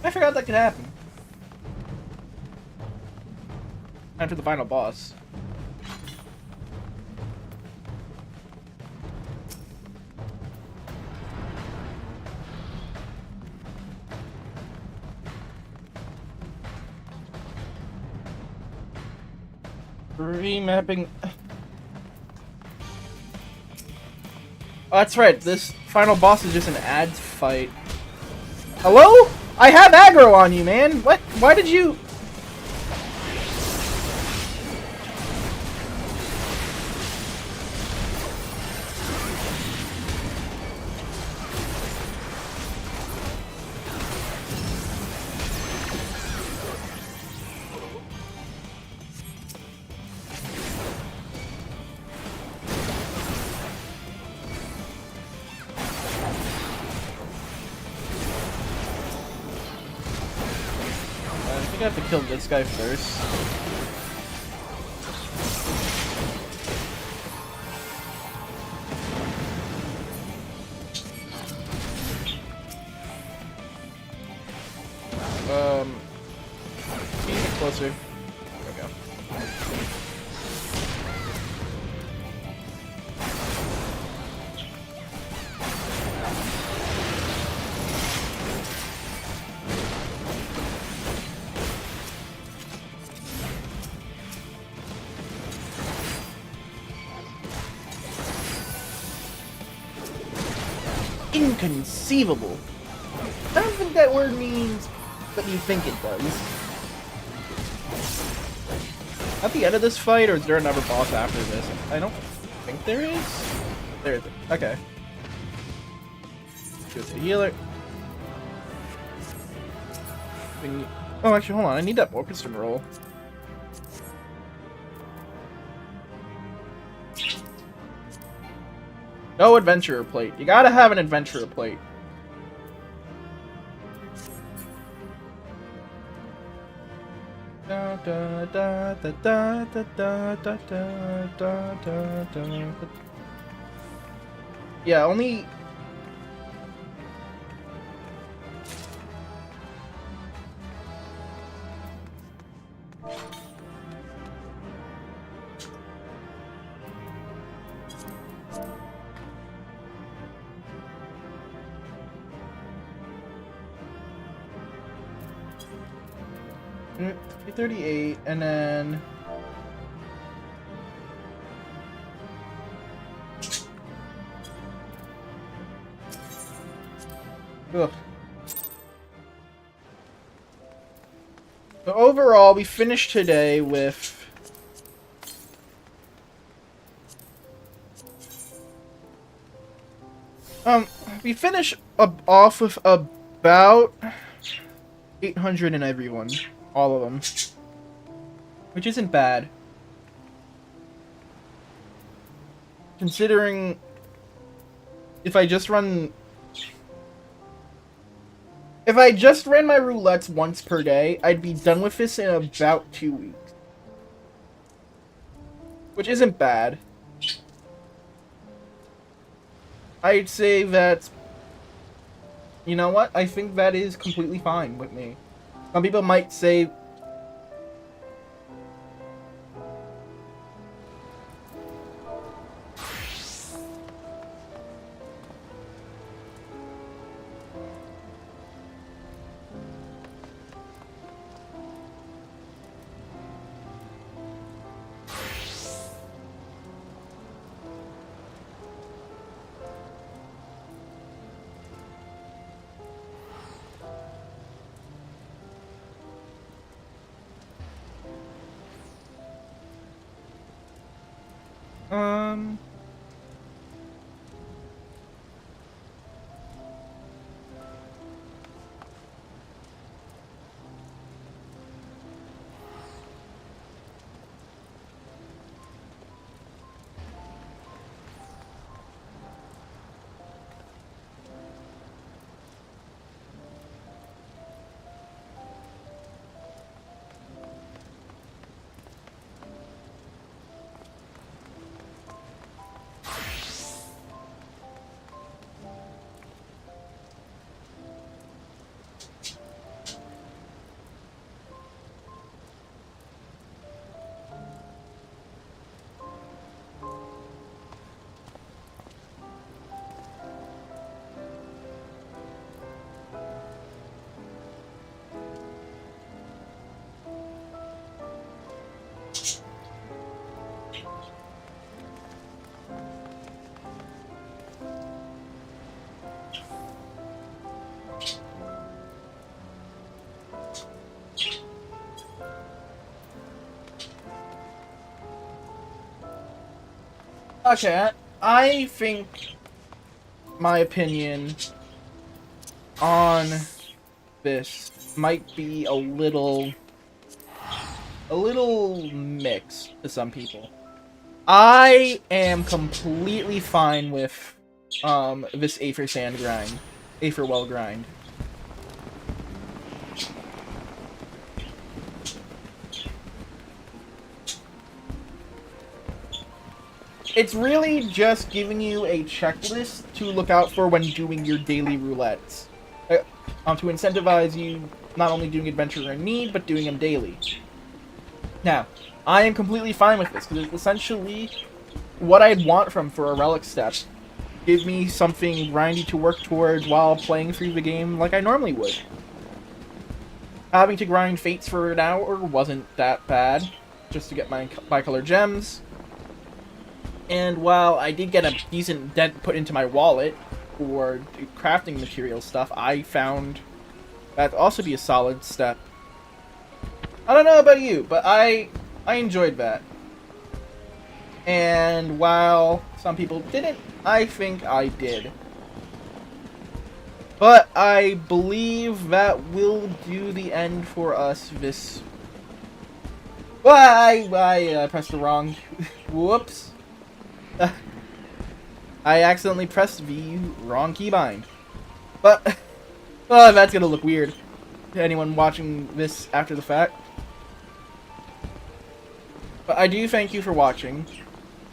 I forgot that could happen. After the final boss. Remapping. Oh, that's right. This final boss is just an ads fight. Hello? I have aggro on you, man. What? Why did you? I have to kill this guy first. Get closer. There we go. Inconceivable. I don't think that word means what you think it does. At the end of this fight, or is there another boss after this? I don't think there is. There is. Okay. Go to the healer. Oh, actually, hold on. I need that orchestra roll. No adventurer plate. You gotta have an adventurer plate. Da, da, da, da, da, da, da, da, da, da, da. Yeah, only. 38, and then... Ugh. So overall, we finished today with... we finish off with about 800 in everyone. All of them. Which isn't bad. Considering... If I just ran my roulettes once per day, I'd be done with this in about 2 weeks. Which isn't bad. I'd say that... You know what? I think that is completely fine with me. Some people might say... Okay, I think my opinion on this might be a little mixed to some people. I am completely fine with this Aether Sand grind, Aether Well grind. It's really just giving you a checklist to look out for when doing your daily roulettes. To incentivize you not only doing Adventurer in Need, but doing them daily. Now, I am completely fine with this, because it's essentially what I'd want for a relic step. Give me something grindy to work towards while playing through the game like I normally would. Having to grind Fates for an hour wasn't that bad, just to get my bicolor gems. And while I did get a decent dent put into my wallet for crafting material stuff, I found that to also be a solid step. I don't know about you, but I enjoyed that. And while some people didn't, I think I did. But I believe that will do the end for us this... Well, I pressed the wrong... Whoops. I accidentally pressed the wrong keybind. But, oh, that's gonna look weird to anyone watching this after the fact. But I do thank you for watching.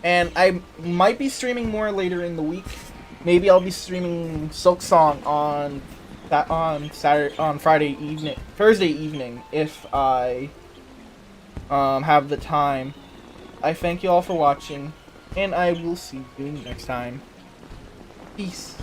And I might be streaming more later in the week. Maybe I'll be streaming Silk Song on Thursday evening if I have the time. I thank you all for watching. And I will see you next time. Peace.